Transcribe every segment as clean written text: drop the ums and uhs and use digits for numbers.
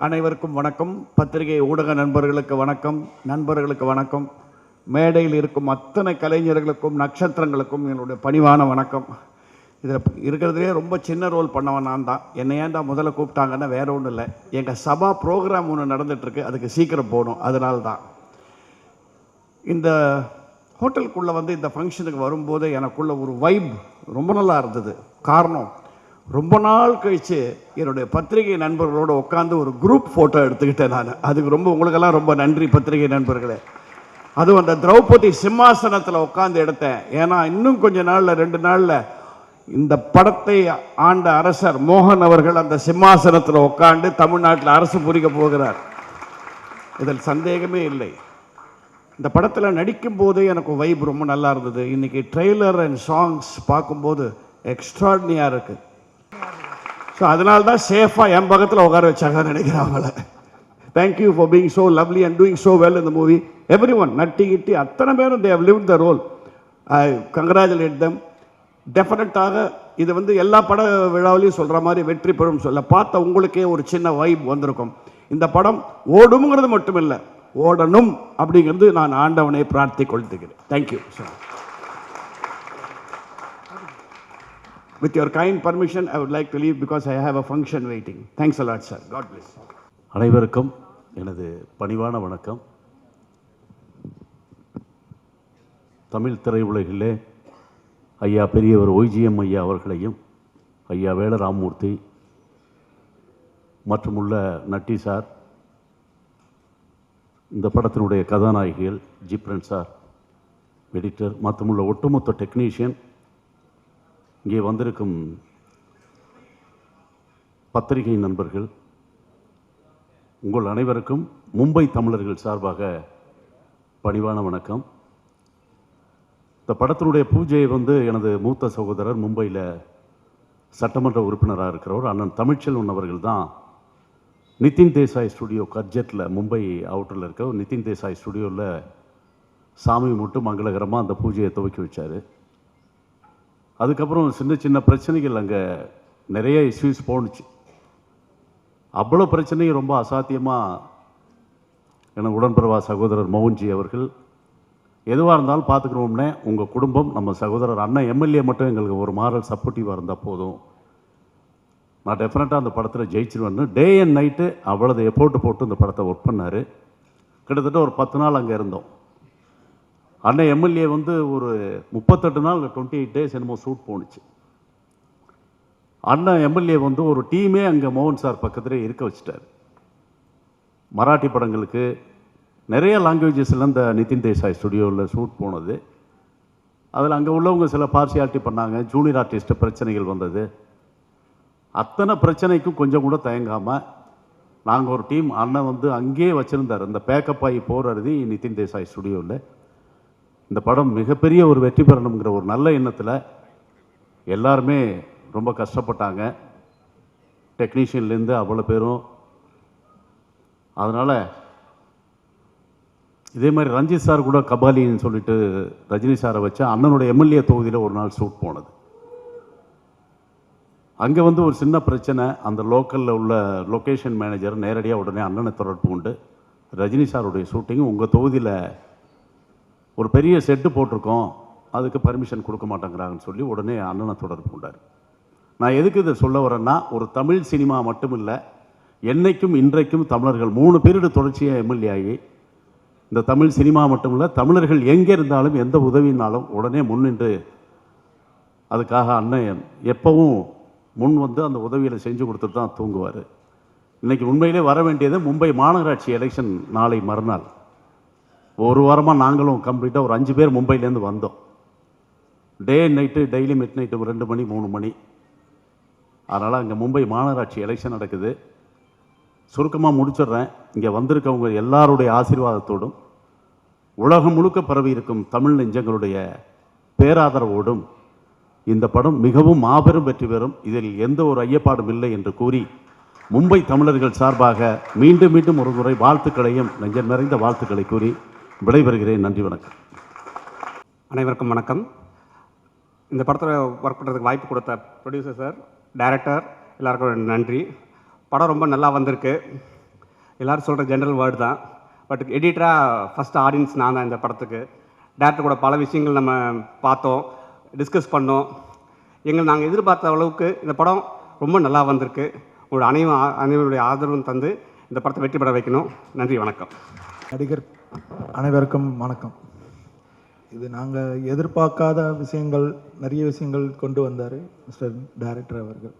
அனைவருக்கும் வணக்கம். பத்திரிகை ஊடக நண்பர்களுக்கு வணக்கம், நண்பர்களுக்கு வணக்கம். மேடையில் இருக்கும் அத்தனை கலைஞர்களுக்கும் நட்சத்திரங்களுக்கும் என்னுடைய பணிவான வணக்கம். இதில் இருக்கிறதுலே ரொம்ப சின்ன ரோல் பண்ணவன் நான் தான். என்னை ஏன்டா முதல்ல கூப்பிட்டாங்கன்னா வேறு ஒன்றும் இல்லை, எங்கள் சபா ப்ரோக்ராம் ஒன்று நடந்துகிட்ருக்கு, அதுக்கு சீக்கிரம் போகணும், அதனால தான். இந்த ஹோட்டலுக்குள்ளே இந்த ஃபங்க்ஷனுக்கு வரும்போது எனக்குள்ள ஒரு வைப் ரொம்ப நல்லா இருந்தது. காரணம், ரொம்ப நாள் கழித்து என்னுடைய பத்திரிகை நண்பர்களோடு உட்காந்து ஒரு குரூப் ஃபோட்டோ எடுத்துக்கிட்டேன் நான். அதுக்கு உங்களுக்கெல்லாம் ரொம்ப நன்றி பத்திரிகை நண்பர்களே. அதுவும் அந்த திரௌபதி சிம்மாசனத்தில் உட்காந்து எடுத்தேன். ஏன்னா இன்னும் கொஞ்ச நாளில் 2 நாளில் இந்த படத்தை ஆண்ட அரசர் மோகன் அவர்கள் அந்த சிம்மாசனத்தில் உட்காந்து தமிழ்நாட்டில் அரசு புரிக்க போகிறார். இதில் சந்தேகமே இல்லை. இந்த படத்தில் நடிக்கும்போது எனக்கு வைப் ரொம்ப நல்லா இருந்தது. இன்றைக்கி ட்ரெய்லர் அண்ட் சாங்ஸ் பார்க்கும்போது எக்ஸ்ட்ராடினியாக இருக்குது. ஸோ அதனால தான் சேஃபாக என் பக்கத்தில் உட்கார வச்சாங்க நினைக்கிறாங்கள. Thank you for being so lovely and doing so well இந்த movie. Every one, Natty Kitty அத்தனை பேரும் they have lived the role. I congratulate them. டெஃபினட்டாக இது எல்லா பட விழாவிலையும் சொல்கிற மாதிரி வெற்றி பெறும் சொல்ல பார்த்த உங்களுக்கே ஒரு சின்ன வைப் வந்திருக்கும். இந்த படம் ஓடுங்கிறது மட்டும் இல்லை, ஓடணும் அப்படிங்கிறது நான் ஆண்டவனை பிரார்த்தி கொள்த்துக்கிறேன். Thank you sir. With your kind permission, I would like to leave because I have a function waiting. Thanks a lot, sir. God bless. அனைவருக்கும் எனது பணிவான வணக்கம். தமிழ் திரையுலகிலே ஐயா பெரியவர் ஒய்ஜிஎம் ஐயா அவர்களையும், ஐயா வேல ராமமூர்த்தி மற்றும் உள்ள நட்டி சார், இந்த படத்தினுடைய கதாநாயகிகள் ஜிப்ரன் சார், எடிட்டர் மற்றும் உள்ள ஒட்டுமொத்த டெக்னீஷியன், இங்கே வந்திருக்கும் பத்திரிகை நண்பர்கள், உங்கள் அனைவருக்கும் மும்பை தமிழர்கள் சார்பாக பணிவான வணக்கம். இந்த படத்தினுடைய பூஜையை எனது மூத்த சகோதரர், மும்பையில் சட்டமன்ற உறுப்பினராக இருக்கிறவர் அண்ணன் தமிழ்ச்செல்வன் அவர்கள் தான் நிதின் தேசாய் ஸ்டுடியோ கர்ஜெட்டில், மும்பை அவுட்டரில் இருக்க நிதின் தேசாய் ஸ்டுடியோவில் சாமி மட்டும் மங்களகரமாக அந்த பூஜையை துவக்கி வச்சார். அதுக்கப்புறம் சின்ன சின்ன பிரச்சனைகள் அங்கே நிறைய இஷ்யூஸ் போணுச்சு. அவ்வளோ பிரச்சனையும் ரொம்ப அசாத்தியமாக எனக்கு உடன்பிறவா சகோதரர் மோகன்ஜி அவர்கள், எதுவாக இருந்தாலும் பார்த்துக்கணும்னே, உங்கள் குடும்பம், நம்ம சகோதரர் அண்ணன் எம்எல்ஏ மட்டும் எங்களுக்கு ஒரு மாரல் சப்போர்ட்டிவாக இருந்தால் போதும், நான் டெஃபினட்டாக அந்த படத்தில் ஜெயிச்சிருவேன்னு டே அண்ட் நைட்டு அவ்வளோது எஃபோர்ட்டு போட்டு இந்த படத்தை ஒர்க் பண்ணார். கிட்டத்தட்ட ஒரு 10 நாள் அங்கே இருந்தோம். அண்ணன் எம்எல்ஏ ஒரு 38 நாள் 28 டேஸ் என்னமோ ஷூட் போணுச்சு. அண்ணன் எம்எல்ஏ ஒரு டீமே அங்கே மோகன் சார் பக்கத்துலேயே இருக்க வச்சுட்டார். மராட்டி படங்களுக்கு நிறைய லாங்குவேஜஸில் இந்த நிதின் தேசாய் ஸ்டுடியோவில் ஷூட் போனது. அதில் அங்கே உள்ளவங்க சில பார்சியாலிட்டி பண்ணாங்க, ஜூனியர் ஆர்டிஸ்ட்டு பிரச்சனைகள் வந்தது. அத்தனை பிரச்சனைக்கும் கொஞ்சம் கூட தயங்காமல் நாங்கள் ஒரு டீம், அண்ணன் அங்கேயே வச்சுருந்தார். இந்த பேக்கப் ஆகி போகிறது நிதின் தேசாய் ஸ்டுடியோவில். இந்த படம் மிகப்பெரிய ஒரு வெற்றி பெறணுங்கிற ஒரு நல்ல எண்ணத்தில் எல்லாருமே ரொம்ப கஷ்டப்பட்டாங்க, டெக்னீஷியன்லேருந்து அவ்வளோ பேரும். அதனால் இதே மாதிரி ரஞ்சித் சார் கூட கபாலின்னு சொல்லிட்டு ரஜினி சாரை வச்சு அண்ணனுடைய எம்எல்ஏ தொகுதியில் ஒரு நாள் ஷூட் போனது. அங்கே ஒரு சின்ன பிரச்சனை. அந்த லோக்கலில் உள்ள லொக்கேஷன் மேனேஜர் நேரடியாக உடனே அண்ணனை தொடர்பு கொண்டு, ரஜினி சாருடைய ஷூட்டிங் உங்கள் தொகுதியில் ஒரு பெரிய செட்டு போட்டிருக்கோம், அதுக்கு பர்மிஷன் கொடுக்க மாட்டேங்கிறாங்கன்னு சொல்லி உடனே அண்ணனை தொடர்பு கொண்டார். நான் எதுக்கு இதை சொல்ல வரேன்னா, ஒரு தமிழ் சினிமா மட்டும் இல்லை, என்னைக்கும் இன்றைக்கும் தமிழர்கள் 3 பீரியடு தொடர்ச்சியாக எம்எல்ஏ ஆகி, இந்த தமிழ் சினிமா மட்டும் இல்லை, தமிழர்கள் எங்கே இருந்தாலும் எந்த உதவினாலும் உடனே முன்னின்று அதுக்காக அண்ணன் எப்பவும் முன் அந்த உதவியில் செஞ்சு கொடுத்துட்டு தான் தூங்குவார். இன்றைக்கி உண்மையிலே வர வேண்டியது மும்பை மாநகராட்சி எலெக்ஷன் நாளை மறுநாள். ஒரு வாரமாக நாங்களும் கம்ப்ளீட்டாக ஒரு 5 பேர் மும்பையிலேருந்து வந்தோம். Day night daily mid night 2 மணி 3 மணி. அதனால் அங்கே மும்பை மாநகராட்சி எலெக்ஷன் நடக்குது. சுருக்கமாக முடிச்சிடுறேன். இங்கே வந்திருக்கவங்க எல்லாருடைய ஆசீர்வாதத்தோடும், உலகம் முழுக்க பரவி இருக்கும் தமிழ் நெஞ்சங்களுடைய பேராதரவோடும் இந்த படம் மிகவும் மாபெரும் வெற்றி பெறும், இதில் எந்த ஒரு ஐயப்பாடும் இல்லை என்று கூறி, மும்பை தமிழர்கள் சார்பாக மீண்டும் மீண்டும் ஒரு முறை வாழ்த்துக்களையும், நெஞ்சம் நிறைந்த வாழ்த்துக்களை கூறி விடைபெறுகிறேன். நன்றி, வணக்கம். அனைவருக்கும் வணக்கம். இந்த படத்தில் ஒர்க் பண்ணுறதுக்கு வாய்ப்பு கொடுத்த ப்ரொடியூசர் சார், டைரக்டர் எல்லாருக்கும் நன்றி. படம் ரொம்ப நல்லா வந்திருக்கு. எல்லோரும் சொல்கிற ஜென்ரல் வேர்டு தான். பட் எடிட்டராக ஃபஸ்ட் ஆடியன்ஸ் நான் தான் இந்த படத்துக்கு. டேரக்டர் கூட பல விஷயங்கள் நம்ம பார்த்தோம், டிஸ்கஸ் பண்ணோம். நாங்கள் எதிர்பார்த்த அளவுக்கு இந்த படம் ரொம்ப நல்லா வந்திருக்கு. உங்களோட அனைவருடைய ஆதரவும் தந்து இந்த படத்தை வெற்றி பெற வைக்கணும். நன்றி, வணக்கம். நடிகர் அனைவருக்கும் வணக்கம். இது நாங்கள் எதிர்பார்க்காத விஷயங்கள், நிறைய விஷயங்கள் கொண்டு வந்தார் மிஸ்டர் டைரக்டர் அவர்கள்.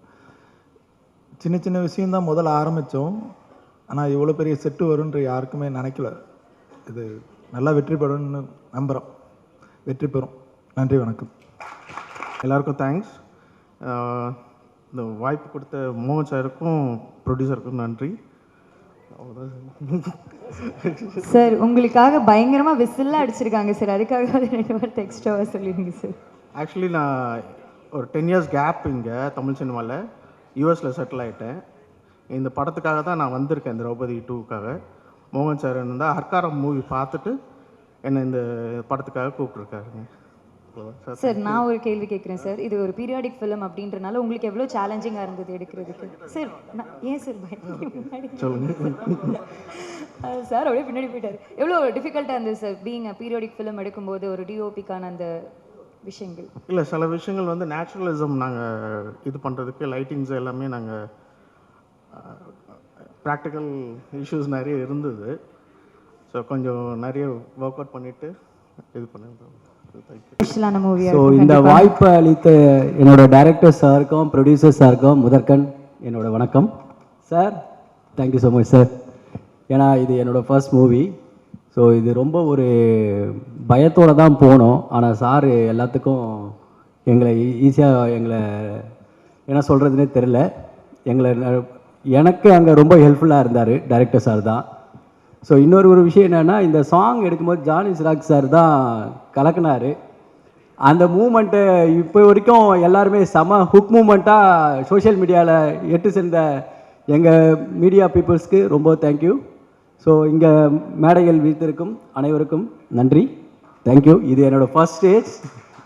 சின்ன சின்ன விஷயந்தான் முதல்ல ஆரம்பித்தோம், ஆனால் இவ்வளோ பெரிய செட்டு வரும்ன்ற யாருக்குமே நினைக்கல. இது நல்லா வெற்றி பெறும்னு நம்புகிறோம், வெற்றி பெறும். நன்றி, வணக்கம். எல்லாருக்கும் தேங்க்ஸ். இந்த வாய்ப்பு கொடுத்த மோகன் சாருக்கும் ப்ரொடியூசருக்கும் நன்றி. சார் உங்களுக்காக பயங்கரமாக விசில்லாம் அடிச்சிருக்காங்க சார், அதுக்காக 2 வார்த்தை எக்ஸ்ட்ராவாக சொல்லிடுங்க சார். ஆக்சுவலி நான் ஒரு 10 இயர்ஸ் கேப் இங்கே தமிழ் சினிமாவில் யூஎஸில் செட்டில் ஆகிட்டேன். இந்த படத்துக்காக தான் நான் வந்திருக்கேன், இந்த திரௌபதி 2க்காக. மோகன் சார் இருந்தால் ஹர்காரம் மூவி பார்த்துட்டு என்னை இந்த படத்துக்காக கூப்பிட்ருக்காருங்க. சார் நான் ஒரு கேள்வி கேட்குறேன் சார். இது ஒரு பீரியாடிக் ஃபிலிம் அப்படின்றனால உங்களுக்கு எவ்வளோ சேலஞ்சிங்காக இருந்தது எடுக்கிறதுக்கு? சார் ஏன் சார் முன்னாடி சார் அப்படியே பின்னாடி போயிட்டார். எவ்வளோ டிஃபிகல்ட்டாக இருந்தது சார் பீயிங் பீரியாடிக் ஃபிலிம் எடுக்கும்போது ஒரு டிஓபிக்கான அந்த விஷயங்கள்? இல்லை, சில விஷயங்கள் வந்து நேச்சுரலிசம் நாங்கள் இது பண்ணுறதுக்கு லைட்டிங்ஸ் எல்லாமே நாங்கள் ப்ராக்டிக்கல் இஷ்யூஸ் நிறைய இருந்தது. ஸோ கொஞ்சம் நிறைய ஒர்க் அவுட் பண்ணிவிட்டு இது பண்ணிருந்தோம். ஸோ இந்த வாய்ப்பை அளித்த என்னோட டைரக்டர் சாருக்கும் ப்ரொடியூசர் சாருக்கும் முதற்கண் என்னோட வணக்கம் sir. Thank you so much sir. ஏன்னா இது என்னோடய ஃபர்ஸ்ட் மூவி. ஸோ இது ரொம்ப ஒரு பயத்தோடு தான் போனோம். ஆனால் சார் எல்லாத்துக்கும் எங்களை ஈஸியாக என்ன சொல்கிறதுனே தெரில, எனக்கு அங்கே ரொம்ப ஹெல்ப்ஃபுல்லாக இருந்தார் டைரக்டர் சார் தான். ஸோ இன்னொரு விஷயம் என்னென்னா, இந்த சாங் எடுக்கும்போது ஜானி சிராக் சார் தான் கலக்குனார். அந்த மூமெண்ட்டு இப்போ வரைக்கும் எல்லாருமே செம ஹுக் மூமெண்ட்டாக சோஷியல் மீடியாவில் எட்டு சேர்ந்த எங்கள் மீடியா பீப்புள்ஸ்க்கு ரொம்ப தேங்க்யூ. ஸோ இங்கே மேடைகள் வீழ்த்திருக்கும் அனைவருக்கும் நன்றி, தேங்க்யூ. இது என்னோடய ஃபர்ஸ்ட் ஸ்டேஜ்,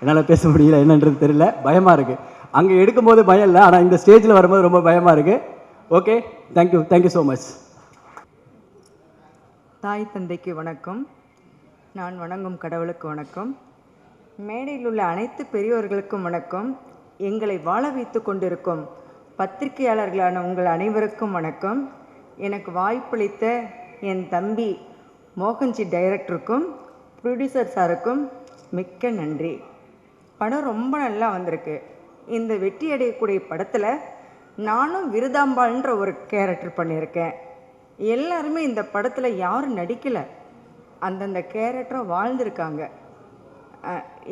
என்னால் பேச முடியல, என்னன்றது தெரியல, பயமாக இருக்குது. அங்கே எடுக்கும்போது பயம் இல்லை, ஆனால் இந்த ஸ்டேஜில் வரும்போது ரொம்ப பயமாக இருக்குது. Okay, thank you, thank you so much. தாய் தந்தைக்கு வணக்கம், நான் வணங்கும் கடவுளுக்கு வணக்கம், மேடையில் உள்ள அனைத்து பெரியோர்களுக்கும் வணக்கம், எங்களை வாழ வைத்து கொண்டிருக்கும் பத்திரிகையாளர்களான உங்கள் அனைவருக்கும் வணக்கம். எனக்கு வாய்ப்பளித்த என் தம்பி மோகன்ஜி டைரக்டருக்கும் ப்ரொடியூசர் சாருக்கும் மிக்க நன்றி. படம் ரொம்ப நல்லா வந்திருக்கு. இந்த வெற்றி அடையக்கூடிய படத்தில் நானும் விருதாம்பாள்ன்ற ஒரு கேரக்டர் பண்ணியிருக்கேன். எல்லாருமே இந்த படத்தில் யாரும் நடிக்கலை, அந்தந்த கேரக்டரை வாழ்ந்திருக்காங்க.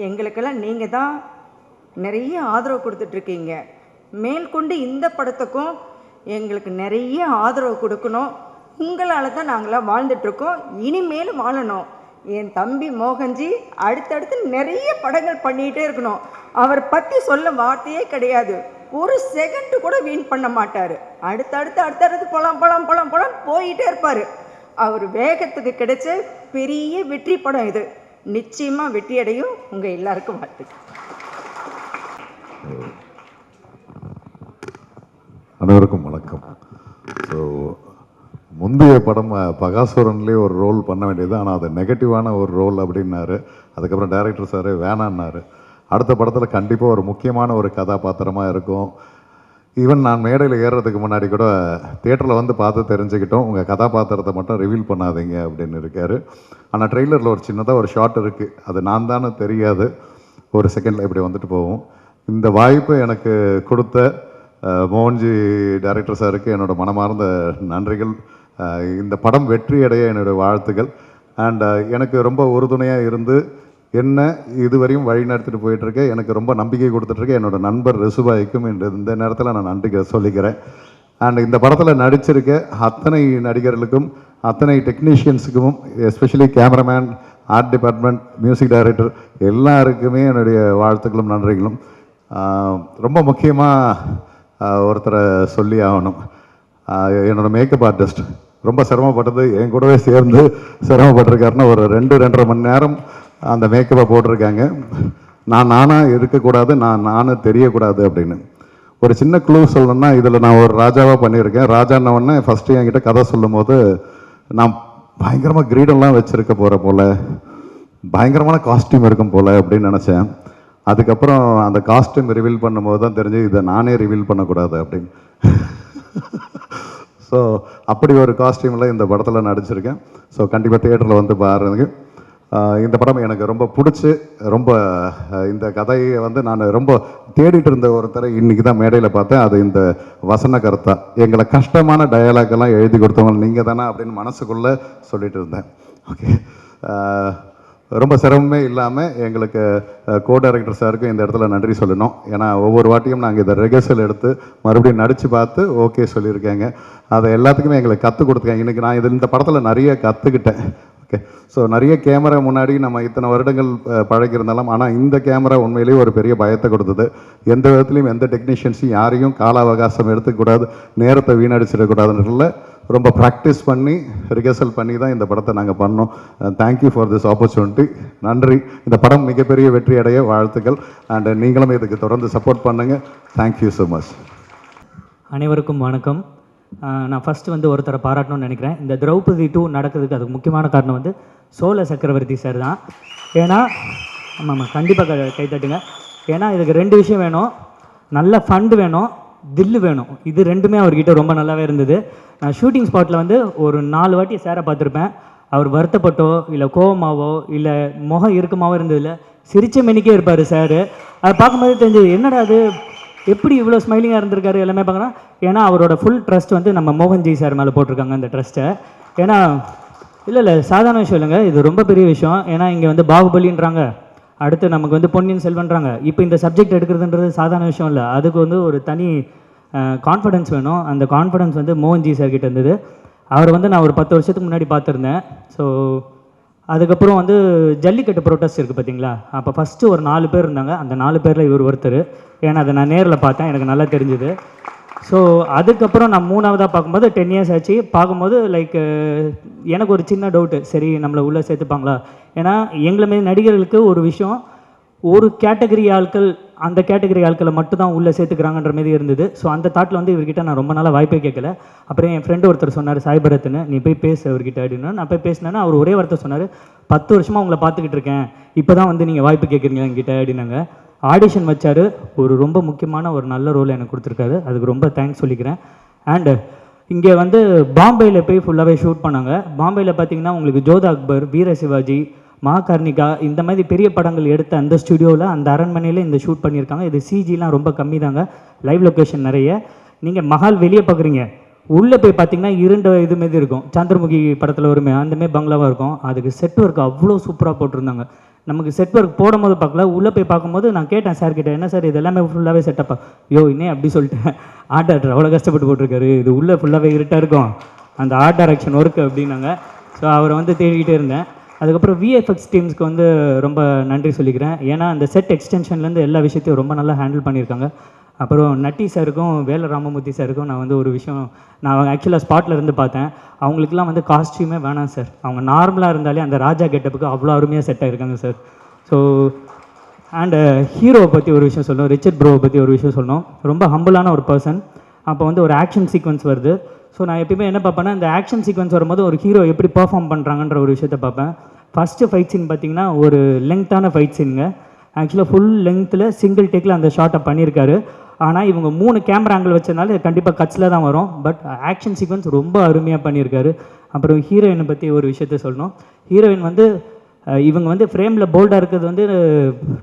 எங்களுக்கெல்லாம் நீங்கள் தான் நிறைய ஆதரவு கொடுத்துட்ருக்கீங்க. மேற்கொண்டு இந்த படத்துக்கும் எங்களுக்கு நிறைய ஆதரவு கொடுக்கணும். உங்களால் தான் நாங்களாம் வாழ்ந்துட்டுருக்கோம், இனிமேலும் வாழணும். என் தம்பி மோகன்ஜி அடுத்தடுத்து நிறைய படங்கள் பண்ணிகிட்டே இருக்கணும். அவரை பற்றி சொல்ல வார்த்தையே கிடையாது. ஒரு செகண்டு கூட வீண் பண்ண மாட்டார். அடுத்தடுத்து பழம் போயிட்டே இருப்பார். அவர் வேகத்துக்கு கிடைச்ச பெரிய வெற்றி படம் இது. நிச்சயமாக வெற்றி அடையும். உங்கள் எல்லாருக்கும் வாழ்த்து. அனைவருக்கும் வணக்கம். ஸோ முந்தைய படம் பகாசுரன்லேயே ஒரு ரோல் பண்ண வேண்டியது, ஆனால் அது நெகட்டிவான ஒரு ரோல் அப்படின்னாரு. அதுக்கப்புறம் டைரக்டர் சார் வேணான்னாரு. அடுத்த படத்தில் கண்டிப்பாக ஒரு முக்கியமான ஒரு கதாபாத்திரமாக இருக்கும். ஈவன் நான் மேடையில் ஏறுறதுக்கு முன்னாடி கூட தியேட்டரில் வந்து பார்த்து தெரிஞ்சுக்கிட்டோம், உங்கள் கதாபாத்திரத்தை மட்டும் ரிவீல் பண்ணாதீங்க அப்படின்னு இருக்கார். ஆனால் ட்ரெய்லரில் ஒரு சின்னதாக ஒரு ஷார்ட் இருக்குது, அது நான் தானே தெரியாது, ஒரு செகண்டில் இப்படி வந்துட்டு போவோம். இந்த வாய்ப்பு எனக்கு கொடுத்த மோகன்ஜி டைரக்டர் சாருக்கு என்னோடய மனமார்ந்த நன்றிகள். இந்த படம் வெற்றி அடைய என்னுடைய வாழ்த்துக்கள். அண்ட் எனக்கு ரொம்ப உறுதுணையாக இருந்து என்ன இதுவரையும் வழி நடத்திட்டு போயிட்டுருக்கேன், எனக்கு ரொம்ப நம்பிக்கை கொடுத்துட்ருக்கேன் என்னோடய நண்பர் ரிசுபாய்க்கும் இந்த நேரத்தில் நான் நன்றி சொல்லிக்கிறேன். அண்ட் இந்த படத்தில் நடிச்சிருக்க அத்தனை நடிகர்களுக்கும், அத்தனை டெக்னீஷியன்ஸுக்கும், especially cameraman, art department, music director எல்லாருக்குமே என்னுடைய வாழ்த்துக்களும் நன்றிகளும். ரொம்ப முக்கியமாக ஒருத்தரை சொல்லி ஆகணும், என்னோடய மேக்கப் ஆர்டிஸ்ட் ரொம்ப சிரமப்பட்டது, என் கூடவே சேர்ந்து சிரமப்பட்டிருக்காருன்னா ஒரு 2-2.5 மணி நேரம் அந்த மேக்கப்பை போட்டிருக்காங்க. நானாக இருக்கக்கூடாது, நானும் தெரியக்கூடாது அப்படின்னு. ஒரு சின்ன க்ளூ சொல்லணும்னா, இதில் நான் ஒரு ராஜாவாக பண்ணியிருக்கேன். ராஜான்ன உடனே ஃபஸ்ட்டு என்கிட்ட கதை சொல்லும் போது நான் பயங்கரமாக கிரீடெல்லாம் வச்சுருக்க போகிற போல் பயங்கரமான காஸ்டியூம் இருக்கும் போல் அப்படின்னு நினச்சேன். அதுக்கப்புறம் அந்த காஸ்டியூம் ரிவீல் பண்ணும்போது தான் தெரிஞ்சு இதை நானே ரிவீல் பண்ணக்கூடாது அப்படின்னு. ஸோ அப்படி ஒரு காஸ்டியூமில் இந்த படத்தில் நடிச்சிருக்கேன். ஸோ கண்டிப்பாக தியேட்டரில் வந்து பாருங்க. இந்த படம் எனக்கு ரொம்ப பிடிச்சி, ரொம்ப இந்த கதையை வந்து நான் ரொம்ப தேடிட்டு இருந்த ஒருத்தரை இன்றைக்கி தான் மேடையில் பார்த்தேன். அது இந்த வசனகர்த்தா, எங்களை கஷ்டமான டயலாக்கெல்லாம் எழுதி கொடுத்தவங்க நீங்கள் தானே அப்படின்னு மனசுக்குள்ளே சொல்லிட்டு இருந்தேன். ஓகே, ரொம்ப சிரமமே இல்லாமல் எங்களுக்கு கோ டைரக்டர் சாருக்கு இந்த இடத்துல நன்றி சொல்லணும். ஏன்னா ஒவ்வொரு வாட்டியும் நாங்கள் இதை ரிஹர்சல் எடுத்து மறுபடியும் நடித்து பார்த்து ஓகே சொல்லியிருக்கேங்க. அதை எல்லாத்துக்குமே எங்களுக்கு கற்றுக் கொடுத்துருக்கேன். இன்றைக்கி நான் இந்த படத்தில் நிறைய கற்றுக்கிட்டேன். ஓகே, ஸோ நிறைய கேமரா முன்னாடி நம்ம இத்தனை வருடங்கள் பழகியிருந்தாலும், ஆனால் இந்த கேமரா உண்மையிலேயே ஒரு பெரிய பயத்தை கொடுத்தது. எந்த விதத்துலையும் எந்த டெக்னீஷியன்ஸையும் யாரையும் கால அவகாசம் எடுத்துக்கூடாது, நேரத்தை வீணடிச்சிடக்கூடாதுன்றதுல ரொம்ப ப்ராக்டிஸ் பண்ணி ரிஹர்சல் பண்ணி தான் இந்த படத்தை நாங்கள் பண்ணோம். Thank you for this opportunity. நன்றி. இந்த படம் மிகப்பெரிய வெற்றி அடைய வாழ்த்துக்கள். அண்ட் நீங்களும் இதுக்கு தொடர்ந்து சப்போர்ட் பண்ணுங்கள். Thank you so much. அனைவருக்கும் வணக்கம். நான் ஃபஸ்ட்டு வந்து ஒருத்தரை பாராட்டணும்னு நினைக்கிறேன். இந்த திரௌபதி 2 நடக்கிறதுக்கு அதுக்கு முக்கியமான காரணம் வந்து சோழ சக்கரவர்த்தி சார் தான். ஏன்னா ஆமாம், கண்டிப்பாக கைத்தட்டுங்க. ஏன்னா இதுக்கு 2 விஷயம் வேணும். நல்ல ஃபண்டு வேணும், தில்லு வேணும். இது ரெண்டுமே அவர்கிட்ட ரொம்ப நல்லாவே இருந்தது. நான் ஷூட்டிங் ஸ்பாட்டில் வந்து ஒரு 4 வாட்டி சாரை பார்த்துருப்பேன். அவர் வருத்தப்பட்டோ இல்லை கோவமாவோ இல்லை முகம் இறுக்கமாவோ இருந்ததில்ல, சிரிச்ச மெனிக்கே இருப்பார் சார். அதை பார்க்கும்போது தெரிஞ்சது என்னடா அது எப்படி இவ்வளோ ஸ்மைலிங்காக இருந்திருக்காரு எல்லாமே பார்க்குறோம். ஏன்னா அவரோட ஃபுல் ட்ரஸ்ட் வந்து நம்ம மோகன்ஜி சார் மேலே போட்டிருக்காங்க அந்த ட்ரஸ்ட்டை. ஏன்னா இல்லை சாதாரண விஷயம் இல்லைங்க, இது ரொம்ப பெரிய விஷயம். ஏன்னா இங்கே வந்து பாகுபலின்றாங்க, அடுத்து நமக்கு வந்து பொன்னியின் செல்வன்றாங்க. இப்போ இந்த சப்ஜெக்ட் எடுக்கிறதுன்றது சாதாரண விஷயம் இல்லை. அதுக்கு வந்து ஒரு தனி கான்ஃபிடன்ஸ் வேணும். அந்த கான்ஃபிடன்ஸ் வந்து மோகன்ஜி சார் கிட்ட இருந்தது. அவர் வந்து நான் ஒரு 10 வருஷத்துக்கு முன்னாடி பார்த்துருந்தேன். ஸோ அதுக்கப்புறம் வந்து ஜல்லிக்கட்டு ப்ரொட்டஸ்ட் இருக்குது பார்த்தீங்களா, அப்போ ஃபஸ்ட்டு ஒரு 4 பேர் இருந்தாங்க. அந்த 4 பேரில் இவர் ஒருத்தர். ஏன்னா அதை நான் நேரில் பார்த்தேன், எனக்கு நல்லா தெரிஞ்சுது. ஸோ அதுக்கப்புறம் நான் 3ஆவதாக பார்க்கும்போது 10 இயர்ஸ் ஆச்சு. பார்க்கும்போது லைக் எனக்கு ஒரு சின்ன டவுட்டு, சரி நம்மளை உள்ளே சேர்த்துப்பாங்களா. ஏன்னா எங்களை மாரி நடிகர்களுக்கு ஒரு விஷயம், ஒரு கேட்டகரி ஆட்கள் அந்த கேட்டகரி ஆட்களை மட்டும் தான் உள்ளே சேர்த்துக்கிறாங்கன்ற மாரி இருந்தது. ஸோ அந்த தாட்டில் வந்து இவர்கிட்ட நான் ரொம்ப நாளாக வாய்ப்பே கேட்கல. அப்புறம் என் ஃப்ரெண்டு ஒருத்தர் சொன்னார், சாய்பரத்னு, நீ போய் பேசு அவர்கிட்ட அப்படின்னு. நான் போய் பேசினேன்னா அவர் ஒரே வார்த்தை சொன்னார், 10 வருஷமாக உங்களை பார்த்துக்கிட்டு இருக்கேன், இப்போ தான் வந்து நீங்கள் வாய்ப்பு கேட்குறீங்க என்கிட்ட அப்படின்னாங்க. ஆடிஷன் வச்சார். ஒரு ரொம்ப முக்கியமான ஒரு நல்ல ரோல் எனக்கு கொடுத்துருக்காரு. அதுக்கு ரொம்ப தேங்க்ஸ் சொல்லிக்கிறேன். அண்டு இங்கே வந்து பாம்பேயில் போய் ஃபுல்லாகவே ஷூட் பண்ணாங்க. பாம்பேயில் பார்த்தீங்கன்னா உங்களுக்கு ஜோதா அக்பர், வீர சிவாஜி, மகாகர்ணிகா இந்த மாதிரி பெரிய படங்கள் எடுத்த அந்த ஸ்டுடியோவில், அந்த அரண்மனையில் இந்த ஷூட் பண்ணியிருக்காங்க. இது சிஜிலாம் ரொம்ப கம்மி தாங்க, லைவ் லொக்கேஷன் நிறைய. நீங்கள் மஹால் வெளியே பார்க்குறீங்க, உள்ளே போய் பார்த்தீங்கன்னா 2 இது மாரி இருக்கும். சந்திரமுகி படத்தில் வருமே அந்தமாரி பங்களாவாக இருக்கும். அதுக்கு செட் ஒர்க் அவ்வளோ சூப்பராக போட்டிருந்தாங்க. நமக்கு செட் ஒர்க் போடும்போது பார்க்கல, உள்ளே போய் பார்க்கும்போது நான் கேட்டேன் சார் கிட்ட, என்ன சார் இது எல்லாமே ஃபுல்லாகவே செட்டப்பா. இன்னே அப்படி சொல்லிட்டேன், ஆர்ட் டைரக்டர் அவ்வளோ கஷ்டப்பட்டு போட்டிருக்காரு, இது உள்ளே ஃபுல்லாகவே இருட்டாக இருக்கும் அந்த ஆர்ட் டைரக்ஷன் ஒர்க்கு அப்படின்னாங்க. ஸோ அவரை வந்து தேடிக்கிட்டே இருந்தேன். அதுக்கப்புறம் விஎஃப்எக்ஸ் டீம்ஸ்க்கு வந்து ரொம்ப நன்றி சொல்லிக்கிறேன். ஏன்னா அந்த செட் எக்ஸ்டென்ஷன்லேருந்து எல்லா விஷயத்தையும் ரொம்ப நல்லா ஹேண்டில் பண்ணியிருக்காங்க. அப்புறம் நட்டி சாருக்கும் வேல ராமமூர்த்தி சாருக்கும் நான் வந்து ஒரு விஷயம், நான் ஆக்சுவலாக ஸ்பாட்டில் இருந்து பார்த்தேன். அவங்களுக்குலாம் வந்து காஸ்ட்யூமே வேணாம் சார், அவங்க நார்மலாக இருந்தாலே அந்த ராஜா கெட்டப்புக்கு அவ்வளோ அருமையாக செட் ஆகிருக்காங்க சார். ஸோ அண்டு ஹீரோவை பற்றி ஒரு விஷயம் சொல்லணும், ரிச்சர்ட் ப்ரோவை பற்றி ஒரு விஷயம் சொல்லணும். ரொம்ப ஹம்பிளான ஒரு பர்சன். அப்போ வந்து ஒரு ஆக்ஷன் சீக்வன்ஸ் வருது. ஸோ நான் எப்பயுமே என்ன பார்ப்பேன்னா, இந்த ஆக்ஷன் சீக்வன்ஸ் வரும்போது ஒரு ஹீரோ எப்படி பெர்ஃபார்ம் பண்ணுறாங்கன்ற ஒரு விஷயத்தை பார்ப்பேன். ஃபஸ்ட்டு ஃபைட் சீன் பார்த்தீங்கன்னா ஒரு லெங்க்த்தான ஃபைட் சீனுங்க. ஆக்சுவலாக ஃபுல் லெங்க்த்தில் சிங்கிள் டேக்கில் அந்த ஷாட்டை பண்ணியிருக்காரு. ஆனால் இவங்க 3 கேமரா ஆங்கிள் வச்சதுனால கண்டிப்பாக கட்ஸில் தான் வரும். பட் ஆக்ஷன் சீக்வன்ஸ் ரொம்ப அருமையாக பண்ணியிருக்காரு. அப்புறம் ஹீரோயினை பற்றி ஒரு விஷயத்த சொல்லணும். ஹீரோயின் வந்து இவங்க வந்து ஃப்ரேமில் போல்டாக இருக்கிறது வந்து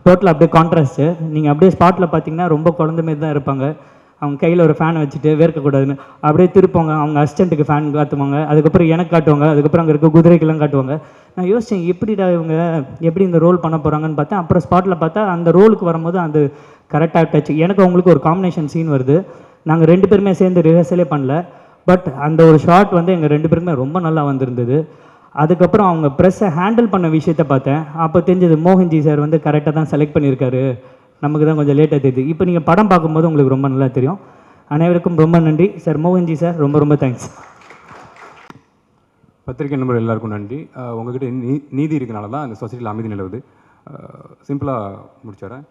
டோட்டலாக அப்படியே கான்ட்ராஸ்ட்டு. நீங்கள் அப்படியே ஸ்பாட்டில் பார்த்தீங்கன்னா ரொம்ப குழந்தை மாரி தான் இருப்பாங்க. அவங்க கையில் ஒரு ஃபேனை வச்சுட்டு வேர்க்கக்கூடாதுன்னு அப்படியே திருப்பாங்க. அவங்க அசிஸ்டண்ட்டுக்கு ஃபேன் காட்டுவாங்க, அதுக்கப்புறம் எனக்கு காட்டுவாங்க, அதுக்கப்புறம் அங்கே இருக்க குதிரைக்கெல்லாம் காட்டுவாங்க. நான் யோசித்தேன், எப்படிடா இவங்க எப்படி இந்த ரோல் பண்ண போகிறாங்கன்னு பார்த்தேன். அப்புறம் ஸ்பாட்டில் பார்த்தா அந்த ரோலுக்கு வரும்போது அந்த கரெக்டாக டச். எனக்கு அவங்களுக்கு ஒரு காம்பினேஷன் சீன் வருது. நாங்கள் 2 பேருமே சேர்ந்து ரிஹர்சலே பண்ணல. பட் அந்த ஒரு ஷாட் வந்து எங்கள் 2 பேருமே ரொம்ப நல்லா வந்திருந்தது. அதுக்கப்புறம் அவங்க ப்ரெஸ்ஸை ஹேண்டில் பண்ண விஷயத்தை பார்த்தேன். அப்போ தெரிஞ்சது மோகன்ஜி சார் வந்து கரெக்டாக தான் செலக்ட் பண்ணியிருக்காரு. நமக்கு தான் கொஞ்சம் லேட்டாக தெரியுது. இப்போ நீங்கள் படம் பார்க்கும்போது உங்களுக்கு ரொம்ப நல்லா தெரியும். அனைவருக்கும் ரொம்ப நன்றி சார். மோகன்ஜி சார் ரொம்ப ரொம்ப தேங்க்ஸ். பத்திரிகை நண்பர் எல்லாருக்கும் நன்றி. உங்ககிட்ட நீதி இருக்கனால தான் அந்த சொசைட்டியில் அமைதி நிலவுது. சிம்பிளாக முடிச்சிடறேன்.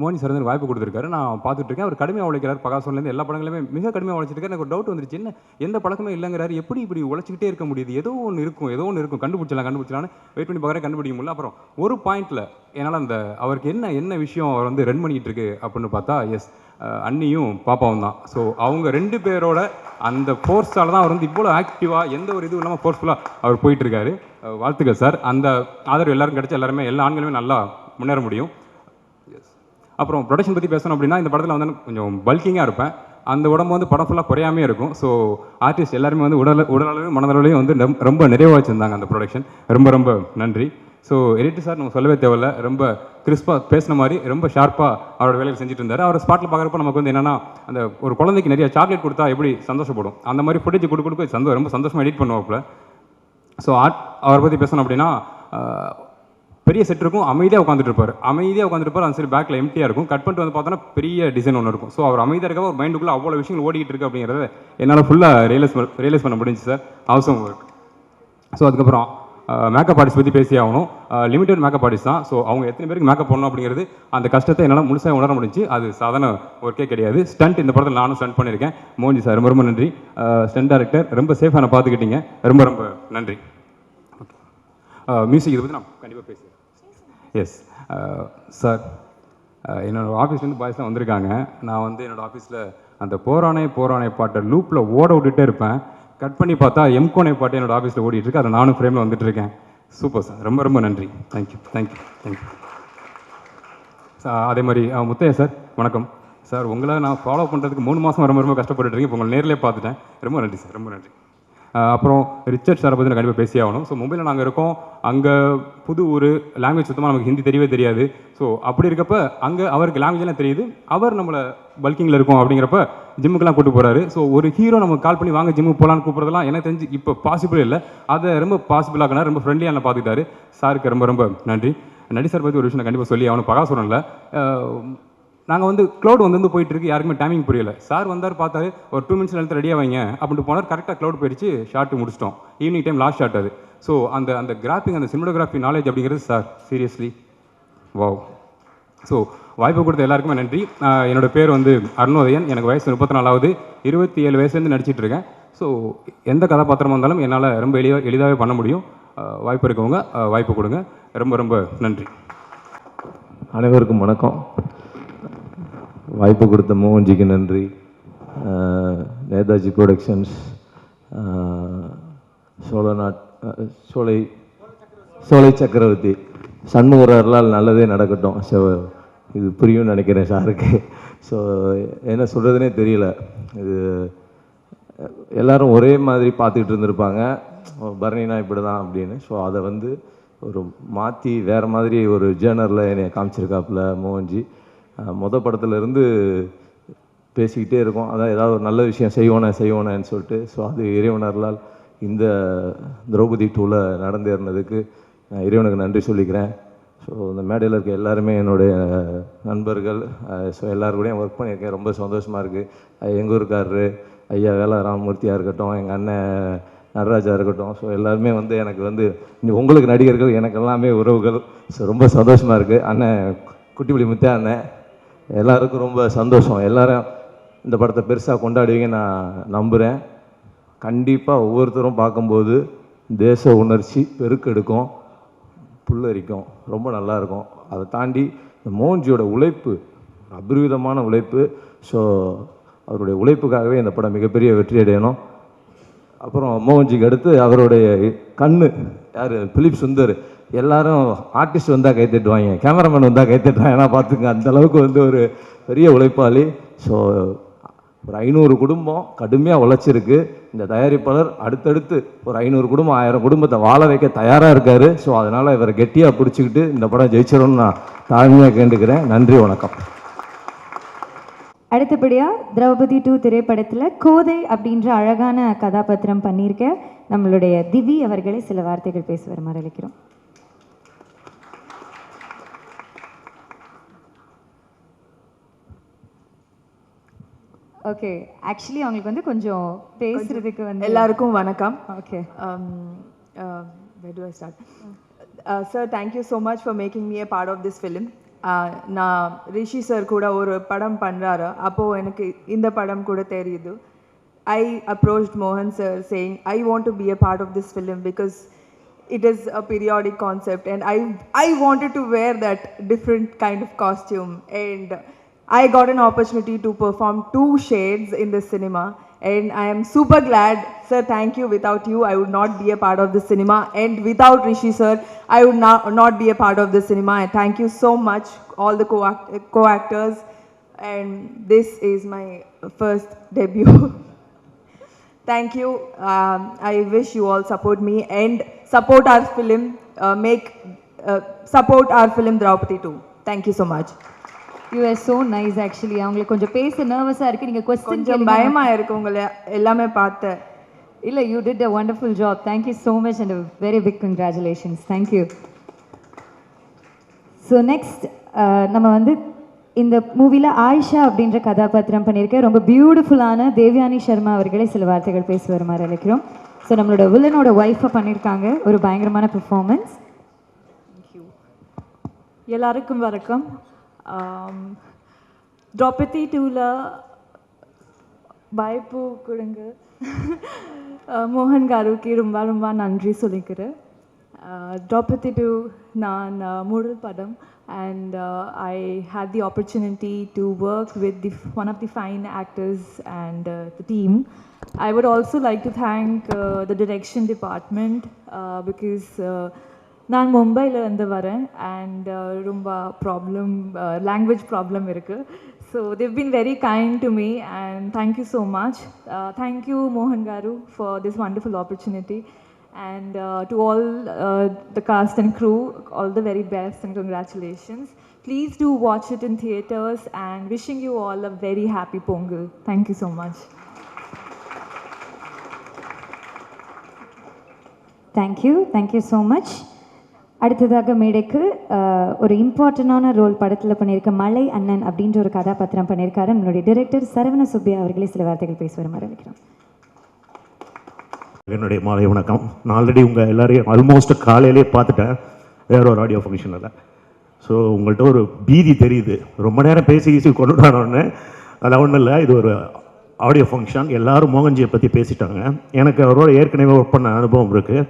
மோகன் சார் வந்து வாய்ப்பு கொடுத்துருக்காரு. நான் பார்த்துட்டு இருக்கேன். அவர் கடுமையாக உழைக்கிறார். பகாசூர்லேருந்து எல்லா படங்களுமே மிக கடுமையாக உழைச்சிருக்காரு. எனக்கு ஒரு டவுட் வந்துருச்சு, என்ன எந்த பழக்கமே இல்லைங்கிறாரு, எப்படி இப்படி உழைச்சிக்கிட்டே இருக்க முடியுது? ஏதோ ஒன்று இருக்கும், கண்டுபிடிச்சலான்னு வெயிட் பண்ணி பார்க்குறேன், கண்டுபிடிக்க முடியல. அப்புறம் ஒரு பாயிண்டில் என்னால் அந்த அவருக்கு என்ன விஷயம் அவர் வந்து ரன் பண்ணிக்கிட்டு இருக்கு அப்படின்னு பார்த்தா, எஸ், அண்ணியும் பாப்பாவும் தான். ஸோ அவங்க 2 பேரோட அந்த ஃபோர்ஸால் தான் அவர் வந்து இவ்வளோ ஆக்டிவாக எந்த ஒரு இதுவும் இல்லாமல் ஃபோர்ஸ்ஃபுல்லாக அவர் போயிட்டுருக்காரு. வாழ்த்துக்கள் சார். அந்த ஆதரவு எல்லாருக்கும் கிடைச்சா எல்லா ஆண்களுமே நல்லா முன்னேற முடியும். அப்புறம் ப்ரொடக்ஷன் பற்றி பேசணும் அப்படின்னா, இந்த படத்தில் வந்து கொஞ்சம் பல்கிங்காக இருப்பேன். அந்த உடம்பு வந்து படம் ஃபுல்லாக குறையாமே இருக்கும். ஸோ ஆர்டிஸ்ட் எல்லாருமே வந்து உடலளவு மனதளவுலையும் வந்து ரொம்ப நிறைவாக வச்சுருந்தாங்க அந்த ப்ரொடக்ஷன். ரொம்ப நன்றி. ஸோ எடிட்டர் சார் நம்ம சொல்லவே தேவையில்ல, ரொம்ப கிறிஸ்பாக பேசின மாதிரி ரொம்ப ஷார்ப்பாக அவரோட வேலையை செஞ்சுட்டு இருந்தார். அவர் ஸ்பாட்டில் பார்க்குறப்ப நமக்கு வந்து என்னென்னா, அந்த ஒரு குழந்தைக்கு நிறைய சாக்லேட் கொடுத்தா எப்படி சந்தோஷப்படும், அந்த மாதிரி ஃபுட்டேஜ் கொடுக்க ரொம்ப சந்தோஷமாக எடிட் பண்ணுவாப்புல. ஸோ அவரை பற்றி பேசணும் அப்படின்னா, பெரிய செட் இருக்கும், அமைதியாக உட்காந்துருப்பார். அந்த சரி பேக்கில் எம்டியாக இருக்கும். கட் பண்ணிட்டு வந்து பார்த்தோன்னா பெரிய டிசைன் ஒன்று இருக்கும். ஸோ அவர் அமைதியாக இருக்க ஒரு மைண்டுக்குள்ளே அவ்வளோ விஷயங்கள் ஓடிக்கிட்டு இருக்கு அப்படிங்கிறத என்னால் ஃபுல்லாக ரியலைஸ் பண்ண முடிஞ்சு சார். அவசரம் ஒர்க். ஸோ அதுக்கப்புறம் மேக்கப் ஆர்டிஸ்ட் பற்றி பேசி ஆகணும். லிமிடெட் மேக்கப் ஆர்டிஸ்ட் தான். ஸோ அவங்க எத்தனை பேருக்கு மேக்கப் பண்ணணும் அப்படிங்கிறது அந்த கஷ்டத்தை என்னால் முழுசாக உணர முடிஞ்சு. அது சாதாரண ஒர்க்கே கிடையாது. ஸ்டண்ட் இந்த படத்தில் நானும் ஸ்டண்ட் பண்ணியிருக்கேன். மோகன்ஜி சார் ரொம்ப நன்றி. ஸ்டண்ட் டைரக்டர் ரொம்ப சேஃபாக நான் பார்த்துக்கிட்டீங்க. ரொம்ப நன்றி. மியூசிக் இதை பற்றி நான் கண்டிப்பாக பேசுகிறேன். எஸ் சார், என்னோடய ஆஃபீஸ்லேருந்து பாய்ஸ்லாம் வந்திருக்காங்க. நான் வந்து என்னோடய ஆஃபீஸில் அந்த போரானே பாட்டை லூப்பில் ஓட விட்டுட்டே இருப்பேன். கட் பண்ணி பார்த்தா எம்கோனை பாட்டு என்னோடய ஆஃபீஸில் ஓடிட்டுருக்கு. அதை நானும் ஃப்ரேமில் வந்துட்டுருக்கேன். சூப்பர் சார், ரொம்ப நன்றி. தேங்க்யூ. அதே மாதிரி முத்தையா சார் வணக்கம் சார். உங்களை நான் ஃபாலோ பண்ணுறதுக்கு 3 மாதம் ரொம்ப கஷ்டப்பட்டுருக்கேன். இப்போ உங்களை நேரிலே பார்த்துட்டேன். ரொம்ப நன்றி சார், ரொம்ப நன்றி. அப்புறம் ரிச்சர்ட் சாரை பற்றி நான் கண்டிப்பாக பேசி ஆகணும். ஸோ மும்பையில் நாங்கள் இருக்கோம். அங்கே புது ஒரு லாங்குவேஜ் சுத்தமாக நமக்கு ஹிந்தி தெரியவே தெரியாது. ஸோ அப்படி இருக்கப்போ அங்கே அவருக்கு லாங்குவேஜ்லாம் தெரியுது. அவர் நம்மளை பல்கிங்கில் இருக்கும் அப்படிங்கிறப்ப ஜிம்முக்கெல்லாம் கூட்டு போகிறாரு. ஸோ ஒரு ஹீரோ நமக்கு கால் பண்ணி வாங்க ஜிம்முக்கு போகலான்னு கூப்பிட்றதுலாம் எனக்கு தெரிஞ்சு இப்போ பாசிபிள் இல்லை. அதை ரொம்ப பாசிபிள் ஆக்கினார். ரொம்ப ஃப்ரெண்ட்லியாக நான் பார்த்துக்கிட்டாரு. சாருக்கு ரொம்ப நன்றி. நடி சார் பற்றி ஒரு விஷயம் நான் கண்டிப்பாக சொல்லி அவனு பகாசுரனில் நாங்கள் வந்து க்ளவுட் வந்து போயிட்டுருக்கு. யாருக்குமே டைமிங் புரியல. சார் வந்தார், பார்த்தாரு, ஒரு 2 மினிட்ஸில் எடுத்து ரெடியாக வைங்க அப்படின்ட்டு போனார். கரெக்டாக க்ளவுட் போயிடுச்சு. ஷார்ட்டு முடிச்சிட்டோம். ஈவினிங் டைம் லாஸ்ட் ஷார்ட் அது. ஸோ அந்த கிராஃபிங், அந்த சினிமோகிராஃபி நாலேஜ் அப்படிங்கிறது சார் சீரியஸ்லி வாவ். ஸோ வாய்ப்பு கொடுத்த எல்லாருக்குமே நன்றி. என்னோடய பேர் வந்து அருணோதயன். எனக்கு வயசு 34ஆகுது. 27 வயசுலேருந்து நடிச்சிட்டு இருக்கேன். ஸோ எந்த கதாபாத்திரமாக இருந்தாலும் என்னால் ரொம்ப எளிதாகவே பண்ண முடியும். வாய்ப்பு இருக்கவங்க வாய்ப்பு கொடுங்க. ரொம்ப நன்றி. அனைவருக்கும் வணக்கம். வாய்ப்பு கொடுத்த மோகன்ஜிக்கு நன்றி. நேதாஜி ப்ரொடக்ஷன்ஸ், சோலை சக்கரவர்த்தி, சண்முகரால் நல்லதே நடக்கட்டும். ஸோ இது புரியும்னு நினைக்கிறேன் சாருக்கு. ஸோ என்ன சொல்கிறதுனே தெரியல. இது எல்லோரும் ஒரே மாதிரி பார்த்துக்கிட்டு இருந்திருப்பாங்க, பரணினா இப்படி தான் அப்படின்னு. ஸோ அதை வந்து ஒரு மாற்றி வேறு மாதிரி ஒரு ஜேர்னரில் என்னை காமிச்சிருக்காப்புல மோகன்ஜி. படத்துலேருந்து பேசிக்கிட்டே இருக்கோம். அதான் ஏதாவது ஒரு நல்ல விஷயம் செய்வோனேன்னு சொல்லிட்டு. ஸோ அது இறைவனர்களால் இந்த திரௌபதி 2ல் நடந்தேறினதுக்கு நான் இறைவனுக்கு நன்றி சொல்லிக்கிறேன். ஸோ இந்த மேடையில் இருக்க எல்லாருமே என்னுடைய நண்பர்கள். ஸோ எல்லாருக்கூடையும் ஒர்க் பண்ணியிருக்கேன். ரொம்ப சந்தோஷமாக இருக்குது. எங்கள் ஊருக்காரரு ஐயா வேலா ராமமூர்த்தியாக இருக்கட்டும், எங்கள் அண்ணன் நடராஜா இருக்கட்டும். ஸோ எல்லாருமே வந்து எனக்கு வந்து உங்களுக்கு நடிகர்கள், எனக்கு எல்லாமே உறவுகள். ஸோ ரொம்ப சந்தோஷமாக இருக்குது. அண்ணன் குட்டிப்புலி முத்தே அண்ணன், எல்லாருக்கும் ரொம்ப சந்தோஷம். எல்லோரும் இந்த படத்தை பெருசாக கொண்டாடுவீங்க நான் நம்புகிறேன். கண்டிப்பாக ஒவ்வொருத்தரும் பார்க்கும்போது தேச உணர்ச்சி பெருக்கெடுக்கும், புல்லரிக்கும், ரொம்ப நல்லாயிருக்கும். அதை தாண்டி இந்த மோகன்ஜியோட உழைப்பு, அபரிவிதமான உழைப்பு. ஸோ அவருடைய உழைப்புக்காகவே இந்த படம் மிகப்பெரிய வெற்றி அடையணும். அப்புறம் மோகன்ஜிக்கு அடுத்து அவருடைய கண்ணு யார், பிலிப் சுந்தர். எல்லாரும் ஆர்டிஸ்ட் வந்தால் கை தட்டுவாங்க, கேமராமேன் வந்தால் கை தட்டுவாங்க. ஏன்னா பார்த்துங்க, அந்தளவுக்கு வந்து ஒரு பெரிய உழைப்பாளி. ஸோ ஒரு 500 குடும்பம் கடுமையாக உழைச்சிருக்கு. இந்த தயாரிப்பாளர் அடுத்தடுத்து ஒரு 500 குடும்பம் 1000 குடும்பத்தை வாழ வைக்க தயாராக இருக்கார். ஸோ அதனால் இவரை கெட்டியாக பிடிச்சிக்கிட்டு இந்த படம் ஜெயிச்சிடணும்னு நான் தாழ்மையாக கேட்டுக்கிறேன். நன்றி, வணக்கம். அடுத்தபடியாக திரௌபதி 2 திரைப்படத்தில் கோதை அப்படின்ற அழகான கதாபாத்திரம் பண்ணியிருக்க நம்மளுடைய திவி அவர்களை சில வார்த்தைகள் பேசி வருமாறு அழைக்கிறோம். ஓகே, ஆக்சுவலி அவங்களுக்கு வந்து கொஞ்சம் பேசுறதுக்கு வந்து. எல்லாருக்கும் வணக்கம். Okay, where do I start? Sir, thank you so much for making me a part of this film. நான் ரிஷி சார் கூட ஒரு படம் பண்ணுறாரு அப்போது எனக்கு இந்த படம் கூட தெரியுது. I approached Mohan sir saying I want to be a part of this film because it is a periodic concept and I wanted to wear that different kind of costume, and I got an opportunity to perform 2 shades in the cinema, and I am super glad. Sir, thank you. Without you I would not be a part of the cinema, and without Rishi sir I would not be a part of the cinema. And thank you so much all the co-actors, and this is my first debut. Thank you. I wish you all support me and support our film. Support our film Draupadi 2. Thank you so much. You are so nice actually. அவங்களுக்கு கொஞ்சம் பேச நர்வஸாக இருக்குது. நீங்கள் question கொஞ்சம் பயமாக இருக்கு உங்களை எல்லாமே பார்த்து. இல்லை, you did a wonderful job. Thank you so much and a very big congratulations. Thank you. So next நம்ம வந்து இந்த மூவியில் ஆயிஷா அப்படின்ற கதாபாத்திரம் பண்ணியிருக்கேன். ரொம்ப பியூட்டிஃபுல்லான தேவயானி சர்மா அவர்களே சில வார்த்தைகள் பேசி வருமாறு அழைக்கிறோம். ஸோ நம்மளோட வில்லனோட ஒய்ஃபை பண்ணியிருக்காங்க. ஒரு பயங்கரமான பெர்ஃபார்மன்ஸ். எல்லாருக்கும் வணக்கம். Draupadi 2ல வாய்ப்பு கொடுங்க மோகன் காருக்கு ரொம்ப ரொம்ப நன்றி சொல்லிக்கிறேன். Draupadi 2 நான் முதல் படம், and I had the opportunity to work with one of the fine actors and the team. I would also like to thank the direction department because நான் மும்பையில் இருந்து வரேன், and ரொம்ப language problem இருக்குது. So they've been very kind to me, and thank you so much. Thank you Mohan Garu for this wonderful opportunity, and to all the cast and crew, all the very best and congratulations. Please do watch it in theaters, and wishing you all a very happy Pongal. Thank you so much. Thank you so much. அடுத்ததாக மேடைக்கு ஒரு இம்பார்ட்டண்டான role படத்தில் பண்ணியிருக்க மலை அண்ணன் அப்படின்ற ஒரு கதாபாத்திரம் பண்ணியிருக்காரு. நம்மளுடைய டைரக்டர் சரவண சுப்பியா அவர்களே சில வார்த்தைகள் பேசி வருமாறு அழைக்கிறோம். என்னுடைய மாலை வணக்கம். நான் ஆல்ரெடி உங்கள் எல்லோரையும் ஆல்மோஸ்ட் காலையிலே பார்த்துட்டேன் வேற ஒரு ஆடியோ ஃபங்க்ஷனில். ஸோ உங்கள்கிட்ட ஒரு பீதி தெரியுது, ரொம்ப நேரம் பேசி கொண்டுட்டானோன்னு. அதெல்லாம் ஒன்றும் இல்லை, இது ஒரு ஆடியோ ஃபங்க்ஷன். எல்லோரும் மோகன்ஜியை பற்றி பேசிட்டாங்க. எனக்கு அவரோட ஏற்கனவே ஒர்க் பண்ண அனுபவம் இருக்குது.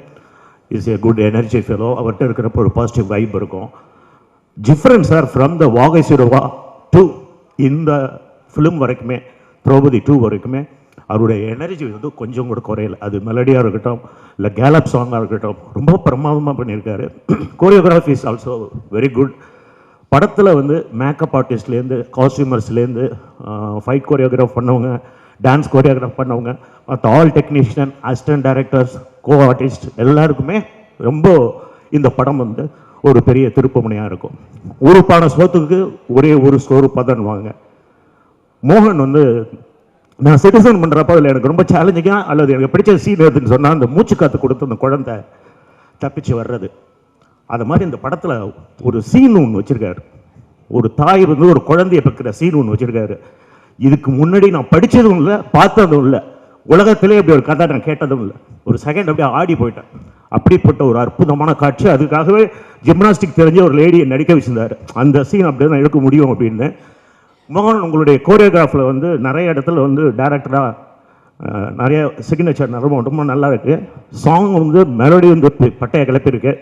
Is a good energy fellow. அவர்கிட்ட இருக்கிறப்ப ஒரு பாசிட்டிவ் வைப் இருக்கும். டிஃப்ரென்ஸ் சார் ஃப்ரம் த வாகை சுரவா டு இந்த ஃபிலிம் வரைக்குமே, திரௌபதி 2 வரைக்குமே அவருடைய எனர்ஜி வந்து கொஞ்சம் கூட குறையல. அது மெலடியாக இருக்கட்டும், இல்லை கேலப் சாங்காக இருக்கட்டும், ரொம்ப பிரமாதமாக பண்ணியிருக்காரு. Choreography is also very good. படத்தில் வந்து மேக்கப் ஆர்டிஸ்ட்லேருந்து, காஸ்டியூமர்ஸ்லேருந்து, ஃபைட் கோரியோகிராஃப் பண்ணவங்க, டான்ஸ் கோரியோகிராஃப் பண்ணவங்க, மற்ற all technician, assistant directors, co artist எல்லாருக்குமே ரொம்ப இந்த படம் வந்து ஒரு பெரிய திருப்புமுனையாக இருக்கும். ஒரு பானை சோத்துக்கு ஒரே ஒரு சோறு பதன்வாங்க. மோகன் வந்து நான் சிட்டிசன் பண்ணுறப்ப அதில் எனக்கு ரொம்ப சேலஞ்சிங்காக அல்லது எனக்கு பிடிச்ச சீன் எதுன்னு சொன்னால் அந்த மூச்சு காற்று கொடுத்து அந்த குழந்தை தப்பிச்சு வர்றது. அது மாதிரி இந்த படத்தில் ஒரு சீன் ஒன்று வச்சுருக்காரு. ஒரு தாய் வந்து ஒரு குழந்தைய பக்கிற சீன் ஒன்று வச்சுருக்காரு. இதுக்கு முன்னாடி நான் படித்ததும் இல்லை, பார்த்ததும் இல்லை, உலகத்திலே அப்படி ஒரு கதை நான் கேட்டதும் இல்லை. ஒரு செகண்ட் அப்படியே ஆடி போயிட்டேன். அப்படிப்பட்ட ஒரு அற்புதமான காட்சி. அதுக்காகவே ஜிம்னாஸ்டிக் தெரிஞ்ச ஒரு லேடியை நடிக்க வச்சிருந்தார். அந்த சீன் அப்படி தான் எடுக்க முடியும் அப்படின்னு. மோகன் உங்களுடைய கோரியோகிராஃபில் வந்து நிறைய இடத்துல வந்து டைரக்டராக நிறைய சிக்னேச்சர் ரொம்ப நல்லா இருக்குது. சாங் வந்து மெலடி வந்து பட்டைய கிளப்பியிருக்கு.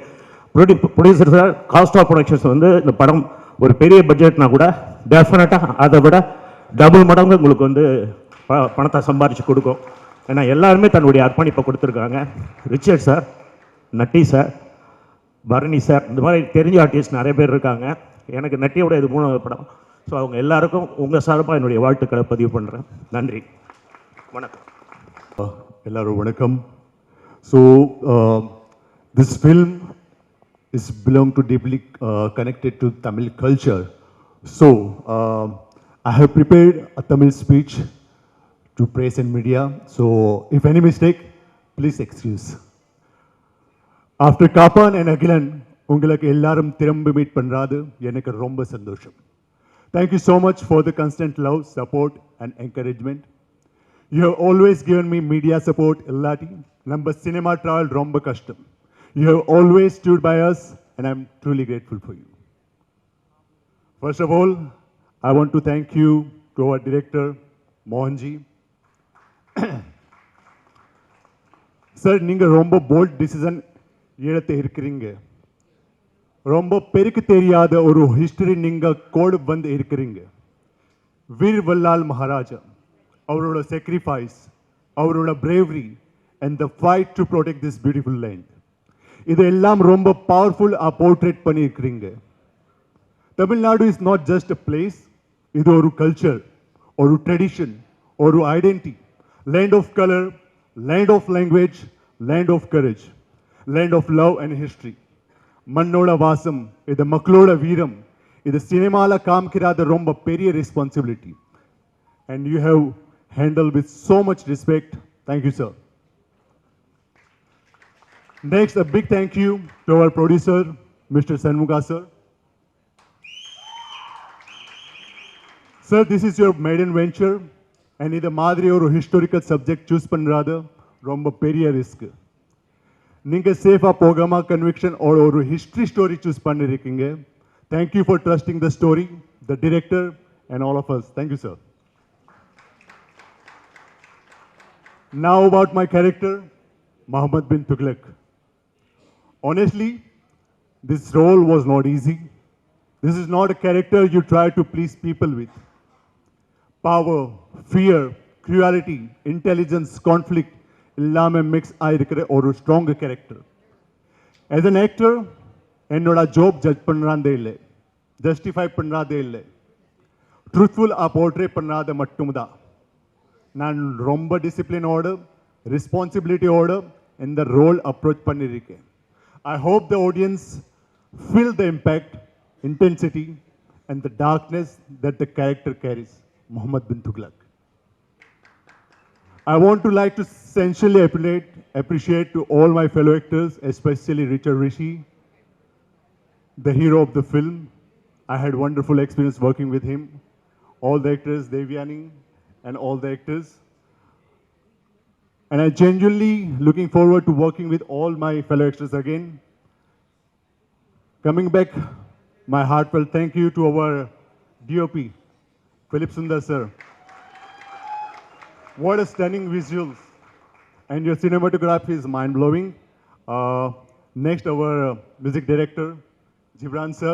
Producer sir, cost of productions வந்து இந்த படம் ஒரு பெரிய பட்ஜெட்னா கூட டெஃபினட்டாக அதை விட டபுள் மடங்கு உங்களுக்கு வந்து பணத்தை சம்பாரித்து கொடுக்கும். ஏன்னா எல்லாருமே தன்னுடைய அர்ப்பணிப்பை கொடுத்துருக்காங்க. ரிச்சர்ட் சார், நட்டி சார், பரணி சார், இந்த மாதிரி தெரிஞ்ச ஆர்டிஸ்ட் நிறைய பேர் இருக்காங்க. எனக்கு நட்டியோட இது 3வது படம். ஸோ அவங்க எல்லாருக்கும் உங்கள் சார்பாக என்னுடைய வாழ்த்துக்களை பதிவு பண்ணுறேன். நன்றி, வணக்கம். எல்லாரும் வணக்கம். So this film is belong to deeply connected to Tamil culture. So I have prepared a Tamil speech to press and media. So if any mistake, please excuse. After Kapan and Agilan, உங்களுக்கு எல்லாரும் திரும்ப meet பண்றது எனக்கு ரொம்ப சந்தோஷம். Thank you so much for the constant love, support and encouragement. You have always given me media support illati. Number cinema travel ரொம்ப கஷ்டம். You have always stood by us and I am truly grateful for you. First of all, I want to thank you to our director, Mohanji. Sir, நீங்கள் ரொம்ப bolt decision எடுத்து இருக்கிறீங்க. ரொம்ப பெருக்கு தெரியாத ஒரு ஹிஸ்டரி நீங்கள் கோடு வந்து இருக்கிறீங்க. வீர் வல்லால் மகாராஜா அவரோட sacrifice, அவரோட bravery and the fight to protect this beautiful land. இதெல்லாம் ரொம்ப பவர்ஃபுல்லாக போர்ட்ரேட் பண்ணியிருக்கிறீங்க. Tamil Nadu is not just a place, இது ஒரு கல்ச்சர், ஒரு ட்ரெடிஷன், ஒரு identity, land of colour, land of language, land of courage, land of love and history. மண்ணோட வாசம், இது மக்களோட வீரம், இது சினிமாவில் காமிக்கிறாத ரொம்ப பெரிய responsibility. And you have handle with so much respect. Thank you, sir. Next, a big thank you to our producer, Mr. Sanmuga, sir. Sir, this is your maiden venture, and இந்த மாதிரி ஒரு historical subject choose பண்ணுறது ரொம்ப பெரிய risk. நீங்கள் சேஃபாக போகாம conviction ஒரு ஹிஸ்ட்ரி ஸ்டோரி சூஸ் பண்ணியிருக்கீங்க. Thank you for trusting the story, the director, and all of us. Thank you, sir. Now about my character, Muhammad bin Tughlaq. Honestly, this role was not easy. This is not a character you try to please people with. Power, fear, cruelty, intelligence, conflict, எல்லாமே mix ஆகிருக்கிற ஒரு strong character. As an actor என்னோட job judge பண்ணுறாதே இல்லை, justify பண்ணுறாதே இல்லை, ட்ரூத்ஃபுல்லாக portray பண்ணாத மட்டும்தான். நான் ரொம்ப டிசிப்ளினோடு, ரெஸ்பான்சிபிலிட்டியோடு இந்த ரோல் அப்ரோச் பண்ணியிருக்கேன். I hope the audience feel the impact, intensity, and the darkness that the character carries, Muhammad bin Tughlaq. I want to like to essentially appreciate to all my fellow actors, especially Richard Rishi, the hero of the film. I had wonderful experience working with him. All the actors, Devyani, and all the actors. And I genuinely looking forward to working with all my fellow actors again. Coming back, my heartfelt thank you to our DOP, Philip Sundar sir. What a stunning visuals, and your cinematography is mind-blowing. Next, our music director, Gibran sir.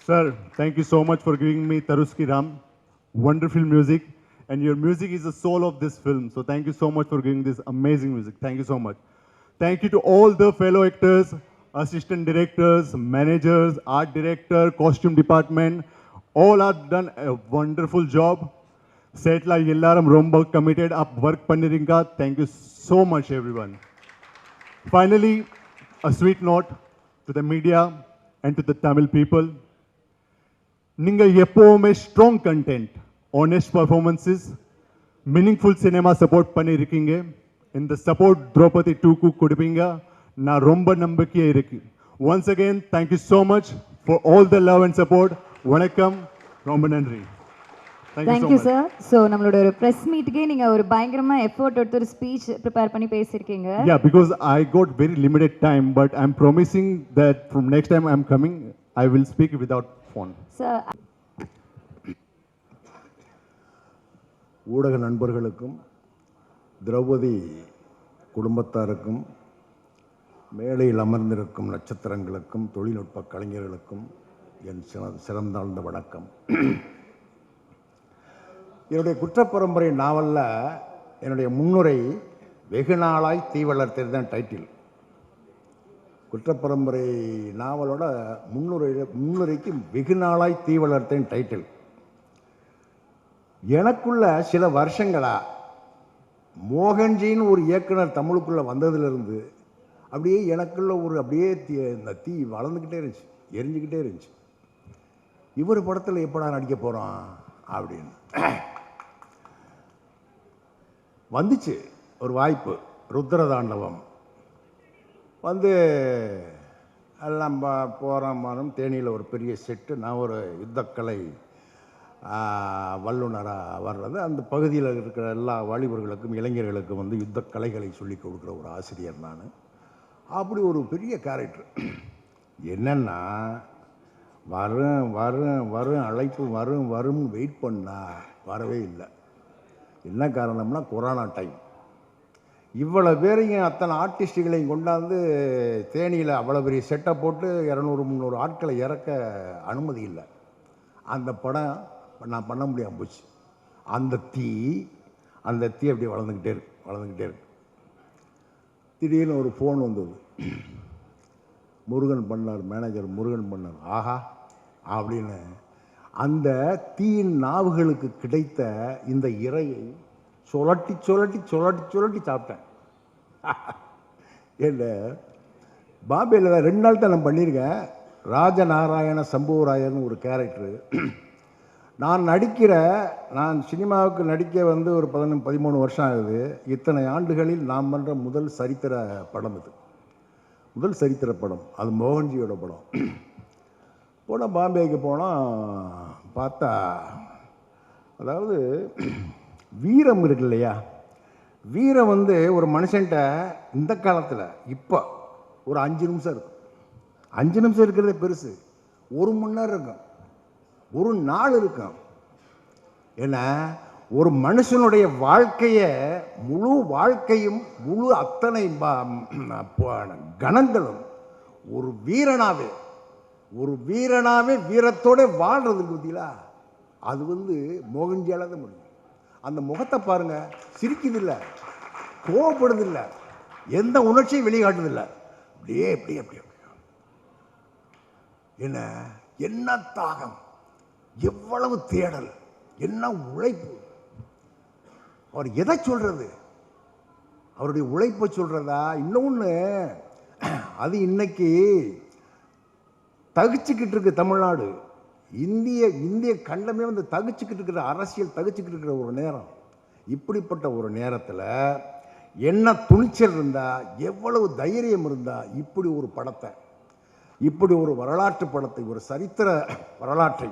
Sir, thank you so much for giving me Taruski Ram. Wonderful music. And your music is the soul of this film. So thank you so much for giving this amazing music. Thank you so much. Thank you to all the fellow actors, assistant directors, managers, art director, costume department. All have done a wonderful job. Set la yellaram romba committed up work panniringa. Thank you so much everyone. Finally, a sweet note to the media and to the Tamil people. Ninga எப்பவுமே strong content, honest performances, meaningful cinema support பண்ணிருக்கீங்க. இந்த support Draupadi 2க்கு கொடுப்பீங்க. நான் ரொம்ப நம்பிக்கையா இருக்கு. Once again, thank you so much for all the love and support. வணக்கம், ரொம்ப நன்றி. Thank you sir. So நம்மளோட ஒரு press meetக்கே நீங்க ஒரு பயங்கரமா effort எடுத்து ஒரு speech prepare பண்ணி பேசிருக்கீங்க. Yeah, because I got very limited time, but I'm promising that from next time I'm coming, I will speak without phone. Sir, ஊடக நண்பர்களுக்கும் திரௌபதி குடும்பத்தாருக்கும் மேடையில் அமர்ந்திருக்கும் நட்சத்திரங்களுக்கும் தொழில்நுட்ப கலைஞர்களுக்கும் என் சிறந்தாழ்ந்த வணக்கம். என்னுடைய குற்றப்பரம்பரை நாவலில் என்னுடைய முன்னுரை வெகு நாளாய் தீ வளர்த்தது தான் டைட்டில். குற்றப்பரம்பரை நாவலோட முன்னுரைக்கு வெகு நாளாய் தீ வளர்த்தேன் டைட்டில். எனக்குள்ள சில வருஷங்களா மோகன்ஜின்னு ஒரு இயக்குனர் தமிழுக்குள்ளே வந்ததுலேருந்து அப்படியே எனக்குள்ள ஒரு அப்படியே இந்த தீ வளர்ந்துக்கிட்டே இருந்துச்சு, எரிஞ்சுக்கிட்டே இருந்துச்சு. இவர் படத்தில் எப்படா நடிக்க போகிறோம் அப்படின்னு வந்துச்சு ஒரு வாய்ப்பு. ருத்ரதாண்டவம் வந்து எல்லாம் போகிறோம். தேனியில் ஒரு பெரிய செட்டு, நான் ஒரு யுத்தக்கலை வல்லுநராக வர்றது. அந்த பகுதியில் இருக்கிற எல்லா வாலிபர்களுக்கும் இளைஞர்களுக்கும் வந்து யுத்த கலைகளை சொல்லிக் கொடுக்குற ஒரு ஆசிரியர் நான். அப்படி ஒரு பெரிய கேரக்டர். என்னென்னா வரும் வரும் வரும் அழைப்பு வரும் வரும் வெயிட் பண்ணா வரவே இல்லை. என்ன காரணம்னா கொரோனா டைம். இவ்வளோ பேரையும் அத்தனை ஆர்டிஸ்ட்டுகளையும் கொண்டாந்து தேனியில் அவ்வளோ பெரிய செட்டப் போட்டு 200-300 ஆட்களை இறக்க அனுமதி இல்லை. அந்த படம் நான் பண்ண முடியாமல் போச்சு. அந்த தீ அப்படியே வளர்ந்துக்கிட்டே இருக்கு. திடீர்னு ஒரு ஃபோன் வந்தது. முருகன் பண்ணார், மேனேஜர் முருகன் பண்ணார். ஆஹா அப்படின்னு அந்த தீயின் நாவுகளுக்கு கிடைத்த இந்த இறையை சுழட்டி சாப்பிட்டேன். என்ன பாம்பேயில் 2 நாள் தான் நான் பண்ணியிருக்கேன். ராஜநாராயண சம்புவராயர்னு ஒரு கேரக்டரு. நான் சினிமாவுக்கு நடிக்க வந்து ஒரு 13 வருஷம் ஆகுது. இத்தனை ஆண்டுகளில் நான் பண்ணுற முதல் சரித்திர படம் இது. முதல் சரித்திர படம். அது மோகன்ஜியோட படம். போனால் பாம்பேக்கு போனால் பார்த்தா, அதாவது வீரம் இருக்கு இல்லையா, வீரம் வந்து ஒரு மனுஷன்ட்ட இந்த காலத்தில் இப்போ ஒரு 5 நிமிஷம் இருக்கும். 5 நிமிஷம் இருக்கிறதே பெருசு. 1 மணி நேரம் இருக்கும், ஒரு நாள் இருக்கும். ஏன்னா ஒரு மனுஷனுடைய வாழ்க்கையை, முழு வாழ்க்கையும், முழு அத்தனை கணங்களும் ஒரு வீரனாவே வீரத்தோட வாழ்றதுக்கு பத்தியா, அது வந்து மோகன்ஜியால தான் முடியும். அந்த முகத்தை பாருங்க, சிரிக்குதில்லை, கோவப்படுதில்லை, எந்த உணர்ச்சியும் வெளிக்காட்டுதில்லை. அப்படியே என்ன தாகம், எவ்வளவு தேடல், என்ன உழைப்பு. அவர் எதை சொல்றது? அவருடைய உழைப்பை சொல்றதா? இன்னொன்று, அது இன்னைக்கு தகிச்சுக்கிட்டு இருக்கு தமிழ்நாடு. இந்திய கண்டமே வந்து தகிச்சுக்கிட்டு இருக்கிற, அரசியல் தகிச்சுக்கிட்டு இருக்கிற ஒரு நேரம். இப்படிப்பட்ட ஒரு நேரத்தில் என்ன துணிச்சல் இருந்தா, எவ்வளவு தைரியம் இருந்தா இப்படி ஒரு படத்தை, இப்படி ஒரு வரலாற்று படத்தை, ஒரு சரித்திர வரலாற்றை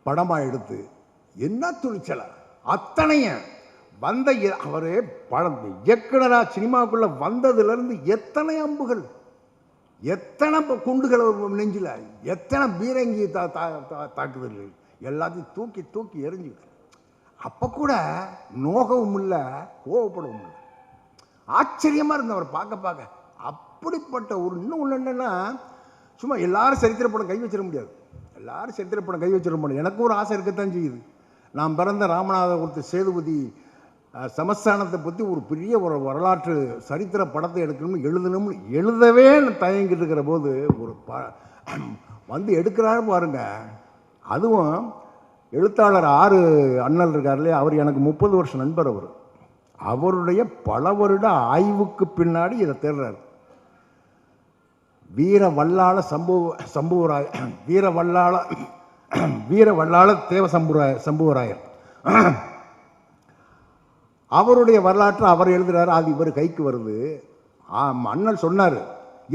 படமாக எடுத்து, என்ன துணிச்சல அத்தனையும் வந்த அவரே படம் இயக்குனராக சினிமாவுக்குள்ள வந்ததுலேருந்து எத்தனை அம்புகள், எத்தனை குண்டுகள் நெஞ்சில், எத்தனை பீரங்கி தாக்குதல், எல்லாத்தையும் தூக்கி எரிஞ்சு. அப்போ கூட நோகவும் இல்லை, கோவப்படவும் இல்லை. ஆச்சரியமாக இருந்த அவர் பார்க்க. அப்படிப்பட்ட ஒரு இன்னும் என்னென்னா, சும்மா எல்லாரும் சரித்திர படம் கை வச்சிட முடியாது. எல்லாரும் சரித்திர படம் கை வச்சிட முடியாது. எனக்கு ஒரு ஆசை இருக்கத்தான் செய்யுது. நான் பிறந்த ராமநாதபுரத்து சேதுபதி சமஸ்தானத்தை பற்றி ஒரு பெரிய ஒரு வரலாற்று சரித்திர படத்தை எழுதணும்னு எழுதவே தயங்கிட்டு இருக்கிற போது ஒரு வந்து எடுக்கிறாரு பாருங்க. அதுவும் எழுத்தாளர் 6 அண்ணல் இருக்கார் இல்லையா, அவர் எனக்கு 30 வருஷம் நண்பர். அவருடைய பல வருட ஆய்வுக்கு பின்னாடி இதை தேடுறாரு. வீர வல்லாள தேவ சம்புவராயர் அவருடைய வரலாற்றை அவர் எழுதுறாரு. அது இவர் கைக்கு வருது. அண்ணல் சொன்னார்,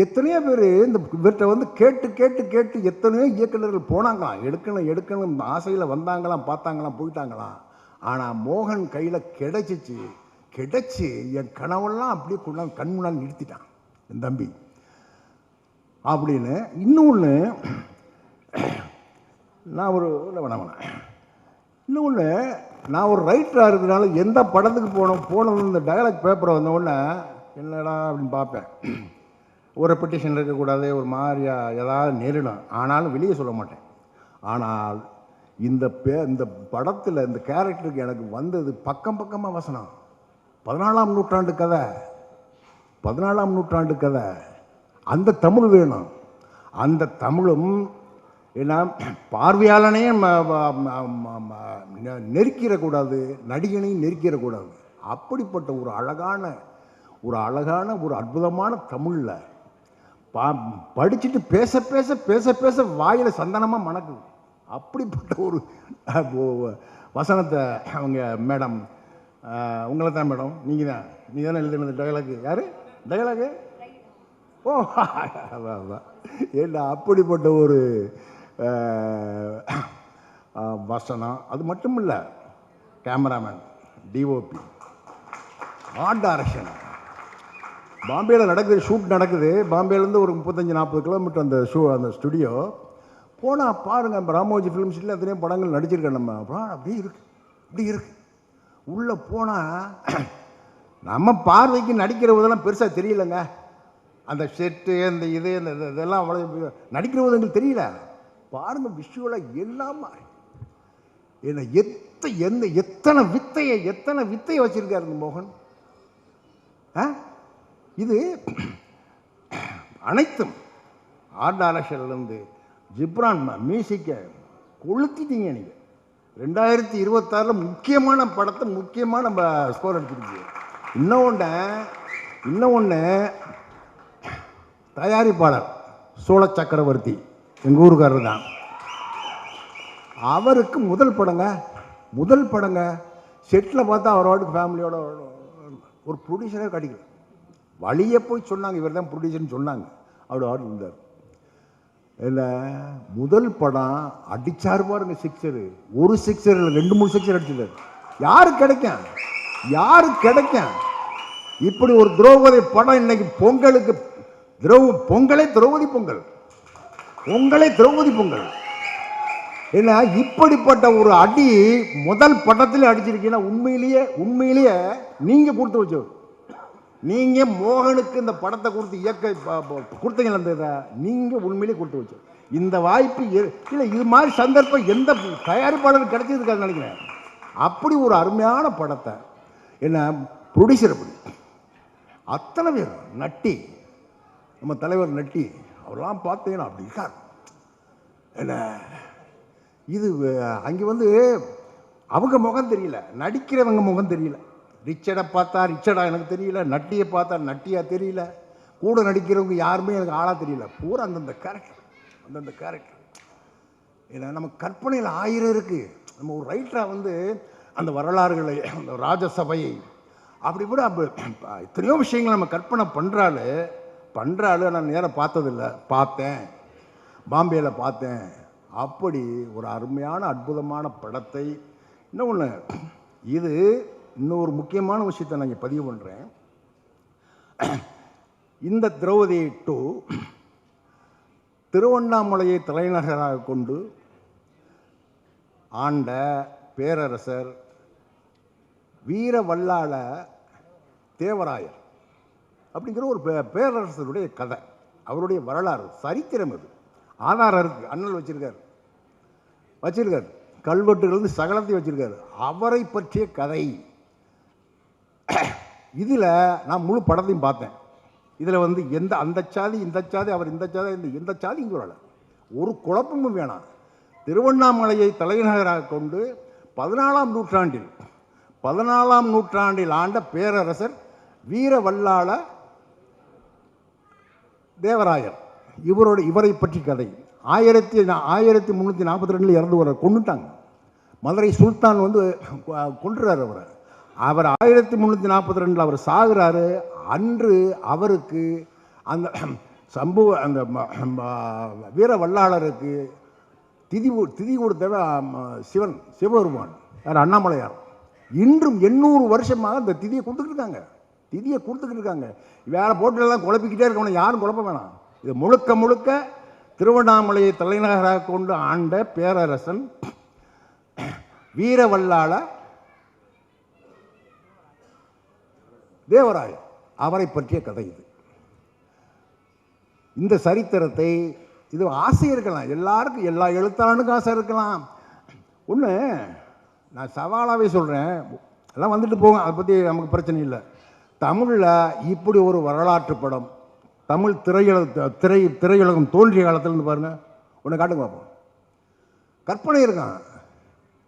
எத்தனையோ பேர் இந்த இவர்கிட்ட வந்து கேட்டு எத்தனையோ இயக்குநர்கள் போனாங்களாம், எடுக்கணும் ஆசையில் வந்தாங்களாம், பார்த்தாங்களாம், போயிட்டாங்களாம். ஆனால் மோகன் கையில் கிடைச்சி என் கனவெல்லாம் அப்படியே கொண்டாந்து கண் முன்னால் நிறுத்திட்டான் என் தம்பி அப்படின்னு. இன்னொன்று, நான் ஒரு ரைட்டராக இருக்கிறதுனால எந்த படத்துக்கு போனது இந்த டயலாக் பேப்பரை வந்தவுடனே என்னடா அப்படின்னு பார்ப்பேன். ஒரு பெட்டிஷன் இருக்கக்கூடாது, ஒரு மாதிரியா ஏதாவது நேரிடும். ஆனாலும் வெளியே சொல்ல மாட்டேன். ஆனால் இந்த படத்தில் இந்த கேரக்டருக்கு எனக்கு வந்தது பக்கமாக வசனம். 14ஆம் நூற்றாண்டு கதை. அந்த தமிழ் வேணும். அந்த தமிழும் என்ன, பார்வையாளனே நெருக்கிடக்கூடாது, நடிகனையும் நெருக்கிடக்கூடாது. அப்படிப்பட்ட ஒரு அழகான ஒரு அற்புதமான தமிழில் படிச்சுட்டு பேச வாயில் சந்தனமாக மணக்குது. அப்படிப்பட்ட ஒரு வசனத்தை அவங்க மேடம், உங்களை தான் மேடம், நீங்கள் தானே எழுதினது டயலாகு. யார் டயலாகு? ஓ ஏன்னா அப்படிப்பட்ட ஒரு வசனம். அது மட்டும் இல்லை, கேமராமேன், டிஓபி, ஆர்ட் டைரக்ஷன். பாம்பேயில் ஷூட் நடக்குது. பாம்பேலேருந்து ஒரு 35-40 கிலோமீட்டர் அந்த ஸ்டுடியோ. போனால் பாருங்கள், இப்போ ராமோஜி ஃபிலிம் சிட்டியில் எத்தனையோ படங்கள் நடிச்சிருக்கேன் நம்ம. அப்புறம் அப்படியே இருக்கு, இப்படி இருக்கு. உள்ளே போனால் நம்ம பார்வைக்கு நடிக்கிற போதெல்லாம் பெருசாக தெரியலைங்க. அந்த செட்டு, அந்த இது, அந்த இதெல்லாம் அவ்வளோ நடிக்கிற போது எங்களுக்கு தெரியல. பாருங்கள், விஷுவலாக எல்லாம் என்ன எத்தனை வித்தையை வச்சிருக்காரு இந்த மோகன். இது அனைத்தும் ஆர்ட் டைரக்ஷன்லேருந்து ஜிப்ரான் மியூசிக்கை கொளுத்திட்டீங்க நீங்கள். 2026 முக்கியமான படத்தை முக்கியமாக நம்ம ஸ்கோர் அடிச்சிருக்கீங்க. இன்னொன்று தயாரிப்பாளர் சோழ சக்கரவர்த்தி எங்கள் ஊருக்காரர் தான். அவருக்கு முதல் படங்க செட்டில் பார்த்தா அவரோட ஃபேமிலியோட ஒரு ப்ரொடியூசரே கிடைக்கல. வழியே போய் சொன்னாங்க, இவர் தான் ப்ரொடியூசர்னு சொன்னாங்க. அவர் ஆர்டர் இருந்தார். இல்லை, முதல் படம் அடிச்சார் பாருங்க, சிக்ஸரு. ஒரு சிக்ஸர் இல்லை, 2-3 சிக்ஸர் அடிச்சிட்டார். யாரு கிடைக்கும் இப்படி ஒரு திரௌபதி படம்? இன்னைக்கு பொங்கலுக்கு பொங்கலே திரௌபதி பொங்கல். ஏன்னா இப்படிப்பட்ட ஒரு அடி முதல் படத்தில் அடிச்சிருக்கீங்கன்னா உண்மையிலேயே நீங்க கொடுத்து வச்சவர். நீங்க மோகனுக்கு இந்த படத்தை கொடுத்து கொடுத்தீங்களா? நீங்க உண்மையிலேயே கொடுத்து வச்சவர். இந்த வாய்ப்பு இல்லை, இது மாதிரி சந்தர்ப்பம் எந்த தயாரிப்பாளருக்கு கிடைச்சதுக்காக நினைக்கிறேன். அப்படி ஒரு அருமையான படத்தை என்ன ப்ரொடியூசர், அப்படி அத்தனை பேர் நட்டி, நம்ம தலைவர் நட்டி அவரெல்லாம் பார்த்தீங்கன்னா அப்படி இருக்கார். என்ன இது அங்கே அவங்க முகம் தெரியல, நடிக்கிறவங்க முகம் தெரியல. ரிச்சர்டை பார்த்தா ரிச்சர்டா எனக்கு தெரியல, நட்டியை பார்த்தா நட்டியா தெரியல, கூட நடிக்கிறவங்க யாருமே எனக்கு ஆளாக தெரியல. பூரா அந்தந்த கேரக்டர். ஏன்னா நம்ம கற்பனையில் 1000 இருக்குது. நம்ம ஒரு ரைட்டராக அந்த வரலாறுகளை, அந்த ராஜசபையை அப்படி கூட எத்தனையோ விஷயங்கள் நம்ம கற்பனை பண்ணுறாள். நான் நேரம் பார்த்ததில்லை, பார்த்தேன், பாம்பேயில் பார்த்தேன். அப்படி ஒரு அருமையான அற்புதமான படத்தை. இன்னொன்று, இது இன்னொரு முக்கியமான விஷயத்தை நான் இங்கே பதிவு பண்ணுறேன். இந்த திரௌபதி 2 திருவண்ணாமலையை தலைநகராக கொண்டு ஆண்ட பேரரசர் வீரவல்லாள தேவராயர் அப்படிங்கிற ஒரு பேரரசருடைய கதை, அவருடைய வரலாறு, சரித்திரம். அது ஆதாரம் இருக்குது. அண்ணல் வச்சிருக்காரு, கல்வெட்டுகள் சகலத்தையும் வச்சிருக்காரு. அவரை பற்றிய கதை. இதில் நான் முழு படத்தையும் பார்த்தேன். இதில் அந்த சாதி இந்த சாதி, அவர் இந்த சாதி, எந்த சாதி இங்கே வரல, ஒரு குழப்பமும் வேணாம். திருவண்ணாமலையை தலைநகராக கொண்டு 14ஆம் நூற்றாண்டில் ஆண்ட பேரரசர் வீரவல்லாள தேவராயர், இவரை பற்றி கதை. 1342 இறந்து வர கொண்டுட்டாங்க. மதுரை சுல்தான் கொன்றுறாரு அவரை. அவர் 1342 அவர் சாகுறாரு. அன்று அவருக்கு அந்த அந்த வீரவல்லாளருக்கு திதி கொடுத்தவ சிவபெருமான், யார்? அண்ணாமலையார். இன்றும் 800 வருஷமாக இந்த திதியை கொடுத்துக்கிட்டு இருக்காங்க. வேற போட்டிலெல்லாம் குழப்பிக்கிட்டே இருக்கணும், யாரும் குழப்ப வேணாம். இது முழுக்க திருவண்ணாமலையை தலைநகராக கொண்டு ஆண்ட பேரரசன் வீரவல்லாள தேவராயர், அவரை பற்றிய கதை. இந்த சரித்திரத்தை, இது ஆசை இருக்கலாம் எல்லாருக்கும், எல்லா எழுத்தாளனுக்கும் ஆசை இருக்கலாம். ஒன்று நான் சவாலாகவே சொல்கிறேன், எல்லாம் வந்துட்டு போங்க, அதை பற்றி நமக்கு பிரச்சனை இல்லை. தமிழில் இப்படி ஒரு வரலாற்று படம், தமிழ் திரையுலகம் தோன்றிய காலத்துலேருந்து பாருங்கள், ஒன்று காட்டுங்க பார்ப்போம். கற்பனை இருக்கான்,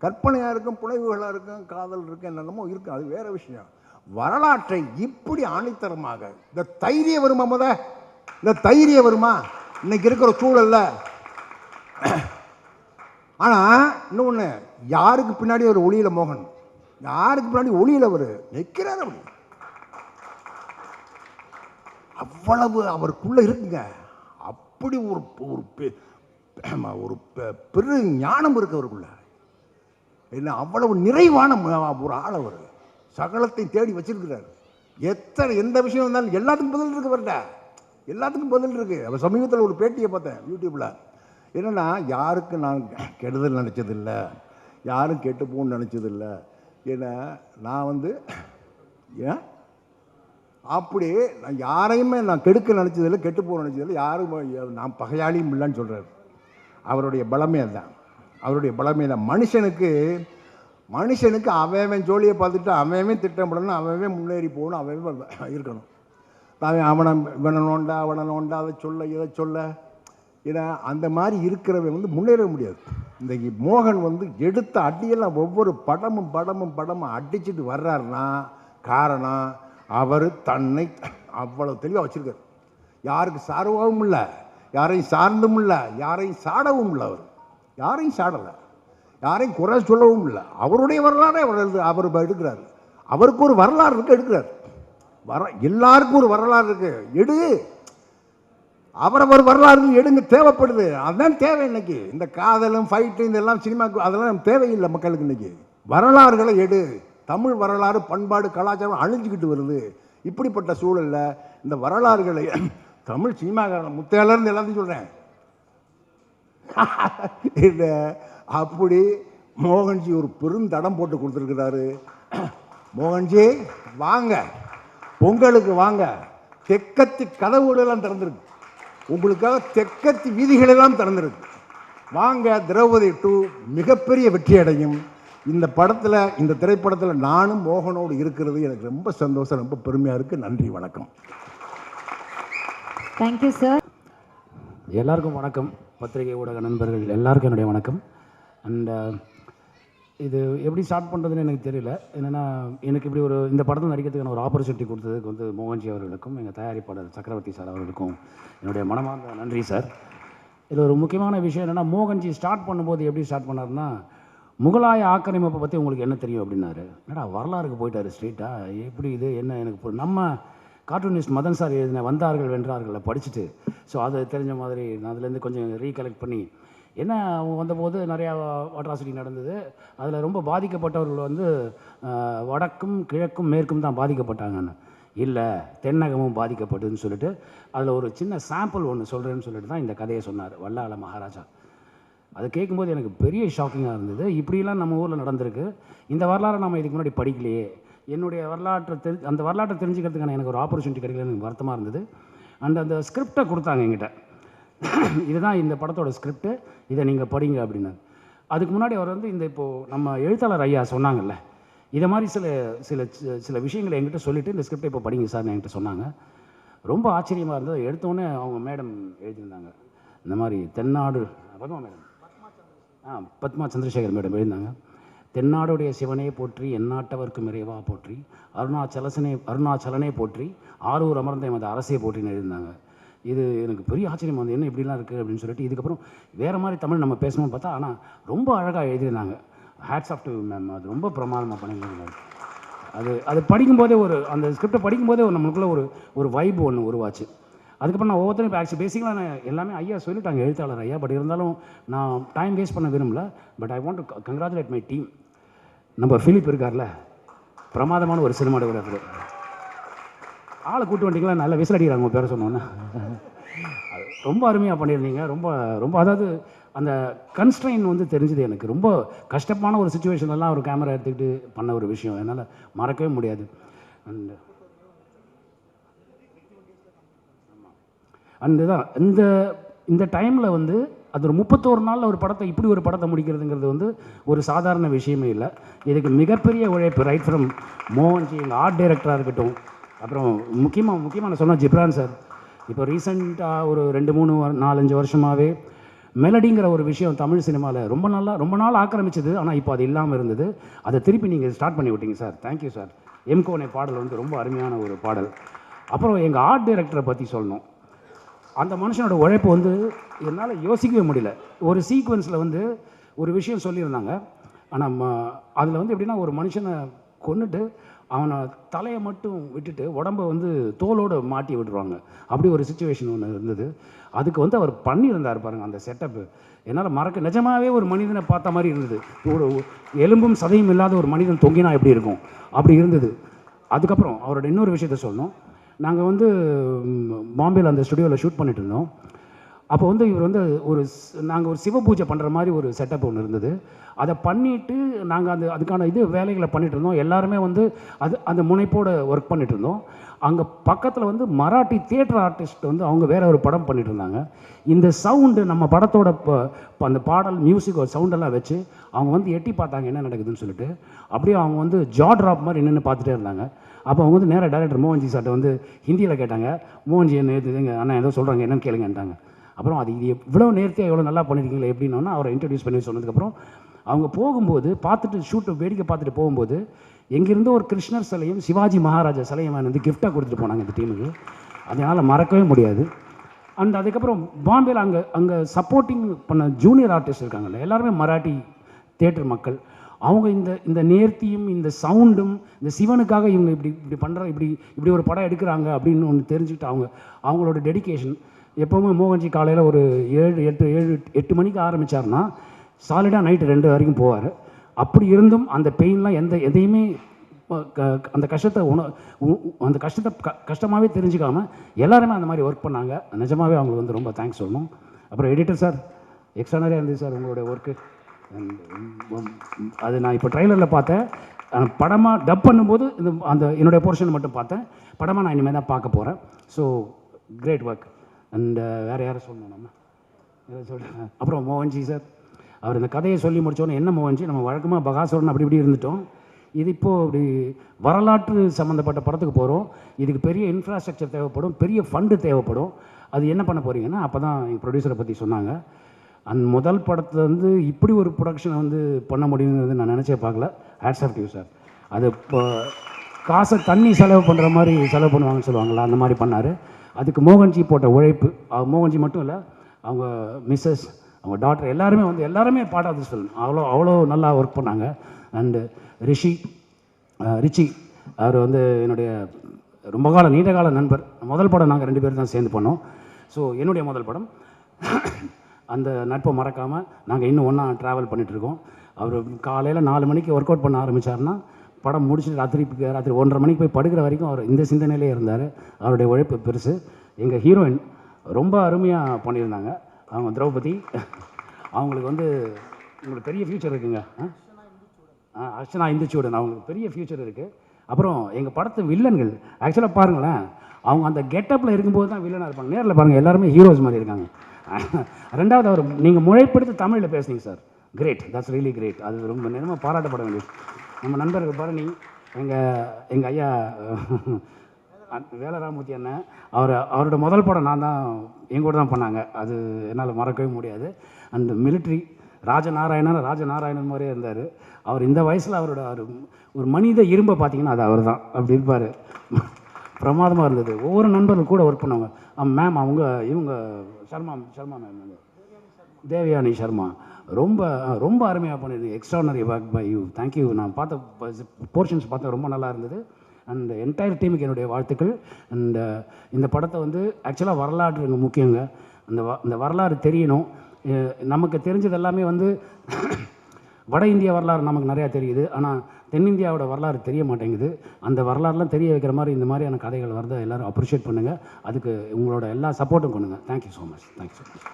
கற்பனையாக இருக்கும், புனைவுகளாக இருக்கும், காதல் இருக்கும், என்னென்னமோ இருக்கும், அது வேறு விஷயம். வரலாற்றை இப்படி ஆணித்தரமாக இந்த தைரியம் வருமா இன்னைக்கு இருக்கிற சூழல்ல? ஆனால் இன்னொன்று, யாருக்கு பின்னாடி ஒரு ஒளியில மோகன், யாருக்கு பின்னாடி ஒளியில் அவர் நிற்கிறார், அப்படி அவ்வளவு அவருக்குள்ள இருக்குங்க. அப்படி ஒரு பெரு ஞானம் இருக்கு அவருக்குள்ள. என்ன அவ்வளவு நிறைவான ஒரு ஆள் அவர். சகலத்தை தேடி வச்சிருக்கிறார். எந்த விஷயம் வந்தாலும் எல்லாத்துக்கும் பதில் இருக்கு அவர்கிட்ட, எல்லாத்துக்கும் பதில் இருக்கு. அவர் சமீபத்தில் ஒரு பேட்டியை பார்த்தேன் யூடியூப்ல. என்னென்னா யாருக்கும் நான் கெடுதல் நினச்சதில்லை, யாரும் கெட்டு போகணும்னு நினச்சதில்லை. ஏன்னா நான் வந்து ஏன் அப்படி நான் யாரையுமே நான் கெடுக்க நினச்சதில்லை, கெட்டு போக நினச்சதில்லை, யாரும் நான் பகையாளியும் இல்லைன்னு சொல்கிறார். அவருடைய பலமே தான், அவருடைய பலமே தான். மனுஷனுக்கு அவன் ஜோலியை பார்த்துட்டு அவன் திட்டமிடணும், அவன் முன்னேறி போகணும், அவன் இருக்கணும். அவனை நோண்டா அதை சொல்ல இதை சொல்ல, ஏன்னா அந்த மாதிரி இருக்கிறவன் வந்து முன்னேற முடியாது. இந்த மோகன் வந்து எடுத்த அடியெல்லாம் ஒவ்வொரு படமும் அடிச்சுட்டு வர்றாருன்னா காரணம் அவர் தன்னை அவ்வளோ தெளிவாக வச்சுருக்கார். யாருக்கு சார்வாகவும் இல்லை, யாரையும் சார்ந்தும் இல்லை, யாரையும் சாடவும் இல்லை. அவர் யாரையும் சாடலை, யாரையும் குறை சொல்லவும் இல்லை. அவருடைய வரலாறே அவர் எடுக்கிறார். அவருக்கு ஒரு வரலாறு இருக்கு, எடுக்கிறார். எல்லாருக்கும் ஒரு வரலாறு இருக்கு, எடு. அவரவர் வரலாறு எடுங்க, தேவைப்படுது. அதுதான் தேவை இன்னைக்கு. இந்த காதலும் ஃபைட்டு இதெல்லாம் சினிமாவுக்கு அதெல்லாம் தேவையில்லை மக்களுக்கு. இன்னைக்கு வரலாறுகளை எடு. தமிழ் வரலாறு பண்பாடு கலாச்சாரம் அழிஞ்சிக்கிட்டு வருது. இப்படிப்பட்ட சூழலில் இந்த வரலாறுகளை தமிழ் சினிமாக்காரன் முத்தையாளர்னு எல்லாத்தையும் சொல்கிறேன். அப்படி மோகன்ஜி ஒரு பெருந்தடம் போட்டு கொடுத்துருக்கிறாரு. மோகன்ஜி வாங்க, பொங்கலுக்கு வாங்க. தெக்கத்தி கதவுகளெல்லாம் திறந்துருக்கு, உங்களுக்காக தெக்கத்தி வீதிகளெல்லாம் திறந்துருக்கு. வாங்க. திரௌபதி 2 மிகப்பெரிய வெற்றி அடையும். இந்த படத்தில், இந்த திரைப்படத்தில் நானும் மோகனோடு இருக்கிறது எனக்கு ரொம்ப சந்தோஷம், ரொம்ப பெருமையாக இருக்குது. நன்றி, வணக்கம். Thank you sir. எல்லாருக்கும் வணக்கம். பத்திரிகை ஊடக நண்பர்கள் எல்லாருக்கும் என்னுடைய வணக்கம். அண்ட் இது எப்படி ஸ்டார்ட் பண்ணுறதுன்னு எனக்கு தெரியல. என்னென்னா எனக்கு இப்படி இந்த படத்தில் நடிக்கிறதுக்கான ஒரு ஆப்பர்ச்சுனிட்டி கொடுத்ததுக்கு வந்து மோகன்ஜி அவர்களுக்கும் எங்கள் தயாரிப்பாளர் சக்கரவர்த்தி சார் அவர்களுக்கும் என்னுடைய மனமார்ந்த நன்றி சார். இதில் ஒரு முக்கியமான விஷயம் என்னென்னா, மோகன்ஜி ஸ்டார்ட் பண்ணும்போது எப்படி ஸ்டார்ட் பண்ணார்னா, முகலாய ஆக்கிரமிப்பை பற்றி உங்களுக்கு என்ன தெரியும் அப்படின்னாரு. என்னடா வரலாறுக்கு போயிட்டார் ஸ்ட்ரெயிட்டாக, எப்படி இது என்ன எனக்கு நம்ம கார்ட்டூனிஸ்ட் மதன் சார் எழுதின வந்தார்கள் வென்றார்களை படிச்சுட்டு, ஸோ அது தெரிஞ்ச மாதிரி நான் அதுலேருந்து கொஞ்சம் ரீகலெக்ட் பண்ணி, என்ன அவங்க வந்தபோது நிறையா அட்ராசிட்டி நடந்தது. அதில் ரொம்ப பாதிக்கப்பட்டவர்கள் வந்து வடக்கும் கிழக்கும் மேற்கும் தான் பாதிக்கப்பட்டாங்கன்னு, இல்லை தென்னகமும் பாதிக்கப்பட்டதுன்னு சொல்லிட்டு அதில் ஒரு சின்ன சாம்பிள் ஒன்று சொல்கிறேன்னு சொல்லிட்டு தான் இந்த கதையை சொன்னார் வல்லாள மகாராஜா. அதை கேட்கும்போது எனக்கு பெரிய ஷாக்கிங்காக இருந்தது. இப்படிலாம் நம்ம ஊரில் நடந்திருக்கு, இந்த வரலாறை நம்ம இதுக்கு முன்னாடி படிக்கலையே. என்னுடைய அந்த வரலாற்றை தெரிஞ்சுக்கிறதுக்கான எனக்கு ஒரு ஆப்பர்ச்சுனிட்டி கிடைக்கலன்னு எனக்கு வருத்தமாக இருந்தது. அண்ட் அந்த ஸ்கிரிப்டை கொடுத்தாங்க என்கிட்ட, இதுதான் இந்த படத்தோட ஸ்கிரிப்டு, இதை நீங்கள் படிங்க அப்படின்னு. அதுக்கு முன்னாடி அவர் வந்து இப்போது நம்ம எழுத்தாளர் ஐயா சொன்னாங்கல்ல, இதை மாதிரி சில விஷயங்களை என்கிட்ட சொல்லிவிட்டு இந்த ஸ்கிரிப்டை இப்போ படிங்க சார் என்கிட்ட சொன்னாங்க. ரொம்ப ஆச்சரியமாக இருந்தது. எடுத்தோடனே அவங்க மேடம் எழுதியிருந்தாங்க, இந்த மாதிரி தென்னாடு பத்மா மேடம் பத்மா சந்திரசேகர் மேடம் எழுதினாங்க. தென்னாடுடைய சிவனே போற்றி, எந்நாட்டவர்க்கும் இறைவா போற்றி, அருணாச்சலனே போற்றி, ஆரூர் அமர்ந்த எமது அரசே போற்றின்னு எழுதினாங்க. இது எனக்கு பெரிய ஆச்சரியமாக வந்து, என்ன இப்படிலாம் இருக்குது அப்படின்னு சொல்லிட்டு, இதுக்கப்புறம் வேறு மாதிரி தமிழ் நம்ம பேசணும்னு பார்த்தா, ஆனால் ரொம்ப அழகாக எழுதியிருந்தாங்க. Hats off to ma'am. அது ரொம்ப பிரமாதமாக பண்ணியிருந்தாங்க. அது படிக்கும்போதே அந்த ஸ்கிரிப்டை படிக்கும்போதே நம்மளுக்குள்ள ஒரு வைப் ஒன்று உருவாச்சு. அதுக்கப்புறம் நான் ஒவ்வொருத்தரும் இப்போ ஆக்சுவலி பேசிக்கலாக நான் எல்லாமே ஐயா சொல்லிட்டாங்க, எழுத்தாளர் ஐயா. பட் இருந்தாலும் நான் டைம் வேஸ்ட் பண்ண விரும்பல. But I want to congratulate my team. நம்ம ஃபிலிப் இருக்கார்ல, பிரமாதமான ஒரு சினிமாட்டோகிராஃபர். ஆளை கூட்டு வந்துட்டீங்களா, நல்லா விசில் அடிக்கிறாங்க உங்கள் பேரை சொன்னோன்னே. ரொம்ப அருமையாக பண்ணியிருந்தீங்க. ரொம்ப ரொம்ப அதாவது அந்த கன்ஸ்ட்ரெயின் வந்து தெரிஞ்சுது எனக்கு. ரொம்ப கஷ்டமான ஒரு சுச்சுவேஷன்லாம் ஒரு கேமரா எடுத்துக்கிட்டு பண்ண ஒரு விஷயம் என்னால் மறக்கவே முடியாது. அண்ட் தான் இந்த டைமில் வந்து அது ஒரு 31 நாளில் ஒரு படத்தை, இப்படி ஒரு படத்தை முடிக்கிறதுங்கிறது வந்து ஒரு சாதாரண விஷயமே இல்லை. இதுக்கு மிகப்பெரிய உழைப்பு ரைட் ஃப்ரம் மோகன்ஜி, எங்கள் ஆர்ட் டைரக்டராக இருக்கட்டும். அப்புறம் முக்கியமாக நான் சொன்னால் ஜிப்ரான் சார். இப்போ ரீசெண்டாக ஒரு 2-3-4-5 வருஷமாகவே மெலடிங்கிற ஒரு விஷயம் தமிழ் சினிமாவில் ரொம்ப நாள் ஆக்கிரமிச்சது. ஆனால் இப்போ அது இல்லாமல் இருந்தது. அதை திருப்பி நீங்கள் ஸ்டார்ட் பண்ணி விட்டீங்க சார். Thank you sir. எம்கோனை பாடல் வந்து ரொம்ப அருமையான ஒரு பாடல். அப்புறம் எங்கள் ஆர்ட் டைரக்டரை பற்றி சொல்லணும். அந்த மனுஷனோட உழைப்பு வந்து என்னால் யோசிக்கவே முடியல. ஒரு சீக்வன்ஸில் வந்து ஒரு விஷயம் சொல்லியிருந்தாங்க. ஆனால் அதில் வந்து எப்படின்னா, ஒரு மனுஷனை கொன்னுட்டு அவனை தலையை மட்டும் விட்டுட்டு உடம்பை வந்து தோலோடு மாட்டி விட்டுருவாங்க. அப்படி ஒரு சுச்சுவேஷன் ஒன்று இருந்தது. அதுக்கு வந்து அவர் பண்ணியிருந்தார் பாருங்கள் அந்த செட்டப்பு. என்னால் மறக்க, நிஜமாகவே ஒரு மனிதனை பார்த்த மாதிரி இருந்தது. ஒரு எலும்பும் சதையும் இல்லாத ஒரு மனிதன் தொங்கினா எப்படி இருக்கும், அப்படி இருந்தது. அதுக்கப்புறம் அவரோட இன்னொரு விஷயத்த சொல்லணும். நாங்கள் வந்து பாம்பேயில் அந்த ஸ்டுடியோவில் ஷூட் பண்ணிட்டு இருந்தோம். அப்போ வந்து இவர் வந்து நாங்கள் ஒரு சிவ பூஜை பண்ணுற மாதிரி ஒரு செட்டப் ஒன்று இருந்தது. அதை பண்ணிவிட்டு நாங்கள் அதுக்கான வேலைகளை பண்ணிகிட்டு இருந்தோம். எல்லாருமே வந்து அந்த முனைப்போடு ஒர்க் பண்ணிகிட்டு இருந்தோம். அங்கே பக்கத்தில் வந்து மராட்டி தியேட்டர் ஆர்டிஸ்ட் வந்து அவங்க வேற ஒரு படம் பண்ணிகிட்டு இருந்தாங்க. இந்த சவுண்டு நம்ம படத்தோட அந்த பாடல் மியூசிக் ஒரு சவுண்டெல்லாம் வச்சு அவங்க வந்து எட்டி பார்த்தாங்க என்ன நடக்குதுன்னு சொல்லிட்டு. அப்படியே அவங்க வந்து ஜா ட்ராப் மாதிரி நின்று பார்த்துட்டே இருந்தாங்க. அப்போ அவங்க வந்து நேராக டைரக்டர் மோகன்ஜி சார்ட்ட வந்து ஹிந்தியில் கேட்டாங்க, மோகன்ஜி என்ன எதுங்க அண்ணா ஏதோ சொல்கிறாங்க என்னன்னு கேளுங்கன்ட்டாங்க. அப்புறம் அது இது இவ்வளோ நேர்த்தியாக எவ்வளோ நல்லா பண்ணியிருக்கீங்களே எப்படின்னா அவரை இன்ட்ரடியூஸ் பண்ணி சொன்னதுக்கப்புறம் அவங்க போகும்போது பார்த்துட்டு ஷூட்டை வேடிக்கை பார்த்துட்டு போகும்போது எங்கேருந்தோ ஒரு கிருஷ்ணர் சிலையும் சிவாஜி மகாராஜா சிலையும் வந்து கிஃப்டாக கொடுத்துட்டு போனாங்க இந்த டீமுக்கு. அதனால் மறக்கவே முடியாது. அண்ட் அதுக்கப்புறம் பாம்பேயில் அங்கே சப்போர்ட்டிங் பண்ண ஜூனியர் ஆர்டிஸ்ட் இருக்காங்கல்ல, எல்லாருமே மராட்டி தியேட்டர் மக்கள். அவங்க இந்த நேர்த்தியும் இந்த சவுண்டும் இந்த சிவனுக்காக இவங்க இப்படி பண்ணுற இப்படி ஒரு படம் எடுக்கிறாங்க அப்படின்னு ஒன்று தெரிஞ்சுக்கிட்டு அவங்களோட டெடிக்கேஷன். எப்போவுமே மோகன்ஜி காலையில் ஒரு 7 மணிக்கு ஆரம்பித்தார்னா சாலிடாக நைட்டு 2 வரைக்கும் போவார். அப்படி இருந்தும் அந்த பெயின்லாம் எதையுமே அந்த கஷ்டத்தை கஷ்டமாகவே தெரிஞ்சுக்காமல் எல்லாருமே அந்த மாதிரி ஒர்க் பண்ணாங்க. நிஜமாகவே அவங்களுக்கு வந்து ரொம்ப தேங்க்ஸ் சொல்லணும். அப்புறம் எடிட்டர் சார் எக்ஸ்ட்ரானரியாக இருந்தது சார் உங்களுடைய ஒர்க்கு. அது நான் இப்போ ட்ரைலரில் பார்த்தேன். படமாக டப் பண்ணும்போது அந்த என்னுடைய போர்ஷனை மட்டும் பார்த்தேன். படமாக நான் இனிமேல் தான் பார்க்க போகிறேன். So great work. அண்ட் வேறு யாரை சொல்லணும் நம்ம சொல்கிறேன். அப்புறம் மோகன்ஜி சார் அவர் இந்த கதையை சொல்லி முடித்தோன்னே என்ன மோகன்ஜி நம்ம வழக்கமாக பகாசுரன் அப்படி இப்படி இருந்துட்டோம். இது இப்போது இப்படி வரலாற்று சம்மந்தப்பட்ட படத்துக்கு போகிறோம். இதுக்கு பெரிய இன்ஃப்ராஸ்ட்ரக்சர் தேவைப்படும், பெரிய ஃபண்டு தேவைப்படும். அது என்ன பண்ண போகிறீங்கன்னா அப்போ தான் எங்கள் ப்ரொடியூசரை பற்றி சொன்னாங்க. அந்த முதல் படத்தை வந்து இப்படி ஒரு ப்ரொடக்ஷனை வந்து பண்ண முடியுங்கிறது நான் நினச்சே பார்க்கல. Hats off to you sir. அது இப்போ காசை தண்ணி செலவு பண்ணுற மாதிரி செலவு பண்ணுவாங்கன்னு சொல்லுவாங்களா, அந்த மாதிரி பண்ணார். அதுக்கு மோகன்ஜி போட்ட உழைப்பு, மோகன்ஜி மட்டும் இல்லை, அவங்க மிஸ்ஸஸ், அவங்க டாக்டர் எல்லாருமே பார்ட் ஆஃப் திஸ் ஃபிலிம். அவ்வளோ நல்லா ஒர்க் பண்ணாங்க. அண்டு ரிச்சி அவர் வந்து என்னுடைய ரொம்ப நீண்ட கால நண்பர். முதல் படம் நாங்கள் 2 பேரும் தான் சேர்ந்து பண்ணோம். ஸோ என்னுடைய முதல் படம். அந்த நட்பை மறக்காமல் நாங்கள் இன்னும் ஒன்றா ட்ராவல் பண்ணிகிட்ருக்கோம். அவர் காலையில் 4 மணிக்கு ஒர்க் அவுட் பண்ண ஆரம்பித்தார்னா படம் முடிச்சுட்டு ராத்திரி 1:30 மணிக்கு போய் படுக்கிற வரைக்கும் அவர் இந்த சிந்தனையிலே இருந்தார். அவருடைய உழைப்பு பெருசு. எங்கள் ஹீரோயின் ரொம்ப அருமையாக பண்ணியிருந்தாங்க. அவங்க திரௌபதி. அவங்களுக்கு வந்து உங்களுக்கு பெரிய ஃப்யூச்சர் இருக்குங்க. அர்ச்சனா இந்துச்சூடன் அவங்களுக்கு பெரிய ஃப்யூச்சர் இருக்குது. அப்புறம் எங்கள் படத்து வில்லன்கள் ஆக்சுவலாக பாருங்களேன், அவங்க அந்த கெட்டப்பில் இருக்கும்போது தான் வில்லனாக இருப்பாங்க. நேரில் பாருங்கள் எல்லாருமே ஹீரோஸ் மாதிரி இருக்காங்க. ரெண்டாவது அவர் நீங்கள் முறைப்படுத்தி தமிழில் பேசுனீங்க சார். Great, that's really great. அது ரொம்ப நேரமாக பாராட்டப்பட வேண்டியது. நம்ம நண்பர்கள் பரணி, எங்கள் ஐயா வேலராமூர்த்தி அண்ணன், அவரோட முதல் படம் நான் தான் எங்கூட தான் பண்ணாங்க. அது என்னால் மறக்கவே முடியாது. அண்ட் மிலிட்ரி ராஜநாராயணன் மாதிரியே இருந்தார். அவர் இந்த வயசில் அவரோட ஒரு மனித இரும்பை பார்த்தீங்கன்னா அது அவர் தான். அப்படி இருப்பார். பிரமாதமாக இருந்தது. ஒவ்வொரு நண்பர்கள் கூட ஒர்க் பண்ணுவாங்க. மேம் இவங்க சர்மா மேம், தேவயானி சர்மா ரொம்ப அருமையாக பண்ணியிருந்தது. Extraordinary work by you. Thank you. நான் பார்த்த போர்ஷன்ஸ் பார்த்தா ரொம்ப நல்லா இருந்தது. அண்ட் என்டையர் டீமுக்கு என்னுடைய வாழ்த்துக்கள். அண்ட் இந்த படத்தை வந்து ஆக்சுவலாக வரலாற்று முக்கியங்க. அந்த வரலாறு தெரியணும். நமக்கு தெரிஞ்சது எல்லாமே வந்து வட இந்திய வரலாறு நமக்கு நிறையா தெரியுது. ஆனால் தென்னிந்தியாவோட வரலாறு தெரிய மாட்டேங்குது. அந்த வரலாறுலாம் தெரிய வைக்கிற மாதிரி இந்த மாதிரியான கதைகள் வருது. எல்லோரும் அப்ரிஷியேட் பண்ணுங்கள். அதுக்கு உங்களோட எல்லா சப்போர்ட்டும் பண்ணுங்கள். Thank you so much. Thank you so much.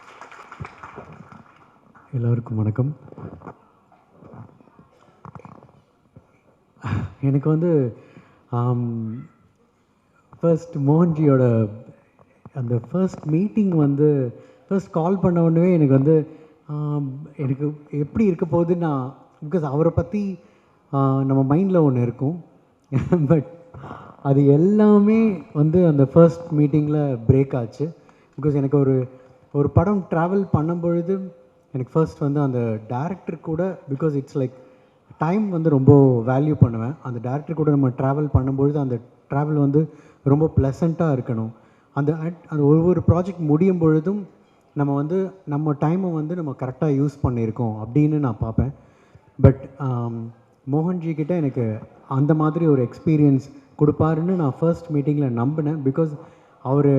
எல்லோருக்கும் வணக்கம். எனக்கு வந்து ஃபர்ஸ்ட் மோகன்ஜியோட அந்த ஃபர்ஸ்ட் மீட்டிங் வந்து ஃபர்ஸ்ட் கால் பண்ண உடனே எனக்கு வந்து எனக்கு எப்படி இருக்க போகுது நான், பிகாஸ் அவரை பற்றி நம்ம மைண்டில் ஒன்று இருக்கும். பட் அது எல்லாமே வந்து அந்த ஃபர்ஸ்ட் மீட்டிங்கில் பிரேக் ஆச்சு. பிகாஸ் எனக்கு ஒரு படம் ட்ராவல் பண்ணும் பொழுது எனக்கு ஃபர்ஸ்ட் வந்து அந்த டேரக்டர் கூட, பிகாஸ் இட்ஸ் லைக் டைம் வந்து ரொம்ப வேல்யூ பண்ணுவேன். அந்த டேரக்டர் கூட நம்ம ட்ராவல் பண்ணும்பொழுது அந்த ட்ராவல் வந்து ரொம்ப ப்ளசண்ட்டாக இருக்கணும். அந்த ஒவ்வொரு ப்ராஜெக்ட் முடியும் பொழுதும் நம்ம வந்து நம்ம டைமை வந்து நம்ம கரெக்டாக யூஸ் பண்ணியிருக்கோம் அப்படின்னு நான் பார்ப்பேன். பட் மோகன்ஜி கிட்ட எனக்கு அந்த மாதிரி ஒரு எக்ஸ்பீரியன்ஸ் கொடுப்பாருன்னு நான் ஃபர்ஸ்ட் மீட்டிங்கில் நம்பினேன். பிகாஸ் அவர்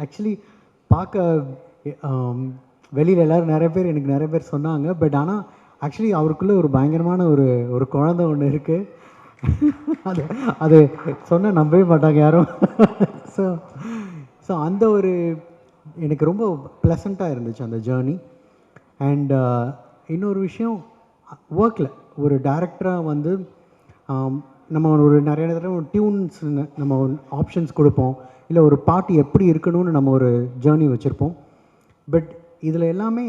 ஆக்சுவலி பார்க்க வெளியில் எல்லோரும் நிறைய பேர் சொன்னாங்க. பட் ஆனால் ஆக்சுவலி அவருக்குள்ளே ஒரு பயங்கரமான ஒரு குழந்தை ஒன்று இருக்குது. அது சொன்னால் நம்பவே மாட்டாங்க யாரும். ஸோ அந்த ஒரு எனக்கு ரொம்ப ப்ளசண்ட்டாக இருந்துச்சு அந்த ஜேர்னி. அண்ட் இன்னொரு விஷயம், ஒர்க்கில் ஒரு டேரக்டராக வந்து நம்ம ஒரு நிறைய தடவை டியூன்ஸ் நம்ம ஆப்ஷன்ஸ் கொடுப்போம், இல்லை ஒரு பாட்டு எப்படி இருக்கணும்னு நம்ம ஒரு ஜேர்னி வச்சுருப்போம். பட் இதில் எல்லாமே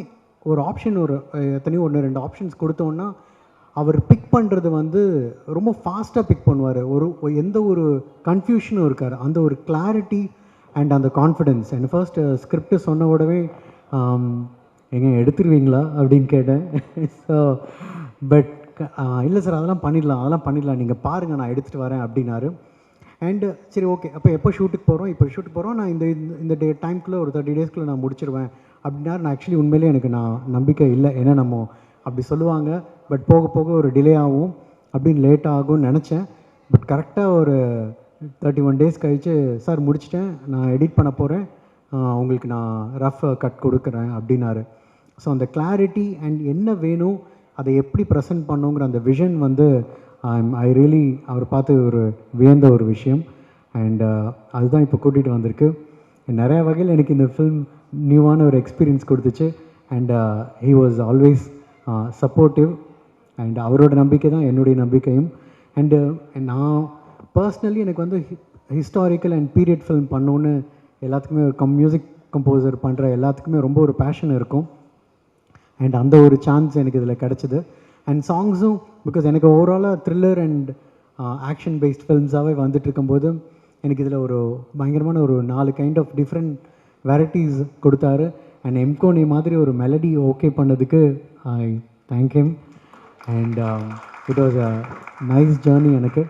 ஒரு ஆப்ஷன், ஒரு எத்தனையோ 1-2 ஆப்ஷன்ஸ் கொடுத்தோன்னா அவர் பிக் பண்ணுறது வந்து ரொம்ப ஃபாஸ்ட்டாக பிக் பண்ணுவார். எந்த ஒரு கன்ஃபியூஷனும் இருக்கார். அந்த ஒரு கிளாரிட்டி அண்ட் அந்த கான்ஃபிடென்ஸ். அண்ட் ஃபர்ஸ்ட் ஸ்கிரிப்ட் சொன்ன உடனே எங்கே எடுத்துருவீங்களா அப்படின்னு கேட்டேன். ஸோ பட் இல்லை சார் அதெல்லாம் பண்ணிடலாம், நீங்கள் பாருங்கள் நான் எடுத்துகிட்டு வரேன் அப்படின்னாரு. அண்டு சரி ஓகே, அப்போ எப்போ ஷூட்டுக்கு போகிறோம், இப்போ ஷூட்டுக்கு போகிறோம், நான் இந்த டைம்குள்ளே ஒரு 30 டேஸ்க்குள்ளே நான் முடிச்சிருவேன் அப்படின்னாரு. நான் ஆக்சுவலி உண்மையிலே எனக்கு நம்பிக்கை இல்லை. ஏன்னா நம்ம அப்படி சொல்லுவாங்க, பட் போக போக ஒரு டிலே ஆகும் அப்படின்னு லேட் ஆகும்னு நினச்சேன். பட் கரெக்டாக ஒரு 31 டேஸ் கழித்து சார் முடிச்சிட்டேன், நான் எடிட் பண்ண போகிறேன், உங்களுக்கு நான் ரஃப் கட் கொடுக்குறேன் அப்படின்னாரு. ஸோ அந்த கிளாரிட்டி அண்ட் என்ன வேணும், அதை எப்படி ப்ரெசென்ட் பண்ணுங்கிற அந்த விஷன் வந்து ஐ ரியலி அவர் பார்த்து ஒரு வியந்த ஒரு விஷயம். அண்ட் அதுதான் இப்போ கூட்டிகிட்டு வந்திருக்கு. நிறையா வகையில் எனக்கு இந்த ஃபில்ம் நியூவான ஒரு எக்ஸ்பீரியன்ஸ் கொடுத்துச்சு. And he was always supportive. And அவரோட நம்பிக்கை தான் என்னுடைய நம்பிக்கையும். அண்டு நான் பர்சனலி எனக்கு வந்து ஹிஸ்டாரிக்கல் அண்ட் பீரியட் ஃபில்ம் பண்ணோன்னு எல்லாத்துக்குமே ஒரு மியூசிக் கம்போசர் பண்ணுற எல்லாத்துக்குமே ரொம்ப ஒரு பேஷன் இருக்கும். அண்ட் அந்த ஒரு சான்ஸ் எனக்கு இதில் கிடச்சிது. அண்ட் சாங்ஸும் பிகாஸ் எனக்கு ஓவராலாக த்ரில்லர் அண்ட் ஆக்ஷன் பேஸ்ட் ஃபில்ம்ஸாகவே வந்துட்டு இருக்கும்போது எனக்கு இதில் ஒரு பயங்கரமான ஒரு 4 கைண்ட் ஆஃப் டிஃப்ரெண்ட் வெரைட்டிஸ் கொடுத்தாரு. அண்ட் எம்கோனி மாதிரி ஒரு மெலடி ஓகே பண்ணதுக்கு I thank him. And it was a nice journey எனக்கு.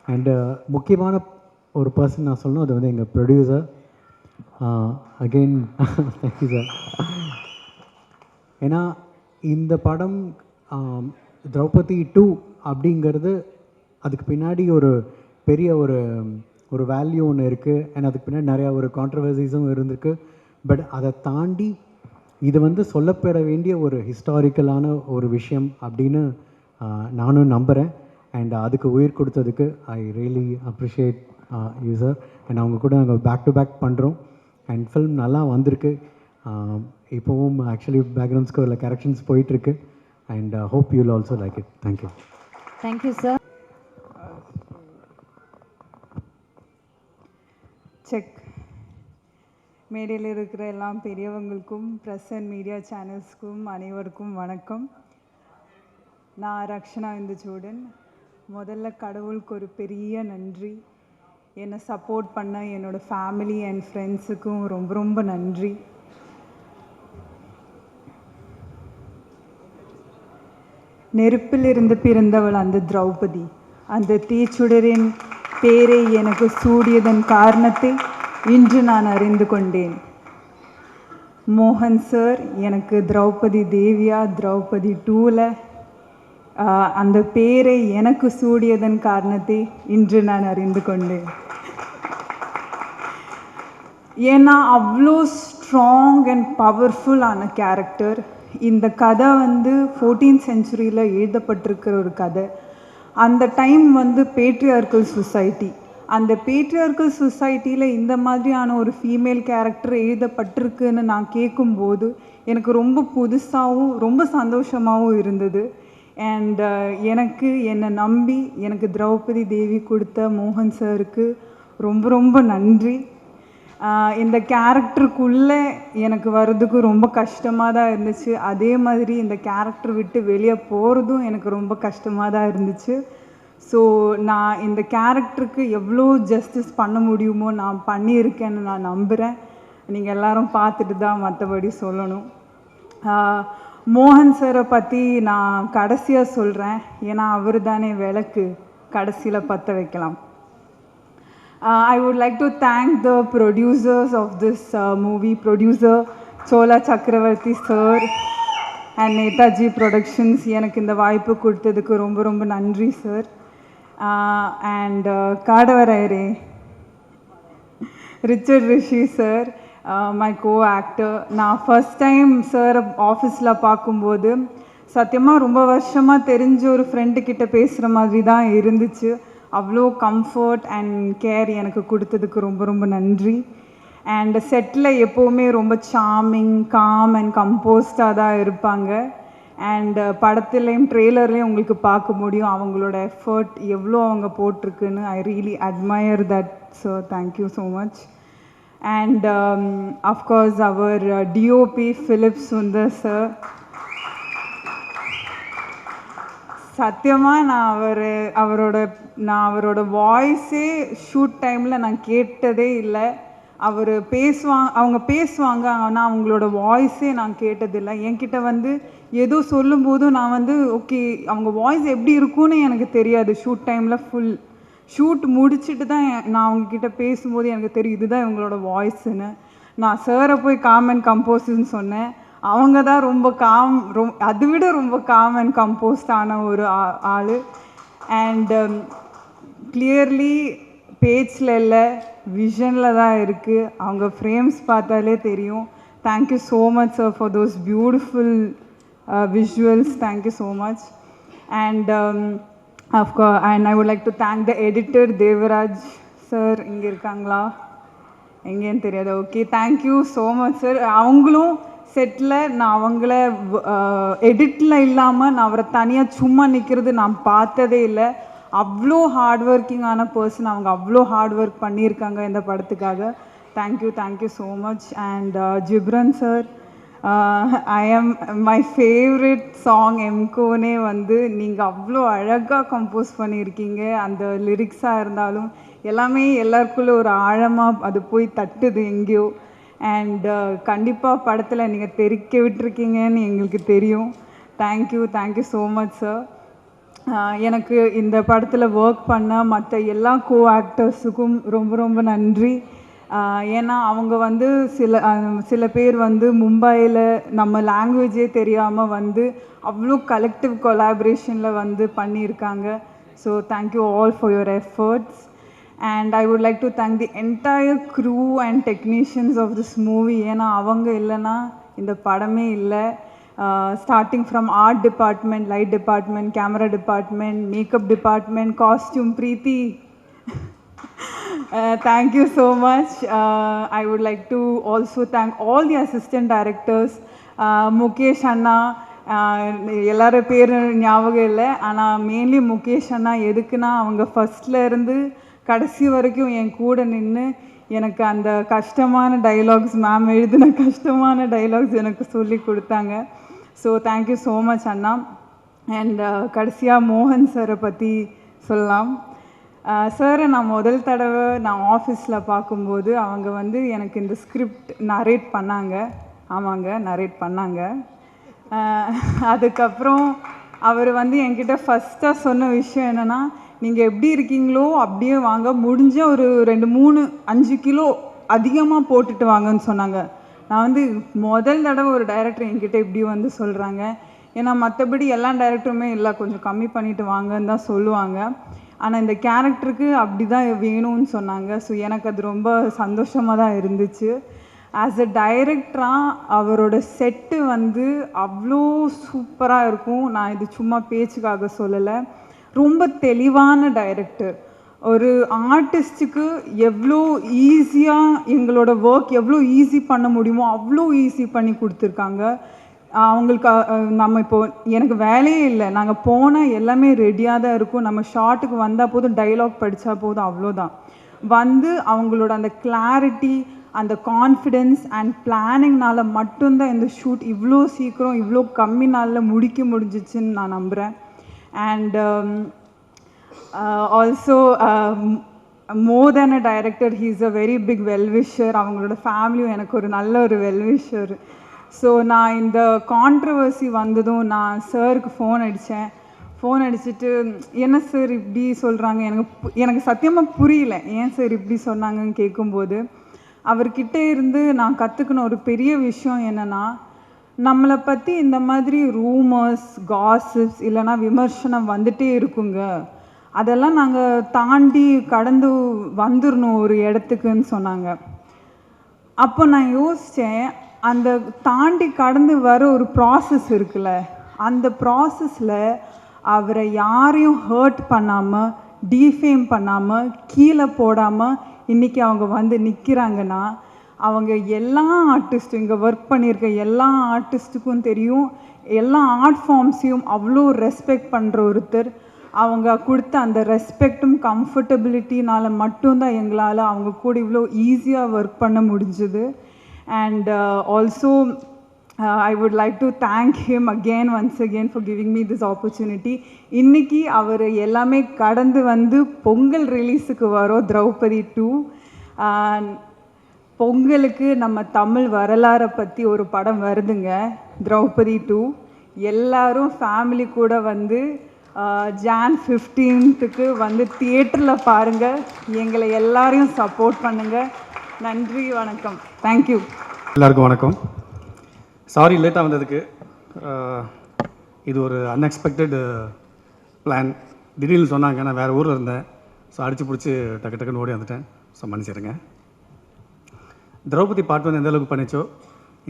அண்டு முக்கியமான ஒரு பர்சன் நான் சொல்லணும், அது வந்து எங்கள் ப்ரொடியூசர். Again thank you sir. ஏன்னா இந்த படம் திரௌபதி 2 அப்படிங்கிறது அதுக்கு பின்னாடி ஒரு பெரிய ஒரு வேல்யூ ஒன்று இருக்குது. அண்ட் அதுக்கு பின்னாடி நிறையா ஒரு கான்ட்ரவர்சிஸும் இருந்திருக்கு. பட் அதை தாண்டி இது வந்து சொல்லப்பட வேண்டிய ஒரு ஹிஸ்டாரிக்கலான ஒரு விஷயம் அப்படின்னு நானும் நம்புகிறேன். அண்ட் அதுக்கு உயிர் கொடுத்ததுக்கு I really appreciate you sir. And அவங்க கூட நாங்கள் பேக் டு பேக் பண்ணுறோம். அண்ட் ஃபில்ம் நல்லா வந்திருக்கு. இப்போவும் ஆக்சுவலி பேக்ரவுண்ட் ஸ்கோரில் கரெக்ஷன்ஸ் போயிட்டுருக்கு. And hope you will also like it. Thank you. Thank you sir. Check. மேடையில் இருக்கிற எல்லா பெரியவங்களுக்கும் ப்ரெஸ் அண்ட் மீடியா சேனல்ஸ்க்கும் அனைவருக்கும் வணக்கம். நான் ரக்ஷனா இந்துச்சூடன். முதல்ல கடவுளுக்கு ஒரு பெரிய நன்றி. என்னை சப்போர்ட் பண்ண என்னோடய ஃபேமிலி அண்ட் ஃப்ரெண்ட்ஸுக்கும் ரொம்ப ரொம்ப நன்றி. நெருப்பிலிருந்து பிறந்தவள் அந்த திரௌபதி. அந்த தீச்சுடரின் பேரை எனக்கு சூடியதன் காரணத்தை இன்று நான் அறிந்து கொண்டேன். மோகன் சார் எனக்கு திரௌபதி தேவியா திரௌபதி 2ல் அந்த பேரை எனக்கு சூடியதன் காரணத்தை இன்று நான் அறிந்து கொண்டேன். ஏன்னா அவ்வளோ ஸ்ட்ராங் அண்ட் பவர்ஃபுல்லான கேரக்டர். இந்த கதை வந்து 14th centuryயில் எழுதப்பட்டிருக்கிற ஒரு கதை. அந்த டைம் வந்து பேட்ரியார்க்கல் சொசைட்டி. அந்த பேட்ரியார்க்கல் சொசைட்டியில் இந்த மாதிரியான ஒரு ஃபீமேல் கேரக்டர் எழுதப்பட்டிருக்குன்னு நான் கேட்கும்போது எனக்கு ரொம்ப புதுசாகவும் ரொம்ப சந்தோஷமாகவும் இருந்தது. அண்ட் எனக்கு என்னை நம்பி எனக்கு திரௌபதி தேவி கொடுத்த மோகன் சாருக்கு ரொம்ப ரொம்ப நன்றி. இந்த கேரக்டருக்குள்ளே எனக்கு வர்றதுக்கு ரொம்ப கஷ்டமாக தான் இருந்துச்சு. அதே மாதிரி இந்த கேரக்டர் விட்டு வெளியே போகிறதும் எனக்கு ரொம்ப கஷ்டமாக தான் இருந்துச்சு. ஸோ நான் இந்த கேரக்டருக்கு எவ்வளோ ஜஸ்டிஸ் பண்ண முடியுமோ நான் பண்ணியிருக்கேன்னு நான் நம்புகிறேன். நீங்கள் எல்லோரும் பார்த்துட்டு தான் மற்றபடி சொல்லணும். மோகன் சாரை பற்றி நான் கடைசியாக சொல்கிறேன். ஏன்னா அவர் தானே விளக்கு, கடைசியில் பற்ற வைக்கலாம். I would like to thank the producers of this movie, producer Chola Chakravarti sir and Netaji Productions. எனக்கு இந்த வாய்ப்பு கொடுத்ததுக்கு ரொம்ப ரொம்ப நன்றி சார். அண்ட் காடவரையரே Richard Rishi sir, my co-actor. நான் ஃபர்ஸ்ட் டைம் சார் ஆஃபீஸில் பார்க்கும்போது சத்தியமாக ரொம்ப வருஷமாக தெரிஞ்ச ஒரு ஃப்ரெண்டுக்கிட்ட பேசுகிற மாதிரி தான் இருந்துச்சு. அவ்வளோ கம்ஃபர்ட் அண்ட் கேர் எனக்கு கொடுத்ததுக்கு ரொம்ப ரொம்ப நன்றி. அண்ட் செட்டில் எப்போவுமே ரொம்ப சார்மிங் காம் அண்ட் கம்போஸ்டாக தான் இருப்பாங்க. அண்ட் படத்துலேயும் ட்ரெய்லர்லேயும் உங்களுக்கு பார்க்க முடியும் அவங்களோட எஃபர்ட் எவ்வளோ அவங்க போட்டிருக்குன்னு. I really admire that. So thank you so much. And of course அவர் டிஓபி ஃபிலிப் சுந்தர் சார். சத்தியமாக நான் அவரோட வாய்ஸே ஷூட் டைமில் நான் கேட்டதே இல்லை. அவங்க பேசுவாங்க, ஆனால் அவங்களோட வாய்ஸே நான் கேட்டதில்லை. என்கிட்ட வந்து ஏதோ சொல்லும்போதும் நான் வந்து ஓகே அவங்க வாய்ஸ் எப்படி இருக்கும்னு எனக்கு தெரியாது. ஷூட் டைமில் ஃபுல் ஷூட் முடிச்சுட்டு தான் நான் அவங்கக்கிட்ட பேசும்போது எனக்கு தெரியும் இதுதான் இவங்களோட வாய்ஸுன்னு. நான் சாரை போய் காம் அண்ட் கம்போஸ்ன்னு சொன்னேன். அவங்க தான் ரொம்ப அதை விட ரொம்ப காம் அண்ட் கம்போஸ்டான ஒரு ஆள். அண்ட் கிளியர்லி பேஜில் இல்லை, விஷனில் தான் இருக்குது. அவங்க ஃப்ரேம்ஸ் பார்த்தாலே தெரியும். Thank you so much sir for those beautiful visuals. Thank you so much. And of course and I would like to thank the editor Devaraj sir. இங்கே இருக்காங்களா? எங்கேன்னு தெரியாது. Okay, thank you so much sir. அவங்களும் செட்டில் நான் அவங்கள எடிட்டில் இல்லாமல் நான் அவரை தனியாக சும்மா நிற்கிறது நான் பார்த்ததே இல்லை. அவ்வளோ ஹார்ட் ஒர்க்கிங்கான பர்சன். அவங்க அவ்வளோ ஹார்ட் ஒர்க் பண்ணியிருக்காங்க இந்த படத்துக்காக. Thank you so much. And Ghibran sir, my favourite song எம்கோனே வந்து நீங்கள் அவ்வளோ அழகாக கம்போஸ் பண்ணியிருக்கீங்க. அந்த லிரிக்ஸாக இருந்தாலும் எல்லாமே எல்லாருக்குள்ளே ஒரு ஆழமாக அது போய் தட்டுது எங்கேயோ. அண்ட் கண்டிப்பாக படத்தில் நீங்கள் தெரிக்க விட்டுருக்கீங்கன்னு எங்களுக்கு தெரியும். Thank you so much sir. எனக்கு இந்த படத்தில் ஒர்க் பண்ண மற்ற எல்லா கோ ஆக்டர்ஸுக்கும் ரொம்ப ரொம்ப நன்றி. ஏன்னா அவங்க வந்து சில பேர் வந்து மும்பையில் நம்ம லாங்குவேஜே தெரியாமல் வந்து அவ்வளோ கலெக்டிவ் கொலாபரேஷனில் வந்து பண்ணியிருக்காங்க. So thank you all for your efforts. And I would like to thank the entire crew and technicians of this movie. ஏன்னா அவங்க இல்லைன்னா இந்த படமே இல்லை. Starting from art department, light department, camera department, makeup department, costume Preethi. Thank you so much. I would like to also thank all the assistant directors. Mukesh அண்ணா, எல்லாரும் பேர் ஞாபகம் இல்லை, ஆனால் மெயின்லி முகேஷ் அண்ணா. எதுக்குன்னா அவங்க ஃபஸ்ட்லேருந்து கடைசி வரைக்கும் என் கூட நின்று எனக்கு அந்த கஷ்டமான டைலாக்ஸ், மேம் எழுதின கஷ்டமான டைலாக்ஸ் எனக்கு சொல்லி கொடுத்தாங்க. So thank you so much Anna. And கடைசியாக மோகன் சாரை பற்றி சொல்லலாம். சாரை நான் முதல் தடவை நான் ஆஃபீஸில் பார்க்கும்போது அவங்க வந்து எனக்கு இந்த ஸ்கிரிப்ட் நரேட் பண்ணாங்க. ஆமாங்க, நரேட் பண்ணாங்க. அதுக்கப்புறம் அவர் வந்து என்கிட்ட ஃபஸ்ட்டாக சொன்ன விஷயம் என்னென்னா, நீங்கள் எப்படி இருக்கீங்களோ அப்படியே வாங்க, முடிஞ்ச ஒரு 2-3-5 கிலோ அதிகமாக போட்டுட்டு வாங்கன்னு சொன்னாங்க. நான் வந்து முதல் தடவை ஒரு டைரக்டர் என்கிட்ட இப்படி வந்து சொல்கிறாங்க. ஏன்னா மற்றபடி எல்லா டைரக்டருமே இல்லை கொஞ்சம் கம்மி பண்ணிட்டு வாங்கன்னு தான் சொல்லுவாங்க. ஆனால் இந்த கேரக்டருக்கு அப்படி தான் வேணும்னு சொன்னாங்க. ஸோ எனக்கு அது ரொம்ப சந்தோஷமாக தான் இருந்துச்சு. ஆஸ் அ டைரக்டராக அவரோட செட்டு வந்து அவ்வளோ சூப்பராக இருக்கும். நான் இது சும்மா பேச்சுக்காக சொல்லலை, ரொம்ப தெளிவான டைரக்டர். ஒரு ஆர்டிஸ்ட்டுக்கு எவ்வளோ ஈஸியாக எங்களோட ஒர்க் எவ்வளோ ஈஸி பண்ண முடியுமோ அவ்வளோ ஈஸி பண்ணி கொடுத்துருக்காங்க. அவங்களுக்கு நம்ம இப்போது எனக்கு வேலையே இல்லை, நாங்கள் போனால் எல்லாமே ரெடியாக தான் இருக்கும். நம்ம ஷார்ட்டுக்கு வந்தால் போதும், டைலாக் படித்தா போதும், அவ்வளோதான். வந்து அவங்களோட அந்த கிளாரிட்டி, அந்த கான்ஃபிடென்ஸ் அண்ட் பிளானிங்னால மட்டும்தான் இந்த ஷூட் இவ்வளோ சீக்கிரம் இவ்வளோ கம்மி நாளில் முடிக்க முடிஞ்சிச்சுன்னு நான் நம்புகிறேன். And also more than a director, he's a very big well-wisher. அவங்களோட ஃபேமிலியும் எனக்கு ஒரு நல்ல ஒரு வெல்விஷர். ஸோ நான் இந்த கான்ட்ரவர்சி வந்ததும் நான் சாருக்கு ஃபோன் அடிச்சுட்டு என்ன சார் இப்படி சொல்கிறாங்க, எனக்கு சத்தியமாக புரியல ஏன் சார் இப்படி சொன்னாங்கன்னு கேட்கும்போது, அவர்கிட்ட இருந்து நான் கற்றுக்கின ஒரு பெரிய விஷயம் என்னென்னா, நம்மளை பற்றி இந்த மாதிரி ரூமர்ஸ், காசிப்ஸ் இல்லைனா விமர்சனம் வந்துட்டே இருக்குங்க, அதெல்லாம் நாங்கள் தாண்டி கடந்து வந்துடணும் ஒரு இடத்துக்குன்னு சொன்னாங்க. அப்போ நான் யோசித்தேன், அந்த தாண்டி கடந்து வர ஒரு ப்ராசஸ் இருக்குல்ல, அந்த ப்ராசஸில் அவரை யாரையும் ஹர்ட் பண்ணாமல், டீஃபேம் பண்ணாமல், கீழே போடாமல் இன்றைக்கி அவங்க வந்து நிற்கிறாங்கன்னா, அவங்க எல்லா ஆர்டிஸ்ட்டும் இங்கே ஒர்க் பண்ணியிருக்க எல்லா ஆர்டிஸ்ட்டுக்கும் தெரியும், எல்லா ஆர்ட் ஃபார்ம்ஸையும் அவ்வளோ ரெஸ்பெக்ட் பண்ணுற ஒருத்தர். அவங்க கொடுத்த அந்த ரெஸ்பெக்டும் கம்ஃபர்டபிலிட்டினால் மட்டும்தான் எங்களால் அவங்க கூட இவ்வளோ ஈஸியாக ஒர்க் பண்ண முடிஞ்சுது. And also I would like to thank him once again for giving me this opportunity. இன்னைக்கு அவர் எல்லாமே கடந்து வந்து பொங்கல் ரிலீஸுக்கு வரோம் திரௌபதி 2. பொங்கலுக்கு நம்ம தமிழ் வரலாறை பற்றி ஒரு படம் வருதுங்க, திரௌபதி 2. எல்லாரும் ஃபேமிலி கூட வந்து Jan 15th வந்து தியேட்டரில் பாருங்கள். எங்களை எல்லாரையும் சப்போர்ட் பண்ணுங்கள். நன்றி, வணக்கம். தேங்க்யூ. எல்லாருக்கும் வணக்கம். சாரி லேட்டாக வந்ததுக்கு. இது ஒரு அன்எக்ஸ்பெக்டட் பிளான். திடீர்னு சொன்னாங்க, நான் வேறு ஊரில் இருந்தேன். ஸோ அடித்து பிடிச்சி டக்கு டக்குன்னு ஓடி வந்துட்டேன். ஸோ மன்னிச்சிடுங்க. திரௌபதி பார்ட் 1 எந்த அளவுக்கு பண்ணிச்சோ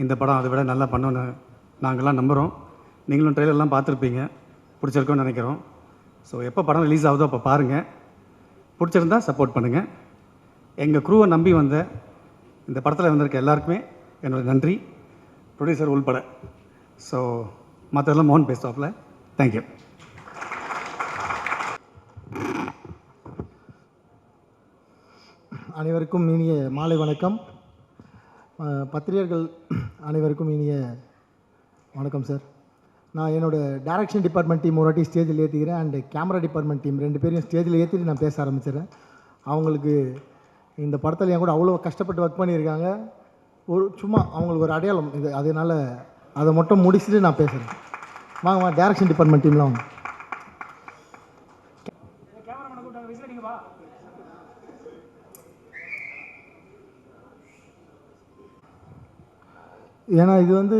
இந்த படம் அதை விட நல்லா பண்ணோன்னு நாங்கள்லாம் நம்புகிறோம். நீங்களும் ட்ரெய்லர்லாம் பார்த்துருப்பீங்க, பிடிச்சிருக்கோன்னு நினைக்கிறோம். ஸோ எப்போ படம் ரிலீஸ் ஆகுதோ அப்போ பாருங்கள். பிடிச்சிருந்தா சப்போர்ட் பண்ணுங்கள். எங்கள் க்ரூவை நம்பி வந்த இந்த படத்தில் வந்திருக்க எல்லாருக்குமே என்னோடய நன்றி, ப்ரொடியூசர் உள்பட. ஸோ மற்றதெல்லாம் மோகன் பேசுவாப்பில். தேங்க்யூ. அனைவருக்கும் இனிய மாலை வணக்கம். பத்திரிகைகள் அனைவருக்கும் இனிய வணக்கம் சார். நான் என்னோடய டைரக்ஷன் டிபார்ட்மெண்ட் டீம் ஒரு வாட்டி ஸ்டேஜில் ஏற்றிக்கிறேன். அண்டு கேமரா டிபார்ட்மெண்ட் டீம் 2 பேரையும் ஸ்டேஜில் ஏற்றிட்டு நான் பேச ஆரம்பிச்சிடுறேன். அவங்களுக்கு இந்த படத்தில் என் கூட அவ்வளோ கஷ்டப்பட்டு ஒர்க் பண்ணியிருக்காங்க. சும்மா அவங்களுக்கு ஒரு அடையாளம் இது, அதனால் அதை மட்டும் முடிச்சுட்டு நான் பேசுகிறேன். வாங்க டைரக்ஷன் டிபார்ட்மெண்ட் டீம்லாம் வாங்க. ஏன்னா இது வந்து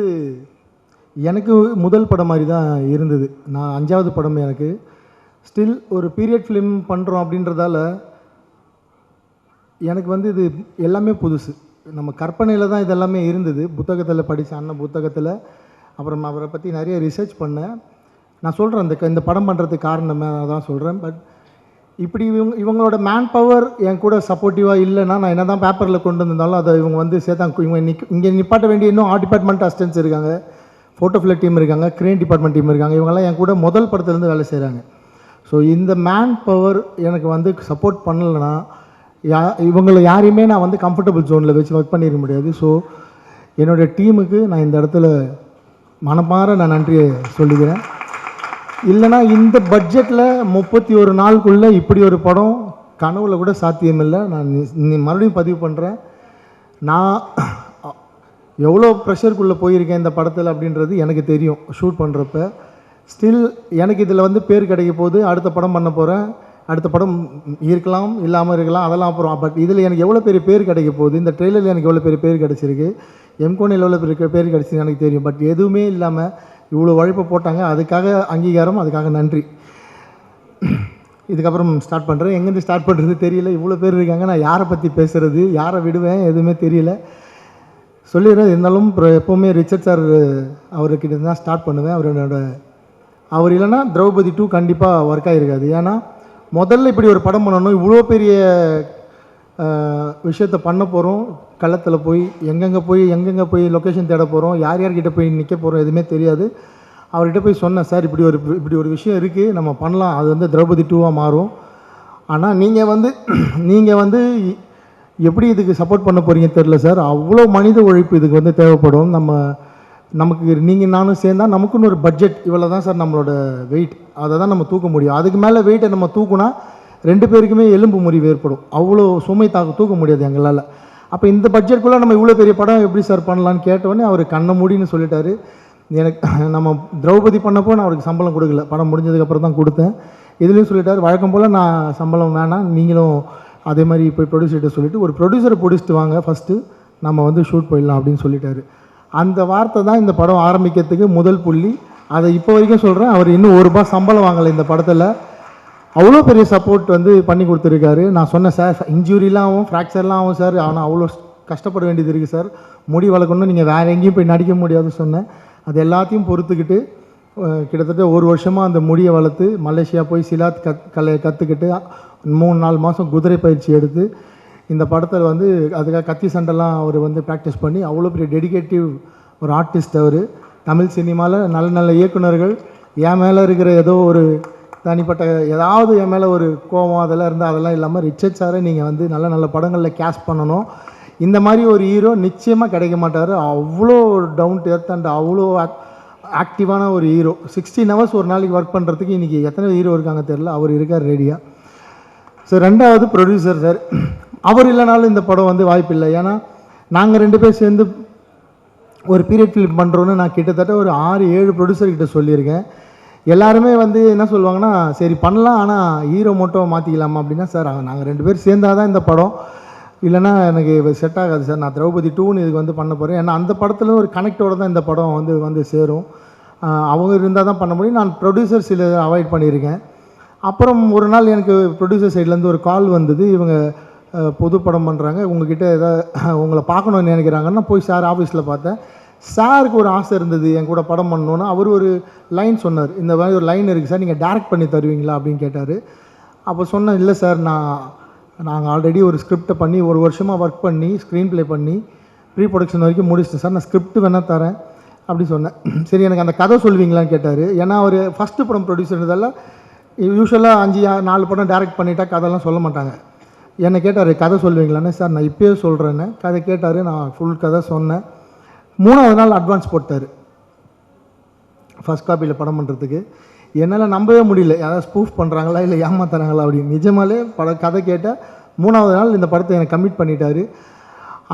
எனக்கு முதல் படம் மாதிரி தான் இருந்தது. நான் 5வது படம் எனக்கு. ஸ்டில் ஒரு பீரியட் ஃபிலிம் பண்ணுறோம் அப்படின்றதால எனக்கு வந்து இது எல்லாமே புதுசு. நம்ம கற்பனையில் தான் இதெல்லாமே இருந்தது. புத்தகத்தில் படித்த அண்ணன் புத்தகத்தில் அப்புறம் அவரை பற்றி நிறைய ரிசர்ச் பண்ணேன். நான் சொல்கிறேன் இந்த படம் பண்ணுறதுக்கு காரணமே தான் சொல்கிறேன். பட் இப்படி இவங்களோட மேன் பவர் என் கூட சப்போர்ட்டிவாக இல்லைன்னா நான் என்ன தான் பேப்பரில் கொண்டு வந்திருந்தாலும் அதை இவங்க வந்து சேர்த்தாங்க. இவங்க இங்கே நிப்பாட்ட வேண்டிய இன்னும் ஆர்ட் டிபார்ட்மெண்ட் அசிஸ்டன்ஸ் இருக்காங்க, ஃபோட்டோ ஃபில் டீம் இருக்காங்க, கிரேன் டிபார்ட்மெண்ட் டீம் இருக்காங்க. இவங்கெல்லாம் என் கூட முதல் படத்துலேருந்து வேலை செய்கிறாங்க. ஸோ இந்த மேன் பவர் எனக்கு வந்து சப்போர்ட் பண்ணலைன்னா இவங்களை யாரையுமே நான் வந்து கம்ஃபர்டபுள் ஜோனில் வச்சு ஒர்க் பண்ணிட முடியாது. ஸோ என்னோடய டீமுக்கு நான் இந்த இடத்துல மனமாற நான் நன்றியை சொல்லிக்கிறேன். இல்லைனா இந்த பட்ஜெட்டில் 31 நாளுக்குள்ளே இப்படி ஒரு படம் கனவுல கூட சாத்தியமில்லை. நான் மறுபடியும் பதிவு பண்ணுறேன். நான் எவ்வளோ ப்ரெஷருக்குள்ளே போயிருக்கேன் இந்த படத்தில் அப்படின்றது எனக்கு தெரியும் ஷூட் பண்ணுறப்ப. ஸ்டில் எனக்கு இதில் வந்து பேர் கிடைக்க போகுது. அடுத்த படம் பண்ண போகிறேன். அடுத்த படம் இருக்கலாம், இல்லாமல் இருக்கலாம், அதெல்லாம் அப்புறம். பட் இதில் எனக்கு எவ்வளோ பெரிய பேர் கிடைக்க போகுது, இந்த ட்ரெய்லரில் எனக்கு எவ்வளோ பெரிய பேர் கிடச்சிருக்கு, எம்கோனில் எவ்வளோ பெரிய பேர் கிடச்சிருக்கு எனக்கு தெரியும். பட் எதுவுமே இல்லாமல் இவ்வளோ உழைப்பு போட்டாங்க. அதுக்காக அங்கீகாரம், அதுக்காக நன்றி. இதுக்கப்புறம் ஸ்டார்ட் பண்ணுறேன். எங்கேருந்து ஸ்டார்ட் பண்ணுறது தெரியல. இவ்வளோ பேர் இருக்காங்க, நான் யாரை பற்றி பேசுகிறது, யாரை விடுவேன், எதுவுமே தெரியல. சொல்லிடுறேன். இருந்தாலும் எப்போவுமே ரிச்சர்ட் சார் அவர்கிட்ட தான் ஸ்டார்ட் பண்ணுவேன். அவர் இல்லைன்னா திரௌபதி 2 கண்டிப்பாக ஒர்க் ஆகிருக்காது. ஏன்னா முதல்ல இப்படி ஒரு படம் பண்ணணும், இவ்வளோ பெரிய விஷயத்தை பண்ண போகிறோம், களத்தில் போய் எங்கெங்கே போய் லொக்கேஷன் தேட போகிறோம், யார்கிட்ட போய் நிற்க போகிறோம், எதுவுமே தெரியாது. அவர்கிட்ட போய் சொன்னேன், சார் இப்படி ஒரு விஷயம் இருக்குது, நம்ம பண்ணலாம், அது வந்து திரௌபதி 2 மாறும். ஆனால் நீங்கள் வந்து எப்படி இதுக்கு சப்போர்ட் பண்ண போகிறீங்க தெரில சார். அவ்வளோ மனித உழைப்பு இதுக்கு வந்து தேவைப்படும். நமக்கு நீங்கள் நானும் சேர்ந்தால் நமக்குன்னு ஒரு பட்ஜெட் இவ்வளோ தான் சார் நம்மளோட வெயிட், அதை தான் நம்ம தூக்க முடியும். அதுக்கு மேலே வெயிட்டை நம்ம தூக்குனா 2 பேருக்குமே எலும்பு முறிவு ஏற்படும். அவ்வளோ சுமை தூக்க முடியாது எங்களால். அப்போ இந்த பட்ஜெட்டுக்குள்ளே நம்ம இவ்வளோ பெரிய படம் எப்படி சார் பண்ணலான்னு கேட்டோடனே அவர் கண்ணை மூடின்னு சொல்லிட்டாரு. நம்ம திரௌபதி பண்ணப்போ நான் அவருக்கு சம்பளம் கொடுக்கல, படம் முடிஞ்சதுக்கப்புறம் தான் கொடுத்தேன். இதுலேயும் சொல்லிட்டார், வழக்கம் போல் நான் சம்பளம் வேணாம், நீங்களும் அதே மாதிரி போய் ப்ரொடியூசர்கிட்ட சொல்லிவிட்டு ஒரு ப்ரொடியூசரை பிடிச்சிட்டு வாங்க, ஃபஸ்ட்டு நம்ம வந்து ஷூட் போயிடலாம் அப்படின்னு சொல்லிட்டாரு. அந்த வார்த்தை தான் இந்த படம் ஆரம்பிக்கிறதுக்கு முதல் புள்ளி. அதை இப்போ வரைக்கும் சொல்கிறேன். அவர் இன்னும் ₹1 சம்பளம் வாங்கலை இந்த படத்தில். அவ்வளோ பெரிய சப்போர்ட் வந்து பண்ணி கொடுத்துருக்காரு. நான் சொன்னேன், சார் இன்ஜுரிலாம் ஆகும், ஃப்ராக்சர்லாம் ஆகும் சார், ஆனால் அவ்வளோ கஷ்டப்பட வேண்டியது இருக்குது சார், முடி வளர்க்கணும், நீங்கள் வேறு எங்கேயும் போய் நடிக்க முடியாதுன்னு சொன்னேன். அது எல்லாத்தையும் பொறுத்துக்கிட்டு கிட்டத்தட்ட 1 வருஷமாக அந்த முடியை வளர்த்து மலேசியா போய் சிலாத் கலையை கற்றுக்கிட்டு 3-4 மாதம் குதிரை பயிற்சி எடுத்து இந்த படத்தில் வந்து அதுக்காக கத்தி சண்டைலாம் அவர் வந்து ப்ராக்டிஸ் பண்ணி அவ்வளோ பெரிய டெடிகேட்டிவ் ஒரு ஆர்டிஸ்ட் அவர். தமிழ் சினிமாவில் நல்ல நல்ல இயக்குனர்கள் என் மேலே இருக்கிற ஏதோ ஒரு தனிப்பட்ட ஏதாவது என் மேலே ஒரு கோபம் அதெல்லாம் இருந்தால் அதெல்லாம் இல்லாமல் ரிச்சர்ட் சாரை நீங்கள் வந்து நல்ல நல்ல படங்களில் கேஸ்ட் பண்ணணும். இந்த மாதிரி ஒரு ஹீரோ நிச்சயமாக கிடைக்க மாட்டார். அவ்வளோ டவுன் டு எர்த் அண்ட் அவ்வளோ ஆக்டிவான ஒரு ஹீரோ. 16 hours ஒரு நாளைக்கு ஒர்க் பண்ணுறதுக்கு இன்றைக்கி எத்தனை ஹீரோ இருக்காங்க தெரில, அவர் இருக்கார் ரெடியாக. ஸோ ரெண்டாவது ப்ரொடியூசர் சார், அவர் இல்லைனாலும் இந்த படம் வந்து வாய்ப்பில்லை. ஏன்னா நாங்கள் 2 பேர் சேர்ந்து ஒரு பீரியட் ஃபிலிம் பண்ணுறோன்னு நான் கிட்டத்தட்ட ஒரு 6-7 ப்ரொடியூசர்கிட்ட சொல்லியிருக்கேன். எல்லாருமே வந்து என்ன சொல்லுவாங்கன்னா, சரி பண்ணலாம் ஆனால் ஹீரோ மட்டும் மாற்றிக்கலாமா அப்படின்னா, சார் நாங்கள் 2 பேர் சேர்ந்தால் தான் இந்த படம், இல்லைனா எனக்கு செட் ஆகாது சார். நான் திரௌபதி 2ன்னு இதுக்கு வந்து பண்ண போகிறேன். ஏன்னா அந்த படத்தில் ஒரு கனெக்டோடு தான் இந்த படம் வந்து சேரும். அவங்க இருந்தால் தான் பண்ண முடியும். நான் ப்ரொடியூசர் சில அவாய்ட் பண்ணியிருக்கேன். அப்புறம் ஒரு நாள் எனக்கு ப்ரொடியூசர் சைட்லேருந்து ஒரு கால் வந்தது, இவங்க புது படம் பண்ணுறாங்க, உங்ககிட்ட ஏதாவது உங்களை பார்க்கணுன்னு நினைக்கிறாங்கன்னா போய் சார் ஆஃபீஸில் பார்த்தேன். சாருக்கு ஒரு ஆசை இருந்தது என் கூட படம் பண்ணணுன்னு. அவர் ஒரு லைன் சொன்னார், இந்த மாதிரி ஒரு லைன் இருக்குது சார், நீங்கள் டேரக்ட் பண்ணி தருவீங்களா அப்படின்னு கேட்டார். அப்போ சொன்னேன், இல்லை சார் நாங்கள் ஆல்ரெடி ஒரு ஸ்கிரிப்டை பண்ணி 1 வருஷமாக ஒர்க் பண்ணி ஸ்க்ரீன் ப்ளே பண்ணி ப்ரீ ப்ரொடக்ஷன் வரைக்கும் முடிச்சிட்டேன் சார், நான் ஸ்கிரிப்ட் வேணால் தரேன் அப்படி சொன்னேன். சரி எனக்கு அந்த கதை சொல்வீங்களான்னு கேட்டார். ஏன்னா அவர் ஃபஸ்ட்டு படம் ப்ரொடியூசர்ன்றதால யூஸ்வலாக 5-4 படம் டேரக்ட் பண்ணிட்டா கதைலாம் சொல்ல மாட்டாங்க. என்னை கேட்டார், கதை சொல்வீங்களான்னு. சார் நான் இப்போயே சொல்கிறேன்னு கதை கேட்டார். நான் ஃபுல் கதை சொன்னேன். 3வது நாள் அட்வான்ஸ் போட்டார் ஃபஸ்ட் காப்பியில் படம் பண்ணுறதுக்கு. என்னால் நம்பவே முடியல, யாராவது ஸ்பூஃப் பண்ணுறாங்களா இல்லை ஏமாத்துறாங்களா அப்படின்னு. நிஜமாலே கதை கேட்டால் 3வது நாள் இந்த படத்தை எனக்கு கமிட் பண்ணிட்டார்.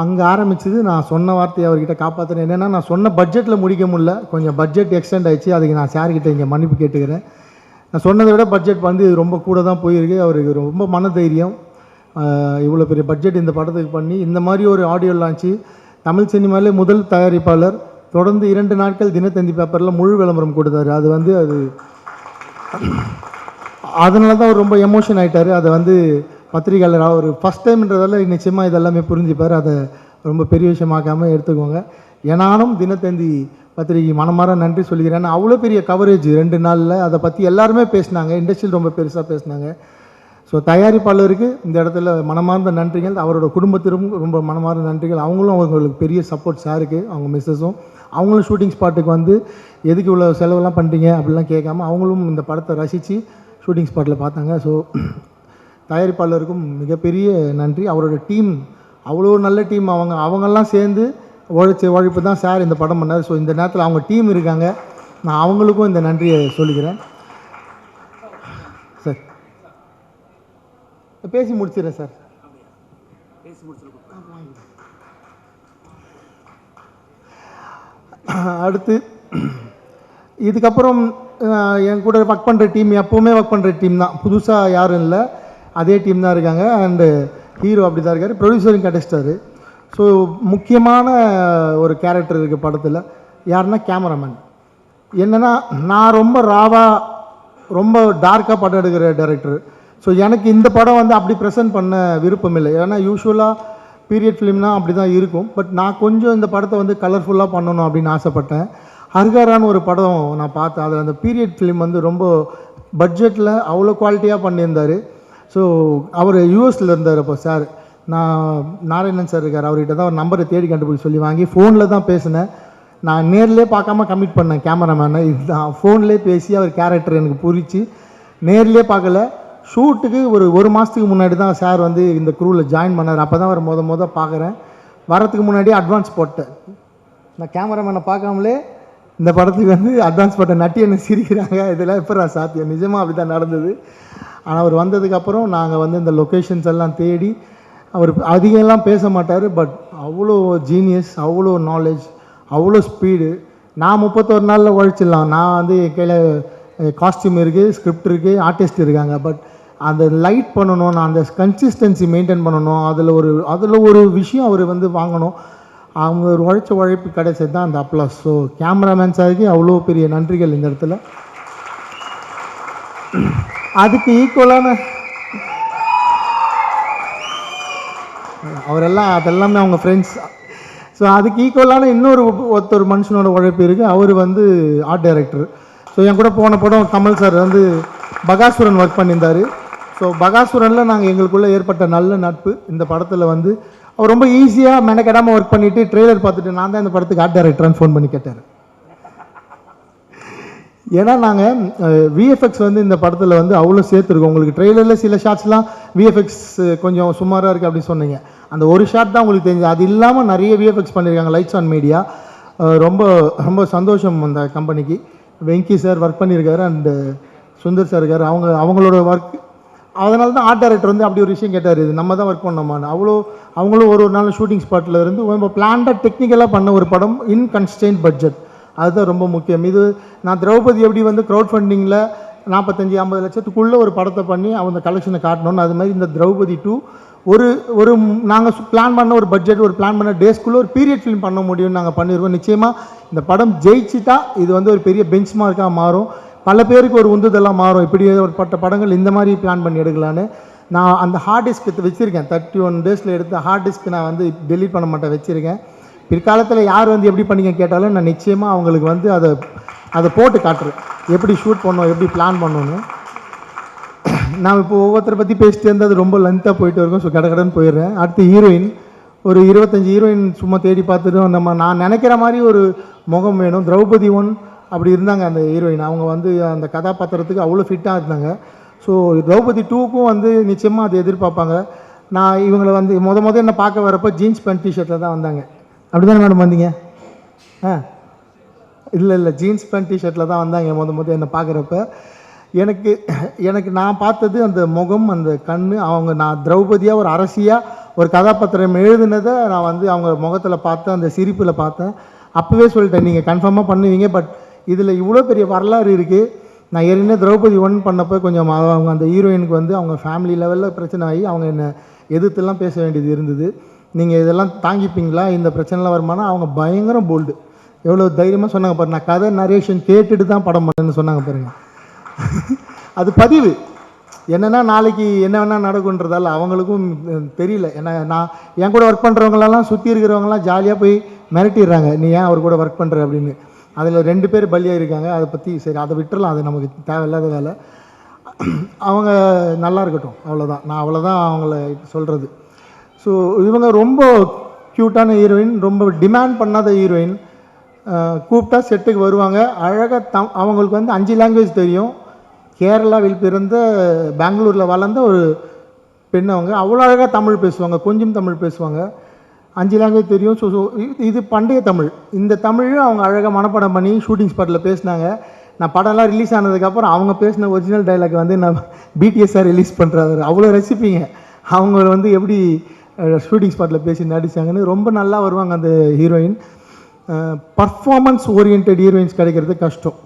அங்கே ஆரம்பிச்சது நான் சொன்ன வார்த்தையை அவர்கிட்ட காப்பாற்றுறேன். என்னென்னா நான் சொன்ன பட்ஜெட்டில் முடிக்க முடியல, கொஞ்சம் பட்ஜெட் எக்ஸ்டெண்ட் ஆகிடுச்சு. அதுக்கு நான் சார்கிட்ட இங்கே மன்னிப்பு கேட்டுக்கிறேன். நான் சொன்னதை விட பட்ஜெட் வந்து ரொம்ப கூட தான் போயிருக்கு. அவருக்கு ரொம்ப மன தைரியம், இவ்வளோ பெரிய பட்ஜெட் இந்த படத்துக்கு பண்ணி இந்த மாதிரி ஒரு ஆடியோ லான்ச்சு. தமிழ் சினிமாவிலே முதல் தயாரிப்பாளர், தொடர்ந்து 2 நாட்கள் தினத்தந்தி பேப்பரில் முழு விளம்பரம் கொடுத்தாரு. அது வந்து அதனால தான் அவர் ரொம்ப எமோஷன் ஆகிட்டார். அதை வந்து பத்திரிகையாளர் அவர் ஃபஸ்ட் டைம்ன்றதால நிச்சயமாக இதெல்லாமே புரிஞ்சுப்பார். அதை ரொம்ப பெரிய விஷயமாக்காமல் எடுத்துக்கோங்க. ஏனானும் தினத்தந்தி பத்திரிகை மனமாற நன்றி சொல்லிக்கிறேன். அவ்வளோ பெரிய கவரேஜ் 2 நாளில் அதை பற்றி எல்லாருமே பேசினாங்க, இண்டஸ்ட்ரியில் ரொம்ப பெருசாக பேசினாங்க. ஸோ தயாரிப்பாளருக்கு இந்த இடத்துல மனமார்ந்த நன்றிகள், அவரோட குடும்பத்திற்கும் ரொம்ப மனமார்ந்த நன்றிகள். அவங்களும் அவங்களுக்கு பெரிய சப்போர்ட் சாருக்கு, அவங்க மிஸ்ஸஸும் அவங்களும் ஷூட்டிங் ஸ்பாட்டுக்கு வந்து எதுக்கு இவ்வளோ செலவெல்லாம் பண்ணுறீங்க அப்படிலாம் கேட்காம அவங்களும் இந்த படத்தை ரசித்து ஷூட்டிங் ஸ்பாட்டில் பார்த்தாங்க. ஸோ தயாரிப்பாளருக்கும் மிகப்பெரிய நன்றி. அவரோட டீம் அவ்வளோ நல்ல டீம், அவங்கெல்லாம் சேர்ந்து உழைப்பு தான் சார் இந்த படம் பண்ணார். ஸோ இந்த நேரத்தில் அவங்க டீம் இருக்காங்க, நான் அவங்களுக்கும் இந்த நன்றியை சொல்லிக்கிறேன். சார் பேசி முடிச்சிடுறேன் சார். அடுத்து இதுக்கப்புறம் என் கூட ஒர்க் பண்ணுற டீம் எப்போவுமே ஒர்க் பண்ணுற டீம் தான், புதுசாக யாரும் இல்லை, அதே டீம் தான் இருக்காங்க. அண்டு ஹீரோ அப்படி தான் இருக்கார், ப்ரொடியூசரும் கிடைச்சிட்டாரு. ஸோ முக்கியமான ஒரு கேரக்டர் இருக்குது படத்தில், யாருன்னா கேமராமேன். என்னென்னா நான் ரொம்ப ராவாக ரொம்ப டார்க்காக படம் எடுக்கிற டைரக்டர். ஸோ எனக்கு இந்த படம் வந்து அப்படி ப்ரெசென்ட் பண்ண விருப்பம் இல்லை. ஏன்னா யூஸ்வலாக பீரியட் ஃபிலிம்னால் அப்படி தான் இருக்கும். பட் நான் கொஞ்சம் இந்த படத்தை வந்து கலர்ஃபுல்லாக பண்ணணும் அப்படின்னு ஆசைப்பட்டேன். ஹர்காரான்னு ஒரு படம் நான் பார்த்தேன், அதில் அந்த பீரியட் ஃபிலிம் வந்து ரொம்ப பட்ஜெட்டில் அவ்வளோ குவாலிட்டியாக பண்ணியிருந்தார். ஸோ அவர் யூஎஸில் இருந்தார். அப்போ சார் நாராயணன் சார் இருக்கார், அவர்கிட்ட தான் ஒரு நம்பரை தேடி கண்டுபிடிச்சி சொல்லி வாங்கி ஃபோனில் தான் பேசினேன். நான் நேர்லேயே பார்க்காம கமிட் பண்ணேன் கேமராமேனை. இதுதான் ஃபோன்லேயே பேசி அவர் கேரக்டர் எனக்கு புரிச்சு நேர்லேயே பார்க்கல. ஷூட்டுக்கு ஒரு மாதத்துக்கு முன்னாடி தான் சார் வந்து இந்த க்ரூவில் ஜாயின் பண்ணார். அப்போ தான் அவர் முத பார்க்குறேன். வரத்துக்கு முன்னாடியே அட்வான்ஸ் போட்டேன். நான் கேமராமேனை பார்க்காமலே இந்த படத்துக்கு வந்து அட்வான்ஸ் போட்டேன். நட்டி என்ன சிரிக்கிறாங்க, இதெல்லாம் எப்போ சாத்தியம், நிஜமாக அப்படி தான் நடந்தது. ஆனால் அவர் வந்ததுக்கப்புறம் நாங்கள் வந்து இந்த லொக்கேஷன்ஸ் எல்லாம் தேடி, அவர் அதிகம்லாம் பேச மாட்டார், பட் அவ்வளோ ஜீனியஸ், அவ்வளோ நாலேஜ், அவ்வளோ ஸ்பீடு. நான் 31 நாளில் உழைச்சிடலாம். நான் வந்து என் கையில் காஸ்டியூம் இருக்குது, ஸ்கிரிப்ட் இருக்குது, ஆர்டிஸ்ட் இருக்காங்க. பட் அந்த லைட் பண்ணணும், நான் அந்த கன்சிஸ்டன்சி மெயின்டைன் பண்ணணும், அதில் ஒரு விஷயம் அவர் வந்து வாங்கணும். அவங்க ஒரு உழைப்பு கிடைச்சது தான் அந்த அப்ளாஸ். ஸோ கேமராமேன் சாருக்கு அவ்வளோ பெரிய நன்றிகள் இந்த இடத்துல. அதுக்கு ஈக்குவலான அதெல்லாமே அவங்க ஃப்ரெண்ட்ஸ். ஸோ அதுக்கு ஈக்குவலான ஒருத்தர் மனுஷனோட உழைப்பு இருக்குது. அவர் வந்து ஆர்ட் டைரக்டர். ஸோ என் கூட போன படம் கமல் சார் வந்து பகாசுரன் ஒர்க் பண்ணியிருந்தார். ஸோ பகாசுரனில் நாங்கள் எங்களுக்குள்ளே ஏற்பட்ட நல்ல நட்பு இந்த படத்தில் வந்து அவர் ரொம்ப ஈஸியாக மெனக்கெடாமல் ஒர்க் பண்ணிவிட்டு ட்ரெய்லர் பார்த்துட்டு நான் தான் இந்த படத்துக்கு ஆர்ட் டைரக்டரான்னு ஃபோன் பண்ணி கேட்டார். ஏன்னா நாங்கள் விஎஃப்எக்ஸ் வந்து இந்த படத்தில் வந்து அவ்வளோ சேர்த்துருக்கோம். உங்களுக்கு ட்ரெய்லரில் சில ஷாட்ஸ்லாம் விஎஃப்எக்ஸ் கொஞ்சம் சுமாராக இருக்குது அப்படின்னு சொன்னீங்க. அந்த ஒரு ஷாட் தான் உங்களுக்கு தெரிஞ்சு. அது இல்லாமல் நிறைய விஎஃப்எக்ஸ் பண்ணியிருக்காங்க லைட்ஸ் ஆன் மீடியா. ரொம்ப ரொம்ப சந்தோஷம் அந்த கம்பெனிக்கு. வெங்கி சார் ஒர்க் பண்ணியிருக்காரு அண்டு சுந்தர் சார் இருக்கார். அவங்களோட ஒர்க் அதனால தான் ஆர்ட் டைரக்டர் வந்து அப்படி ஒரு விஷயம் கேட்டார், இது நம்ம தான் ஒர்க் பண்ணோமான்னு. அவங்களும் ஒரு நாள் ஷூட்டிங் ஸ்பாட்டில் இருந்து ரொம்ப பிளான்டாக டெக்னிக்கலாக பண்ண ஒரு படம் இன் கன்ஸ்டெயின்ட் பட்ஜெட். அதுதான் ரொம்ப முக்கியம். இது நான் திரௌபதி எப்படி வந்து க்ரௌட் ஃபண்டிங்கில் 45-50 லட்சத்துக்குள்ளே ஒரு படத்தை பண்ணி அவங்க கலெக்ஷனை காட்டணும்னு, அது மாதிரி இந்த திரௌபதி 2 ஒரு நாங்கள் பிளான் பண்ண ஒரு பட்ஜெட், ஒரு பிளான் பண்ண டேஸ்க்குள்ளே ஒரு பீரியட் ஃபிலிம் பண்ண முடியும்னு நாங்கள் பண்ணியிருக்கோம். நிச்சயமாக இந்த படம் ஜெயிச்சிட்டா இது வந்து ஒரு பெரிய பெஞ்ச் மார்க்காக மாறும். பல பேருக்கு ஒரு உந்துதலாக மாறும். இப்படி ஒரு படங்கள் இந்த மாதிரி பிளான் பண்ணி எடுக்கலான்னு நான் அந்த ஹார்ட் டிஸ்க் வச்சுருக்கேன். 31 டேஸில் எடுத்த ஹார்ட் டிஸ்க் நான் வந்து டெலீட் பண்ண மாட்டேன், வச்சுருக்கேன். பிற்காலத்தில் யார் வந்து எப்படி பண்ணிங்க கேட்டாலும் நான் நிச்சயமாக அவங்களுக்கு வந்து அதை போட்டு காட்டுறேன், எப்படி ஷூட் பண்ணோம், எப்படி பிளான் பண்ணணும்னு. நான் இப்போ ஒவ்வொருத்தரை பற்றி பேசிட்டு இருந்தால் அது ரொம்ப லென்த்தாக போயிட்டு இருக்கும். ஸோ கடகடன்னு போயிடுறேன். அடுத்து ஹீரோயின், ஒரு 25 ஹீரோயின் சும்மா தேடி பார்த்துட்டு நான் நினைக்கிற மாதிரி ஒரு முகம் வேணும். திரௌபதி 1 அப்படி இருந்தாங்க அந்த ஹீரோயின். அவங்க வந்து அந்த கதாபாத்திரத்துக்கு அவ்வளோ ஃபிட்டாக இருந்தாங்க. ஸோ திரௌபதி 2க்கும் வந்து நிச்சயமாக அது எதிர்பார்ப்பாங்க. நான் இவங்களை வந்து முத என்ன பார்க்க வரப்போ ஜீன்ஸ் பேண்ட் டிஷர்ட்டில் தான் வந்தாங்க. அப்படி தானே மேடம் வந்தீங்க? இல்லை ஜீன்ஸ் பேண்ட் டிஷர்ட்டில் தான் வந்தாங்க முத என்னை பார்க்குறப்ப. எனக்கு நான் பார்த்தது அந்த முகம், அந்த கண். நான் திரௌபதியாக ஒரு அரசியாக ஒரு கதாபாத்திரம் எழுதுனதை நான் வந்து அவங்க முகத்தில் பார்த்தேன், அந்த சிரிப்பில் பார்த்தேன். அப்போவே சொல்லிட்டேன், நீங்கள் கன்ஃபார்மாக பண்ணுவீங்க. பட் இதில் இவ்வளோ பெரிய வரலாறு இருக்குது. நான் ஏற்கனவே திரௌபதி 1 பண்ணப்போ கொஞ்சம் அவங்க அந்த ஹீரோயினுக்கு வந்து அவங்க ஃபேமிலி லெவலில் பிரச்சனை ஆகி அவங்க என்னை எதிர்த்துலாம் பேச வேண்டியது இருந்தது. நீங்கள் இதெல்லாம் தாங்கிப்பீங்களா, இந்த பிரச்சனைலாம் வருமானா? அவங்க பயங்கரம் போல்டு, எவ்வளோ தைரியமாக சொன்னாங்க பாருங்க. நான் கதை நரேஷன் கேட்டுட்டு தான் படம் பண்ணேன்னு சொன்னாங்க பாருங்கள். அது பதிவு என்னென்னா நாளைக்கு என்ன வேணால் நடக்குன்றதால அவங்களுக்கும் தெரியல. ஏன்னா நான் என் கூட ஒர்க் பண்ணுறவங்களெல்லாம் சுற்றி இருக்கிறவங்களாம் ஜாலியாக போய் மிரட்டிடுறாங்க, நீ ஏன் அவர் கூட ஒர்க் பண்ணுற அப்படின்னு. அதில் 2 பேர் பலியாக இருக்காங்க. அதை பற்றி சரி, அதை விட்டுறலாம், அது நமக்கு தேவையில்லாத வேலை. அவங்க நல்லா இருக்கட்டும், அவ்வளோதான். நான் அவ்வளோதான் அவங்கள சொல்கிறது. ஸோ இவங்க ரொம்ப க்யூட்டான ஹீரோயின், ரொம்ப டிமாண்ட் பண்ணாத ஹீரோயின். கூப்பிட்டா செட்டுக்கு வருவாங்க. அழகாக அவங்களுக்கு வந்து 5 லாங்குவேஜ் தெரியும். கேரளாவில் பிறந்த பெங்களூரில் வளர்ந்த ஒரு பெண். அவங்க அவ்வளோ அழகாக தமிழ் பேசுவாங்க, கொஞ்சம் தமிழ் பேசுவாங்க. 5 லாங்குவேஜ் தெரியும். ஸோ இது பண்டைய தமிழ். இந்த தமிழும் அவங்க அழகாக மனப்பாடம் பண்ணி ஷூட்டிங் ஸ்பாட்டில் பேசினாங்க. நான் படம்லாம் ரிலீஸ் ஆனதுக்கப்புறம் அவங்க பேசின ஒரிஜினல் டைலாக் வந்து நான் பிடிஎஸ்ஆர் ரிலீஸ் பண்ணுறாரு. அவ்வளோ ரசிப்பீங்க அவங்க வந்து எப்படி ஷூட்டிங் ஸ்பாட்டில் பேசி நடித்தாங்கன்னு. ரொம்ப நல்லா வருவாங்க அந்த ஹீரோயின். பர்ஃபார்மன்ஸ் ஓரியன்ட் ஹீரோயின்ஸ் கிடைக்கிறது கஷ்டம்.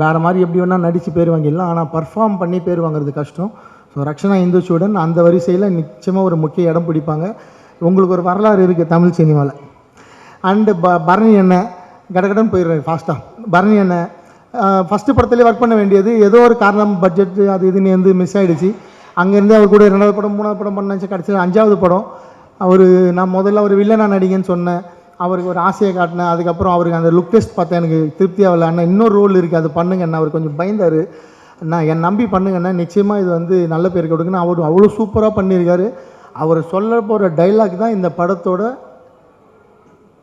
வேறு மாதிரி எப்படி வேணால் நடித்து பேர் வாங்கிடலாம், ஆனால் பர்ஃபார்ம் பண்ணி பேர் வாங்குறது கஷ்டம். ஸோ ரக்ஷனா இந்துச்சூடன் அந்த வரிசையில் நிச்சயமாக ஒரு முக்கிய இடம் பிடிப்பாங்க. உங்களுக்கு ஒரு வரலாறு இருக்குது தமிழ் சினிமாவில். அண்டு பரணி அண்ணன், கடகடன் போயிடுறேன் ஃபாஸ்ட்டாக. பரணி அண்ணன் ஃபஸ்ட்டு படத்துலேயே ஒர்க் பண்ண வேண்டியது ஏதோ ஒரு காரணம், பட்ஜெட் அது இதுன்னு வந்து மிஸ் ஆகிடுச்சு. அங்கேருந்து அவர் கூட 2வது படம் 3வது படம் பண்ணாச்சு. கடைசி 5வது படம் நான் முதல்ல ஒரு வில்லனா நடிகன்னு சொன்னேன். அவருக்கு ஒரு ஆசையை காட்டினேன். அதுக்கப்புறம் அவருக்கு அந்த லுக் டெஸ்ட் பார்த்தேன், எனக்கு திருப்தியாக இல்லை. அண்ணா இன்னொரு ரோல் இருக்குது, அது பண்ணுங்கண்ணா. அவர் கொஞ்சம் பயந்தார். நான் என் நம்பி பண்ணுங்கண்ணா, நிச்சயமாக இது வந்து நல்ல பேர் கொடுக்குன்னு. அவர் அவ்வளோ சூப்பராக பண்ணியிருக்காரு. அவர் சொல்ல போகிற டைலாக் தான் இந்த படத்தோட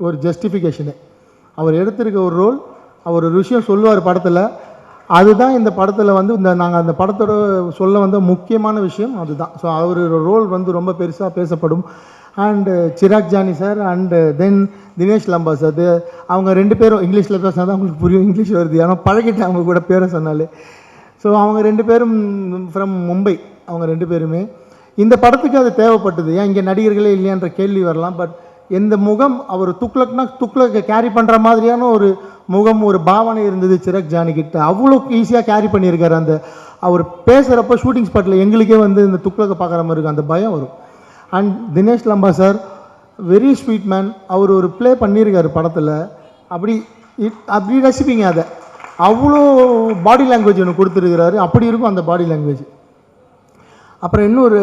ஒரு ஜஸ்டிஃபிகேஷனு. அவர் எடுத்திருக்க ஒரு ரோல், அவர் ஒரு விஷயம் சொல்லுவார் படத்தில், அதுதான் இந்த படத்தில் வந்து நாங்கள் அந்த படத்தோட சொல்ல வந்த முக்கியமான விஷயம் அதுதான். ஸோ அவர் ரோல் வந்து ரொம்ப பெருசாக பேசப்படும். And Chirag Jani sir and then Dinesh Lamba sir, அவங்க 2 பேரும் இங்கிலீஷில் பேசினா தான் அவங்களுக்கு புரியும், இங்கிலீஷ் வருது, ஆனால் பழகிட்டேன் அவங்க கூட பேரை சொன்னாலே. ஸோ அவங்க 2 பேரும் ஃப்ரம் மும்பை. அவங்க 2 பேருமே இந்த படத்துக்கு அது தேவைப்பட்டது. ஏன் இங்கே நடிகர்களே இல்லையான்ற கேள்வி வரலாம். பட் எந்த முகம் அவர் துக்ளக்கை கேரி பண்ணுற மாதிரியான ஒரு முகம், ஒரு பாவனை இருந்தது சிராக் ஜானி கிட்ட. அவ்வளோ ஈஸியாக கேரி பண்ணியிருக்காரு. அந்த அவர் பேசுகிறப்ப ஷூட்டிங் ஸ்பாட்டில் எங்களுக்கே வந்து இந்த துக்ளக்கை பார்க்குற மாதிரி இருக்கும், அந்த பயம் வரும். And Dinesh Lamba sir very sweet man. அவர் ஒரு ப்ளே பண்ணியிருக்காரு படத்தில், அப்படி ரசிப்பீங்க அதை. அவ்வளோ பாடி லாங்குவேஜ் ஒன்று கொடுத்துருக்கிறாரு, அப்படி இருக்கும் அந்த பாடி லாங்குவேஜ். அப்புறம் இன்னொரு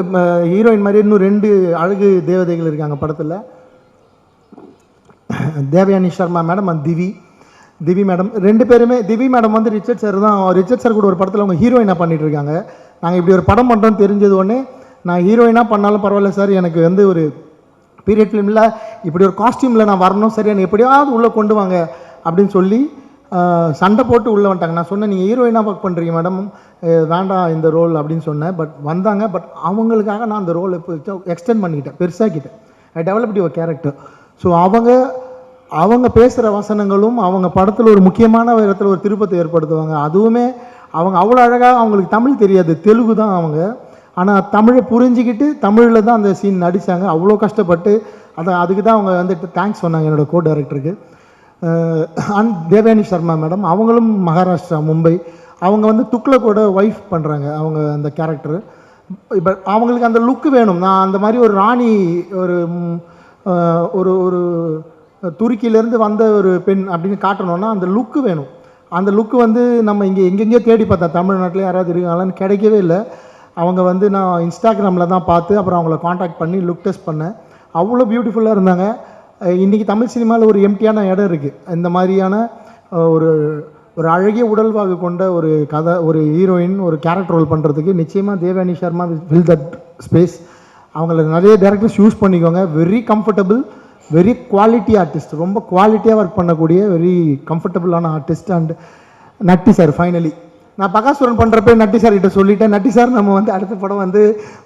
ஹீரோயின் மாதிரி இன்னும் 2 அழகு தேவதைகள் இருக்காங்க படத்தில். Devayani Sharma madam and Divi madam 2 பேருமே. திவி மேடம் வந்து ரிச்சர்ட் சார் கூட ஒரு படத்தில் அவங்க ஹீரோயினாக பண்ணிட்டு இருக்காங்க. நாங்கள் இப்படி ஒரு படம் பண்ணுறோன்னு தெரிஞ்சது உடனே நான் ஹீரோயினாக பண்ணாலும் பரவாயில்ல சார், எனக்கு வந்து ஒரு பீரியட் ஃபிலிமில் இப்படி ஒரு காஸ்டியூமில் நான் வரணும், சரி எனக்கு எப்படியாவது உள்ளே கொண்டு வாங்க அப்படின்னு சொல்லி சண்டை போட்டு உள்ளே வந்துட்டாங்க. நான் சொன்னேன், நீங்கள் ஹீரோயினாக ஒர்க் பண்ணுறீங்க மேடம், வேண்டாம் இந்த ரோல் அப்படின்னு சொன்னேன். பட் வந்தாங்க. பட் அவங்களுக்காக நான் அந்த ரோலை எக்ஸ்டெண்ட் பண்ணிக்கிட்டேன், பெருசாக்கிட்டேன். ஐ டெவலப்ட் யுவர் கேரக்டர். ஸோ அவங்க பேசுகிற வசனங்களும் அவங்க படத்தில் ஒரு முக்கியமான இடத்துல ஒரு திருப்பத்தை ஏற்படுத்துவாங்க. அதுவுமே அவங்க அவ்வளோ அழகாக, அவங்களுக்கு தமிழ் தெரியாது, தெலுங்கு தான் அவங்க, ஆனால் தமிழை புரிஞ்சிக்கிட்டு தமிழில் தான் அந்த சீன் நடித்தாங்க. அவ்வளோ கஷ்டப்பட்டு அதுக்கு தான் அவங்க வந்துட்டு தேங்க்ஸ் சொன்னாங்க என்னோடய கோ டைரக்டருக்கு. அண்ட் தேவயானி சர்மா மேடம், அவங்களும் மகாராஷ்டிரா, மும்பை. அவங்க வந்து துக்ளக்கோட ஒய்ஃப் பண்ணுறாங்க அவங்க அந்த கேரக்டரு. இப்போ அவங்களுக்கு அந்த லுக்கு வேணும். நான் அந்த மாதிரி ஒரு ராணி, ஒரு ஒரு ஒரு துருக்கியிலேருந்து வந்த ஒரு பெண் அப்படின்னு காட்டணுன்னா அந்த லுக்கு வேணும். அந்த லுக்கு வந்து நம்ம எங்கெங்கேயோ தேடி பார்த்தா தமிழ்நாட்டில் யாராவது இருக்காங்களான்னு கிடைக்கவே இல்லை. அவங்க வந்து நான் இன்ஸ்டாகிராமில் தான் பார்த்து அப்புறம் அவங்கள காண்டாக்ட் பண்ணி லுக் டெஸ்ட் பண்ணேன். அவ்வளோ பியூட்டிஃபுல்லாக இருந்தாங்க. இன்றைக்கி தமிழ் சினிமாவில் ஒரு எம்டியான இடம் இருக்குது. இந்த மாதிரியான ஒரு ஒரு அழகிய உடல்வாகு கொண்ட ஒரு கதை, ஒரு ஹீரோயின், ஒரு கேரக்டர் ரோல் பண்ணுறதுக்கு நிச்சயமாக Devayani Sharma fill that space. அவங்கள நிறைய டேரக்டர்ஸ் யூஸ் பண்ணிக்கோங்க. Very comfortable, very quality artist, ரொம்ப குவாலிட்டியாக ஒர்க் பண்ணக்கூடிய வெரி கம்ஃபர்டபுளான artist. And Natty sir, finally நான் பகாசுரன் பண்ணுறப்ப நட்டி சார் கிட்ட சொல்லிட்டேன், நட்டி சார் நம்ம வந்து அடுத்த படம் வந்து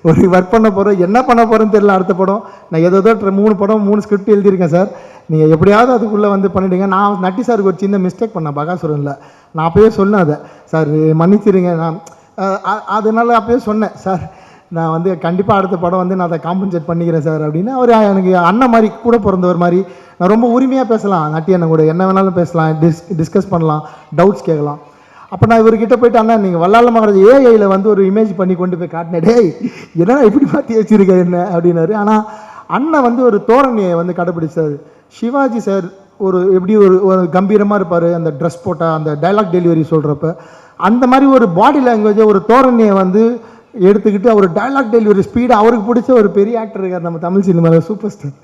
ஒரு ஒர்க் பண்ண போகிறோம், என்ன பண்ண போகிறோன்னு தெரியல. அடுத்த படம் நான் ஏதோ 3 படம் 3 ஸ்கிரிப்ட் எழுதியிருக்கேன் சார், நீங்கள் எப்படியாவது அதுக்குள்ளே வந்து பண்ணிவிடுங்க. நான் நட்டி சாருக்கு ஒரு சின்ன மிஸ்டேக் பண்ணேன் பகாசுரனில். நான் அப்போயே சொன்னேன் அதை, சார் மன்னிச்சிருங்க. நான் அதனால அப்போயே சொன்னேன், சார் நான் வந்து கண்டிப்பாக அடுத்த படம் வந்து நான் அதை காம்பன்சேட் பண்ணிக்கிறேன் சார் அப்படின்னு. அவர் எனக்கு அண்ணன் மாதிரி, கூட பிறந்தவர் மாதிரி. நான் ரொம்ப உரிமையாக பேசலாம் நட்டி அண்ணன் கூட, என்ன வேணாலும் பேசலாம், டிஸ்கஸ் பண்ணலாம், டவுட்ஸ் கேட்கலாம். அப்போ நான் இவர்கிட்ட போயிட்டு, அண்ணா நீங்கள் வல்லால மகாராஜ் ஏஐயில் வந்து ஒரு இமேஜ் பண்ணி கொண்டு போய் காட்டினேன், டேய் என்னன்னா இப்படி மாற்றி வச்சுருக்க என்ன அப்படின்னாரு. ஆனால் அண்ணன் வந்து ஒரு தோரணையை வந்து கடைப்பிடிச்சார். சிவாஜி சார் ஒரு எப்படி ஒரு கம்பீரமாக இருப்பார், அந்த ட்ரெஸ் போட்டால் அந்த டைலாக் டெலிவரி சொல்கிறப்ப அந்த மாதிரி ஒரு பாடி லாங்குவேஜை, ஒரு தோரணையை வந்து எடுத்துக்கிட்டு அவர் டைலாக் டெலிவரி ஸ்பீடு, அவருக்கு பிடிச்ச ஒரு பெரிய ஆக்டர் இருக்கார் நம்ம தமிழ் சினிமாவில், சூப்பர் ஸ்டார்.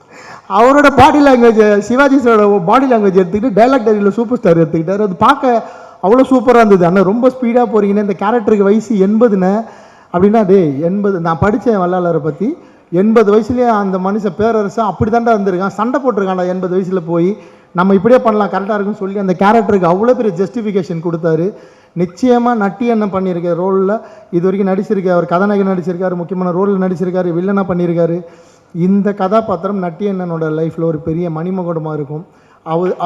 அவரோட பாடி லாங்குவேஜ், சிவாஜி சாரோட பாடி லாங்குவேஜ் எடுத்துக்கிட்டு டைலாக் டெலிவரியில் சூப்பர் ஸ்டார் எடுத்துக்கிட்டார். அது பார்க்க அவ்வளோ சூப்பராக இருந்தது. ஆனால் ரொம்ப ஸ்பீடாக போகிறீங்கன்னா, இந்த கேரக்டருக்கு வயசு 80ன்னு அப்படின்னா, டே 80, நான் படித்தேன் வல்லாளரை பற்றி, 80 வயசுலேயே அந்த மனுஷன் பேரரசன் அப்படி தாண்டா இருந்திருக்கான், சண்டை போட்டிருக்காண்டா 80 வயசில் போய், நம்ம இப்படியே பண்ணலாம் கரெக்டாக இருக்குன்னு சொல்லி அந்த கேரக்டருக்கு அவ்வளோ பெரிய ஜஸ்டிஃபிகேஷன் கொடுத்தாரு. நிச்சயமாக நட்டி அண்ணன் பண்ணியிருக்க ரோலில் இது வரைக்கும் நடிச்சிருக்காரு, அவர் கதாநாயகன் நடிச்சிருக்காரு, முக்கியமான ரோலில் நடிச்சிருக்காரு, வில்லனாக பண்ணியிருக்காரு. இந்த கதாபாத்திரம் நட்டி அண்ணனோட லைஃப்பில் ஒரு பெரிய மணிமகுடமாக இருக்கும்.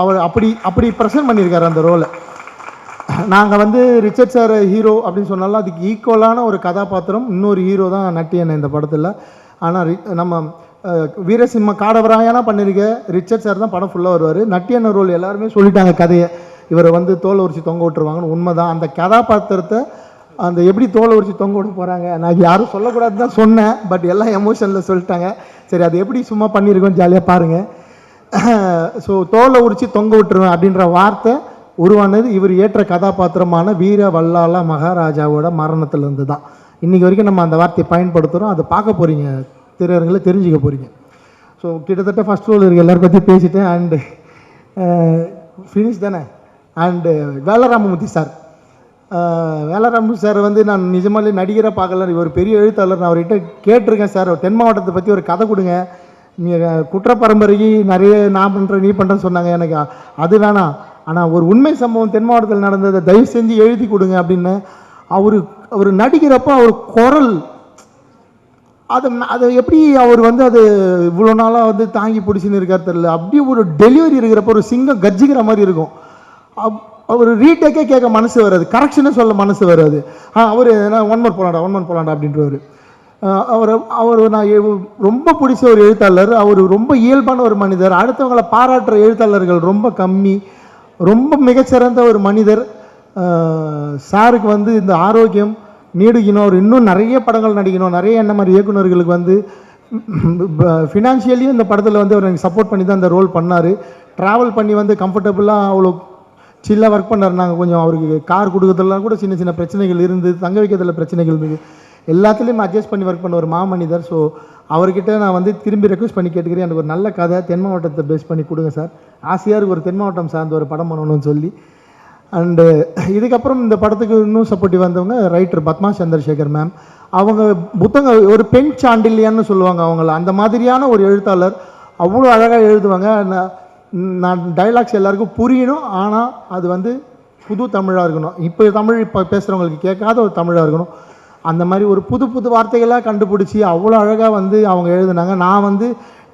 அவர் அப்படி ப்ரெசென்ட் பண்ணியிருக்காரு அந்த ரோலை. நாங்கள் வந்து ரிச்சர்ட் சார் ஹீரோ அப்படின்னு சொன்னாலும் அதுக்கு ஈக்குவலான ஒரு கதாபாத்திரம் இன்னொரு ஹீரோ தான் நட்டி அண்ணன் இந்த படத்தில். ஆனால் நம்ம வீரசிம்ம காடவராயனா பண்ணியிருக்க ரிச்சர்ட் சார் தான் படம் ஃபுல்லாக வருவார். நட்டி அண்ணன் ரோல் எல்லாருமே சொல்லிட்டாங்க கதையை, இவரை வந்து தோலை உரிச்சு தொங்க விட்டுருவாங்கன்னு. உண்மை தான். அந்த கதாபாத்திரத்தை அந்த எப்படி தோலை உரிச்சு தொங்க விட போகிறாங்க, நான் யாரும் சொல்லக்கூடாது தான் சொன்னேன், பட் எல்லாம் எமோஷனில் சொல்லிட்டாங்க. சரி, அது எப்படி சும்மா பண்ணியிருக்கோம், ஜாலியாக பாருங்கள். ஸோ தோலை உரிச்சு தொங்க விட்டுருவேன் அப்படின்ற வார்த்தை உருவானது இவர் ஏற்ற கதாபாத்திரமான வீர வல்லால மகாராஜாவோட மரணத்திலேருந்து தான். இன்றைக்கி வரைக்கும் நம்ம அந்த வார்த்தையை பயன்படுத்துகிறோம். அதை பார்க்க போகிறீங்க, திரையரங்களை தெரிஞ்சுக்க போகிறீங்க. ஸோ கிட்டத்தட்ட ஃபஸ்ட் ரோல் இருக்க எல்லாரும் பற்றி பேசிட்டேன். அண்டு ஃபினிஷ் தானே. And Vela Ramamoorthy sir, Vela Ramamoorthy sir வந்து நான் நிஜமாலே நடிகராக பார்க்கல, இவர் பெரிய எழுத்தாளர். நான் அவர்கிட்ட கேட்டிருக்கேன், சார் தென் மாவட்டத்தை பற்றி ஒரு கதை கொடுங்க, நீங்கள் குற்ற பரம்பரைக்கு நிறைய நான் பண்ணுறேன் நீ பண்ணுறேன்னு சொன்னாங்க. எனக்கு அது வேணாம், ஆனால் ஒரு உண்மை சம்பவம் தென் மாவட்டத்தில் நடந்ததை தயவு செஞ்சு எழுதி கொடுங்க அப்படின்னு. அவர் நடிக்கிறப்போ அவர் குரல் அதை எப்படி அவர் வந்து அது இவ்வளோ நாளாக வந்து தாங்கி பிடிச்சின்னு இருக்கார் தெரியல. அப்படியே ஒரு டெலிவரி இருக்கிறப்ப ஒரு சிங்கம் கர்ஜிக்கிற மாதிரி இருக்கும். அவர் ரீடேக்கே கேட்க மனசு வராது, கரெக்ஷனே சொல்ல மனசு வராது. அவர் ஒன் மந்த் போலாண்டா அப்படின்றவர். அவர் நான் ரொம்ப பிடிச்ச ஒரு எழுத்தாளர். அவர் ரொம்ப இயல்பான ஒரு மனிதர். அடுத்தவங்களை பாராட்டுற எழுத்தாளர்கள் ரொம்ப கம்மி. ரொம்ப மிகச்சிறந்த ஒரு மனிதர். சாருக்கு வந்து இந்த ஆரோக்கியம் நீடிக்கணும், அவர் இன்னும் நிறைய படங்கள் நடிக்கணும். நிறைய என்ன மாதிரி இயக்குநர்களுக்கு வந்து ஃபினான்ஷியலியும் இந்த படத்தில் வந்து அவர் எனக்கு சப்போர்ட் பண்ணி தான் இந்த ரோல் பண்ணார். ட்ராவல் பண்ணி வந்து கம்ஃபர்டபுளாக அவ்வளோ சில்லாக ஒர்க் பண்ணார். நாங்கள் கொஞ்சம் அவருக்கு கார் கொடுக்கறதுலாம் கூட சின்ன சின்ன பிரச்சனைகள் இருந்தது, தங்க வைக்கிறதுல பிரச்சனைகள் இருந்தது. எல்லாத்துலேயும் அட்ஜஸ்ட் பண்ணி ஒர்க் பண்ண ஒரு மாமனிதர். ஸோ அவர்கிட்ட நான் வந்து திரும்பி ரெக்வஸ்ட் பண்ணி கேட்டுக்கிறேன், எனக்கு ஒரு நல்ல கதை தென் மாவட்டத்தை பேஸ் பண்ணி கொடுங்க சார். ஆசையாக ஒரு தென் மாவட்டம் சார்ந்த ஒரு படம் பண்ணணும்னு சொல்லி. அண்டு இதுக்கப்புறம் இந்த படத்துக்கு இன்னும் சப்போர்ட்டிவ் வந்தவங்க ரைட்டர் பத்மா சந்திரசேகர் மேம். அவங்க புத்தகம் ஒரு பெண் சாண்டில்யான்னு சொல்லுவாங்க அவங்கள, அந்த மாதிரியான ஒரு எழுத்தாளர். அவ்வளோ அழகாக எழுதுவாங்க. நான் டைலாக்ஸ் எல்லாருக்கும் புரியணும், ஆனால் அது வந்து புது தமிழாக இருக்கணும். இப்போ பேசுகிறவங்களுக்கு கேட்காத ஒரு தமிழாக இருக்கணும். அந்த மாதிரி ஒரு புது புது வார்த்தைகளாக கண்டுபிடிச்சி அவ்வளோ அழகாக வந்து அவங்க எழுதுனாங்க. நான் வந்து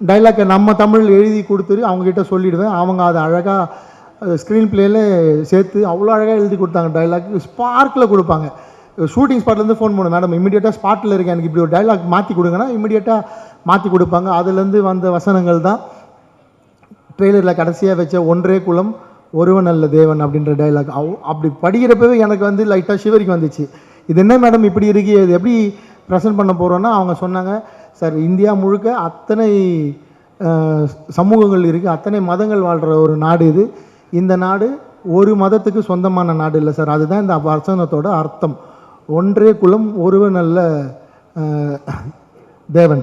டைலாக்கை நம்ம தமிழ் எழுதி கொடுத்துட்டு அவங்கக்கிட்ட சொல்லிவிடுவேன். அவங்க அதை அழகாக ஸ்க்ரீன் பிளேயில் சேர்த்து அவ்வளோ அழகாக எழுதி கொடுத்தாங்க. டைலாக் ஸ்பார்க்கில் கொடுப்பாங்க. ஷூட்டிங் ஸ்பாட்லேருந்து ஃபோன் பண்ணுவேன், மேடம் இமீடியட்டாக ஸ்பாட்டில் இருக்கேன், எனக்கு இப்படி ஒரு டைலாக் மாற்றி கொடுங்கன்னா இமீடியட்டாக மாற்றி கொடுப்பாங்க. அதுலேருந்து வந்த வசனங்கள் தான் ட்ரெய்லரில் கடைசியாக வச்ச ஒன்றே குலம் ஒருவன் அல்ல தேவன் அப்படின்ற டைலாக். அப்படி படிக்கிறப்பவே எனக்கு வந்து லைட்டாக ஷிவரிக்கு வந்துச்சு. இது என்ன மேடம் இப்படி இருக்கு, இது எப்படி ப்ரெசென்ட் பண்ண போகிறோன்னா அவங்க சொன்னாங்க, சார் இந்தியா முழுக்க அத்தனை சமூகங்கள் இருக்குது, அத்தனை மதங்கள் வாழ்கிற ஒரு நாடு இது. இந்த நாடு ஒரு மதத்துக்கு சொந்தமான நாடு இல்லை சார். அதுதான் இந்த வசனத்தோட அர்த்தம். ஒன்றே குலம் ஒருவன் அல்ல தேவன்.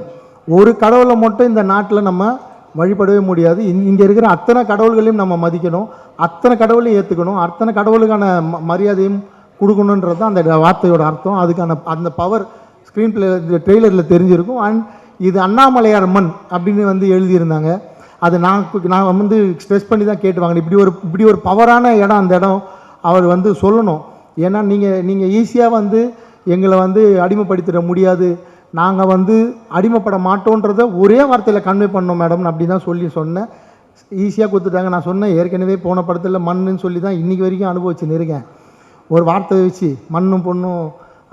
ஒரு கடவுளை மட்டும் இந்த நாட்டில் நம்ம வழிபடவே முடியாது. இங்கே இருக்கிற அத்தனை கடவுள்களையும் நம்ம மதிக்கணும், அத்தனை கடவுளையும் ஏற்றுக்கணும், அத்தனை கடவுளுக்கான மரியாதையும் கொடுக்கணுன்றது தான் அந்த வார்த்தையோட அர்த்தம். அதுக்கான அந்த பவர் ஸ்க்ரீன் பிளே ட்ரெய்லரில் தெரிஞ்சிருக்கும். அண்ட் இது அண்ணாமலையார் மண் அப்படின்னு வந்து எழுதியிருந்தாங்க. அது நான் வந்து ஸ்ட்ரெஸ் பண்ணி தான் கேட்டுவாங்க, இப்படி ஒரு பவரான இடம் அந்த இடம் அவர் வந்து சொல்லணும். ஏன்னா நீங்கள் ஈஸியாக வந்து எங்களை வந்து அடிமைப்படுத்திட முடியாது, நாங்கள் வந்து அடிமைப்பட மாட்டோன்றதை ஒரே வார்த்தையில் கன்வே பண்ணோம் மேடம் அப்படி தான் சொன்னேன். ஈஸியாக கொடுத்துட்டாங்க. நான் சொன்னேன் ஏற்கனவே போன படத்தில் மண்ணுன்னு சொல்லி தான் இன்றைக்கி வரைக்கும் அனுபவிச்சுன்னு இருக்கேன். ஒரு வார்த்தை வச்சு மண்ணும் பொண்ணும்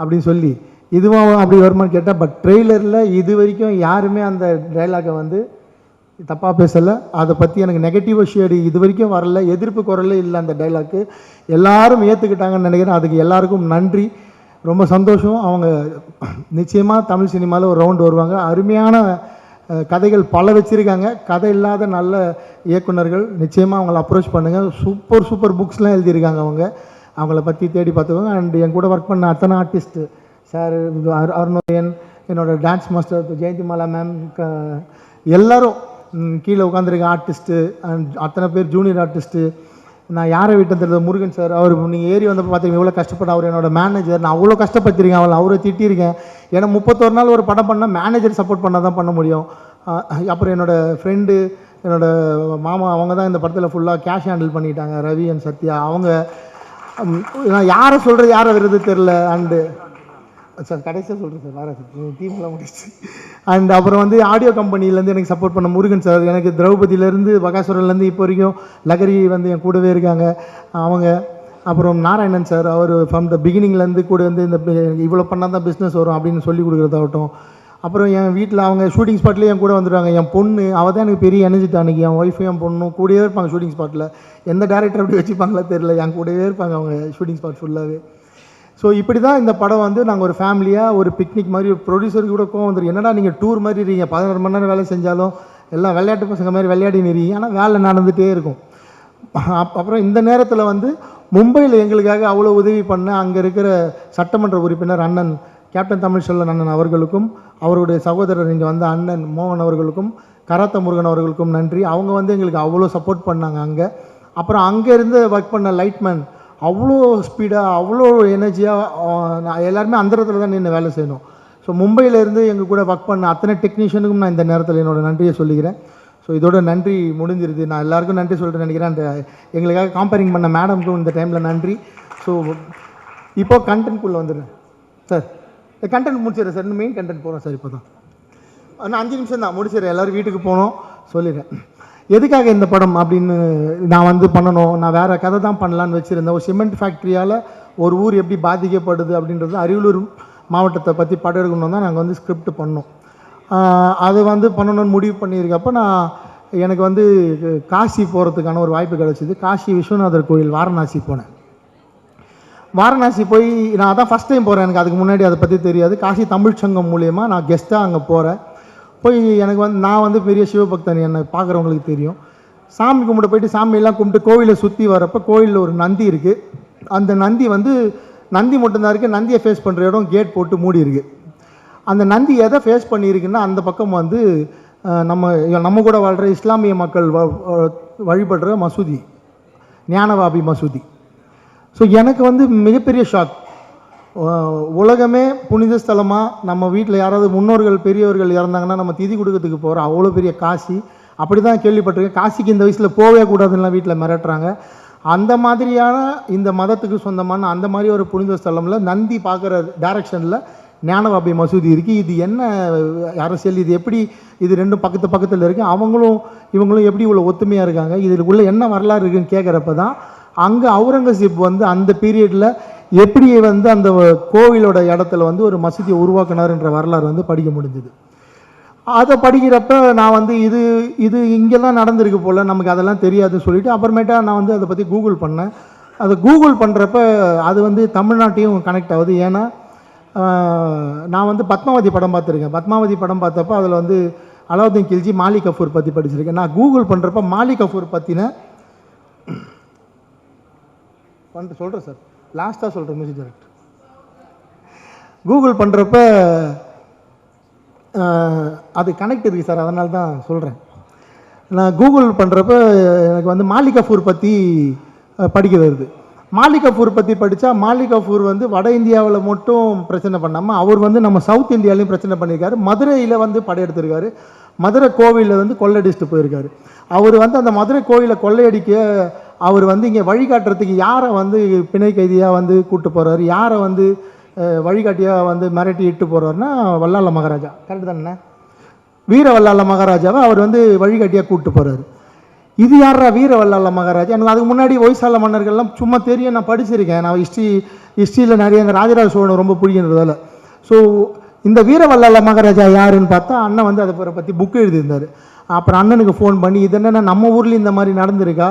அப்படின்னு சொல்லி இதுவும் அப்படி வருமானு கேட்டால், பட் ட்ரெய்லரில் இது வரைக்கும் யாருமே அந்த டைலாகை வந்து தப்பாக பேசலை. அதை பற்றி எனக்கு நெகட்டிவ் ஷேடு இது வரைக்கும் வரல, எதிர்ப்பு குரலே இல்லை. அந்த டைலாக்கு எல்லாரும் ஏற்றுக்கிட்டாங்கன்னு நினைக்கிறேன். அதுக்கு எல்லாருக்கும் நன்றி, ரொம்ப சந்தோஷம். அவங்க நிச்சயமாக தமிழ் சினிமாவில் ஒரு ரவுண்டு வருவாங்க. அருமையான கதைகள் பல வச்சுருக்காங்க. கதை இல்லாத நல்ல இயக்குனர்கள் நிச்சயமாக அவங்கள அப்ரோச் பண்ணுங்கள். சூப்பர் புக்ஸ்லாம் எழுதியிருக்காங்க அவங்கள பற்றி தேடி பார்த்துக்கோங்க. அண்ட் என் கூட ஒர்க் பண்ண அத்தனை ஆர்டிஸ்ட்டு சார், அருணோயன், என்னோடய டான்ஸ் மாஸ்டர் ஜெயந்திமாலா மேம், எல்லோரும் கீழே உட்காந்துருக்க ஆர்டிஸ்ட்டு அண்ட் அத்தனை பேர் ஜூனியர் ஆர்டிஸ்ட்டு. நான் யாரை விட்டேன் தெரியுது, முருகன் சார். அவர் நீங்கள் ஏறி வந்தப்போ பார்த்தீங்க எவ்வளோ கஷ்டப்பட்டு, அவர் என்னோடய மேனேஜர். நான் அவ்வளோ கஷ்டப்பட்டிருக்கேன், அவரை திட்டியிருக்கேன். ஏன்னா 31 நாள் ஒரு படம் பண்ணால் மேனேஜர் சப்போர்ட் பண்ணால் தான் பண்ண முடியும். அப்புறம் என்னோடய ஃப்ரெண்டு, என்னோடய மாமா, அவங்க தான் இந்த படத்தில் ஃபுல்லாக கேஷ் ஹேண்டில் பண்ணிட்டாங்க, ரவி அண்ட் சத்யா. அவங்க நான் யாரை சொல்கிறது யாரை வருது தெரில. அண்டு சார் கடைசியாக சொல்கிறேன் சார், வேறு டீம்லாம் முடிச்சு. அண்ட் அப்புறம் வந்து ஆடியோ கம்பெனிலேருந்து எனக்கு சப்போர்ட் பண்ண முருகன் சார், எனக்கு திரௌபதியிலேருந்து பகாசுரன்லேருந்து இப்போ வரைக்கும் லகரி வந்து என் கூடவே இருக்காங்க அவங்க. அப்புறம் நாராயணன் சார், அவர் ஃப்ரம் த பிகினிங்லேருந்து கூட வந்து இந்த இவ்வளோ பண்ணால் தான் பிஸ்னஸ் வரும் அப்படின்னு சொல்லி கொடுக்குறதாகட்டும். அப்புறம் என் வீட்டில் அவங்க ஷூட்டிங் ஸ்பாட்லேயே என் கூட வந்துடுவாங்க. என் பொண்ணு அவள் தான் எனக்கு பெரிய எனர்ஜிட்டு. அன்றைக்கி என் ஒய்ஃபு என் பொண்ணும் கூடவே இருப்பாங்க ஷூட்டிங் ஸ்பாட்டில். எந்த டேரக்டர் அப்படி வச்சுப்பாங்களா தெரில, என் கூடவே இருப்பாங்க அவங்க ஷூட்டிங் ஸ்பாட் ஃபுல்லாகவே. ஸோ இப்படி தான் இந்த படம் வந்து நாங்கள் ஒரு ஃபேமிலியாக ஒரு பிக்னிக் மாதிரி, ஒரு ப்ரொடியூசருக்கு கூட கோவம் வந்துருக்கு, என்னடா நீங்கள் டூர் மாதிரி இருக்கீங்க, 16 மணி நேரம் வேலை செஞ்சாலும் எல்லாம் விளையாட்டு பசங்க மாதிரி விளையாடி நிறீங்க, ஆனால் வேலை நடந்துகிட்டே இருக்கும். அப்புறம் இந்த நேரத்தில் வந்து மும்பையில் எங்களுக்காக அவ்வளோ உதவி பண்ண அங்கே இருக்கிற சட்டமன்ற உறுப்பினர் அண்ணன் கேப்டன் தமிழ்ச்செல்வன் அண்ணன் அவர்களுக்கும், அவருடைய சகோதரர் இங்கே வந்த அண்ணன் மோகன் அவர்களுக்கும், கராத்த முருகன் அவர்களுக்கும் நன்றி. அவங்க வந்து எங்களுக்கு அவ்வளோ சப்போர்ட் பண்ணாங்க அங்கே. அப்புறம் அங்கே இருந்து ஒர்க் பண்ண லைட்மேன் அவ்வளோ ஸ்பீடாக அவ்வளோ எனர்ஜியாக எல்லாருமே அந்த இடத்துல தான் நின்று வேலை செய்யணும். ஸோ மும்பையிலேருந்து எங்கள் கூட ஒர்க் பண்ண அத்தனை டெக்னீஷியனுக்கும் நான் இந்த நேரத்தில் என்னோடய நன்றியை சொல்லிக்கிறேன். ஸோ இதோட நன்றி முடிஞ்சிருது. நான் எல்லாருக்கும் நன்றி சொல்லிட்டு நினைக்கிறேன். அந்த எங்களுக்காக காம்பேரிங் பண்ண மேடம்க்கும் இந்த டைமில் நன்றி. ஸோ இப்போது கண்டென்ட்குள்ளே வந்துடுறேன் சார். கண்டென்ட் முடிச்சிடுறேன் சார், இன்னும் மெயின் கண்டென்ட் போகிறோம் சார். இப்போ தான் இன்னும் 5 நிமிஷம் தான் முடிச்சிடுறேன். எல்லோரும் வீட்டுக்கு போகணும் சொல்லிடுறேன். எதுக்காக இந்த படம் அப்படின்னு நான் வந்து பண்ணணும், நான் வேறு கதை தான் பண்ணலான்னு வச்சுருந்தேன். ஒரு சிமெண்ட் ஃபேக்ட்ரியால் ஒரு ஊர் எப்படி பாதிக்கப்படுது அப்படின்றது அரியலூர் மாவட்டத்தை பற்றி படம் எடுக்கணும் தான் நாங்கள் வந்து ஸ்கிரிப்ட் பண்ணோம். அது வந்து பண்ணணும்னு முடிவு பண்ணியிருக்கப்போ எனக்கு வந்து காசி போகிறதுக்கான ஒரு வாய்ப்பு கிடச்சிது. காசி விஸ்வநாதர் கோயில் வாரணாசி போனேன். வாரணாசி போய் நான் அதான் ஃபஸ்ட் டைம் போகிறேன், எனக்கு அதுக்கு முன்னாடி அதை பற்றி தெரியாது. காசி தமிழ் சங்கம் மூலயமா நான் கெஸ்ட்டாக அங்கே போகிறேன். போய் எனக்கு வந்து நான் வந்து பெரிய சிவபக்தன், என்னை பார்க்குறவங்களுக்கு தெரியும். சாமி கும்பிட போயிட்டு சாமியெல்லாம் கும்பிட்டு கோவிலை சுற்றி வரப்போ கோவிலில் ஒரு நந்தி இருக்குது. அந்த நந்தி வந்து நந்தி மட்டும்தான் இருக்குது, நந்தியை ஃபேஸ் பண்ணுற இடம் கேட் போட்டு மூடி இருக்குது. அந்த நந்தி எதை ஃபேஸ் பண்ணியிருக்குன்னா அந்த பக்கம் வந்து நம்ம கூட வாழ்கிற இஸ்லாமிய மக்கள் வழிபடுற மசூதி, ஞானவாபி மசூதி. ஸோ எனக்கு வந்து மிகப்பெரிய ஷாக். உலகமே புனித ஸ்தலமாக நம்ம வீட்டில் யாராவது முன்னோர்கள் பெரியவர்கள் இறந்தாங்கன்னா நம்ம திதி கொடுக்கறதுக்கு போகிறோம். அவ்வளோ பெரிய காசி, அப்படி தான் கேள்விப்பட்டிருக்கேன். காசிக்கு இந்த வயசில் போகவே கூடாதுன்னா வீட்டில் மிரட்டுறாங்க. அந்த மாதிரியான இந்த மதத்துக்கு சொந்தமான அந்த மாதிரி ஒரு புனித ஸ்தலமில் நந்தி பார்க்குற டைரக்ஷனில் ஞானவாபி மசூதி இருக்குது. இது என்ன அரசியல், இது எப்படி, இது ரெண்டும் பக்கத்தில் இருக்குது, அவங்களும் இவங்களும் எப்படி இவ்வளோ ஒத்துமையாக இருக்காங்க, இதுக்குள்ளே என்ன வரலாறு இருக்குதுன்னு கேட்குறப்ப தான் அங்கே அவுரங்கசீப் வந்து அந்த பீரியடில் எப்படி வந்து அந்த கோவிலோட இடத்துல வந்து ஒரு மசூதியை உருவாக்கினார்ன்ற வரலாறு வந்து படிக்க முடிஞ்சுது. அதை படிக்கிறப்ப நான் வந்து இது இங்கே தான் நடந்திருக்கு போல், நமக்கு அதெல்லாம் தெரியாதுன்னு சொல்லிவிட்டு அப்புறமேட்டா நான் வந்து அதை பற்றி கூகுள் பண்ணேன். அதை கூகுள் பண்ணுறப்ப அது வந்து தமிழ்நாட்டையும் கனெக்ட் ஆகுது. ஏன்னா நான் வந்து பத்மாவதி படம் பார்த்துருக்கேன். பத்மாவதி படம் பார்த்தப்போ அதில் வந்து அலாவுதீன் கில்ஜி மாலிக் கஃபூர் பற்றி படிச்சிருக்கேன். நான் கூகுள் பண்ணுறப்ப மாலிக் கஃபூர் பற்றின சொல்கிறேன் சார், லாஸ்ட்டாக சொல்கிறேன் மியூசிக் டைரக்டர். கூகுள் பண்ணுறப்ப அது கனெக்ட் இருக்குது சார், அதனால தான் சொல்கிறேன். நான் கூகுள் பண்ணுறப்ப எனக்கு வந்து மாலிக் கஃபூர் பற்றி படிக்க வருது. மாலிக் கஃபூர் பற்றி படித்தா மாலிக் கஃபூர் வந்து வட இந்தியாவில் மட்டும் பிரச்சனை பண்ணாமல் அவர் வந்து நம்ம சவுத் இந்தியாவிலையும் பிரச்சனை பண்ணியிருக்காரு. மதுரையில் வந்து படையெடுத்திருக்காரு. மதுரை கோவிலில் வந்து கொள்ளையடிச்சிட்டு போயிருக்காரு. அவர் வந்து அந்த மதுரை கோவிலை கொள்ளையடிக்க அவர் வந்து இங்கே வழிகாட்டுறதுக்கு யாரை வந்து பிணை கைதியாக வந்து கூப்பிட்டு போகிறாரு, யாரை வந்து வழிகாட்டியாக வந்து மிரட்டி இட்டு போகிறாருன்னா வல்லாள மகாராஜா, கரெக்டு தானே, வீர வல்லாள மகாராஜாவை அவர் வந்து வழிகாட்டியாக கூப்பிட்டு போகிறாரு. இது யாரா வீர வல்லாள மகாராஜா? எனக்கு அதுக்கு முன்னாடி ஒய்சால மன்னர்கள்லாம் சும்மா தெரியும், நான் படிச்சிருக்கேன். நான் ஹிஸ்ட்ரியில் நிறைய இந்த ராஜராஜ சோழன் ரொம்ப பிடிக்கிறதால. ஸோ இந்த வீர வல்லாள மகாராஜா யாருன்னு பார்த்தா அண்ணன் வந்து அதை பற்றி புக்கு எழுதியிருந்தார். அப்புறம் அண்ணனுக்கு ஃபோன் பண்ணி இது என்னென்ன நம்ம ஊரில் இந்த மாதிரி நடந்திருக்கா,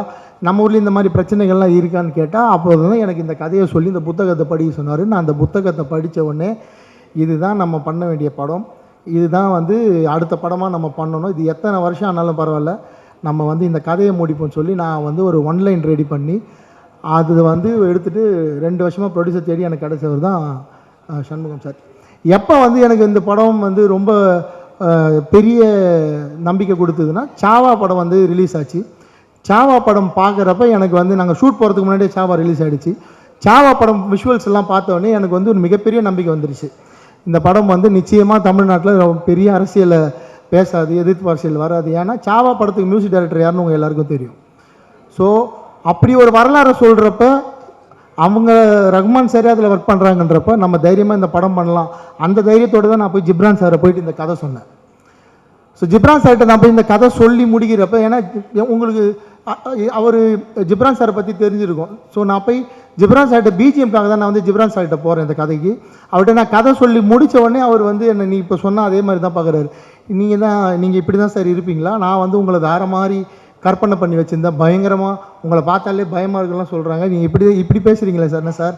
நம்ம ஊரில் இந்த மாதிரி பிரச்சனைகள்லாம் இருக்கான்னு கேட்டால் அப்போது தான் எனக்கு இந்த கதையை சொல்லி இந்த புத்தகத்தை படிக்க சொன்னார். நான் அந்த புத்தகத்தை படித்த உடனே இதுதான் நம்ம பண்ண வேண்டிய படம், இதுதான் வந்து அடுத்த படமாக நம்ம பண்ணணும், இது எத்தனை வருஷம் ஆனாலும் பரவாயில்ல, நம்ம வந்து இந்த கதையை முடிப்போம்னு சொல்லி நான் வந்து ஒரு ஒன்லைன் ரெடி பண்ணி அது வந்து எடுத்துகிட்டு 2 வருஷமாக ப்ரொடியூசர் தேடி எனக்கு கிடைச்சவர் தான் சண்முகம் சார். எப்போ வந்து எனக்கு இந்த படம் வந்து ரொம்ப பெரிய நம்பிக்கை கொடுத்ததுன்னா சாவா படம் வந்து ரிலீஸ் ஆச்சு. சாவா படம் பார்க்குறப்ப எனக்கு வந்து நாங்கள் ஷூட் போகிறதுக்கு முன்னாடியே சாவா ரிலீஸ் ஆகிடுச்சு. சாவா படம் விஷுவல்ஸ் எல்லாம் பார்த்தோன்னே எனக்கு வந்து ஒரு மிகப்பெரிய நம்பிக்கை வந்துருச்சு. இந்த படம் வந்து நிச்சயமாக தமிழ்நாட்டில் பெரிய அரசியலை பேசாது, எதிர்ப்பு அரசியல் வராது. ஏன்னா சாவா படத்துக்கு மியூசிக் டைரக்டர் யாருன்னு உங்கள் எல்லாருக்கும் தெரியும். ஸோ அப்படி ஒரு வரலாறை சொல்கிறப்ப அவங்க ரஹ்மான் சாரே அதில் ஒர்க் பண்ணுறாங்கன்றப்ப நம்ம தைரியமாக இந்த படம் பண்ணலாம். அந்த தைரியத்தோடு தான் நான் போய் ஜிப்ரான் சாரை போயிட்டு இந்த கதை சொன்னேன். ஸோ ஜிப்ரான் சார்கிட்ட நான் போய் இந்த கதை சொல்லி முடிக்கிறப்ப, ஏன்னா உங்களுக்கு அவர் ஜிப்ரான் சாரை பற்றி தெரிஞ்சிருக்கும். ஸோ நான் போய் ஜிப்ரான் சார்கிட்ட பிஜிஎம்காக தான் நான் வந்து ஜிப்ரான் சார்கிட்ட போகிறேன் இந்த கதைக்கு. அவர்கிட்ட நான் கதை சொல்லி முடித்த உடனே அவர் வந்து என்னை நீ இப்போ சொன்னால் அதே மாதிரி தான் பார்க்குறாரு. நீங்கள் இப்படி தான் சார் இருப்பீங்களா, நான் வந்து உங்களை வேறு மாதிரி கற்பனை பண்ணி வச்சுருந்தேன், பயங்கரமாக உங்களை பார்த்தாலே பயமாக இருக்கலாம் சொல்கிறாங்க, நீங்கள் இப்படி பேசுகிறீங்களே சார். என்ன சார்,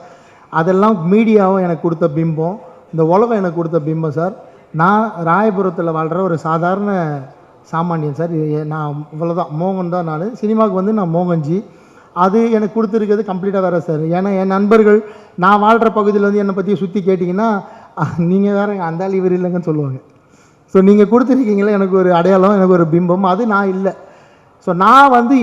அதெல்லாம் மீடியாவும் எனக்கு கொடுத்த பிம்பம், இந்த உலகம் எனக்கு கொடுத்த பிம்பம் சார். நான் ராயபுரத்தில் வாழ்கிற ஒரு சாதாரண சாமானியன் சார். நான் இவ்வளோதான், மோகன் தான். நான் சினிமாவுக்கு வந்து நான் மோகன்ஜி. அது எனக்கு கொடுத்துருக்கிறது கம்ப்ளீட்டாக வேறு சார். ஏன்னா என் நண்பர்கள் நான் வாழ்கிற பகுதியில் வந்து என்னை பற்றி சுற்றி கேட்டிங்கன்னா நீங்கள் வேறு அந்த ஆள் இவர் இல்லைங்கன்னு சொல்லுவாங்க. ஸோ நீங்கள் கொடுத்துருக்கீங்களே எனக்கு ஒரு அடையாளம், எனக்கு ஒரு பிம்பம், அது நான் இல்லை. ஸோ நான் வந்து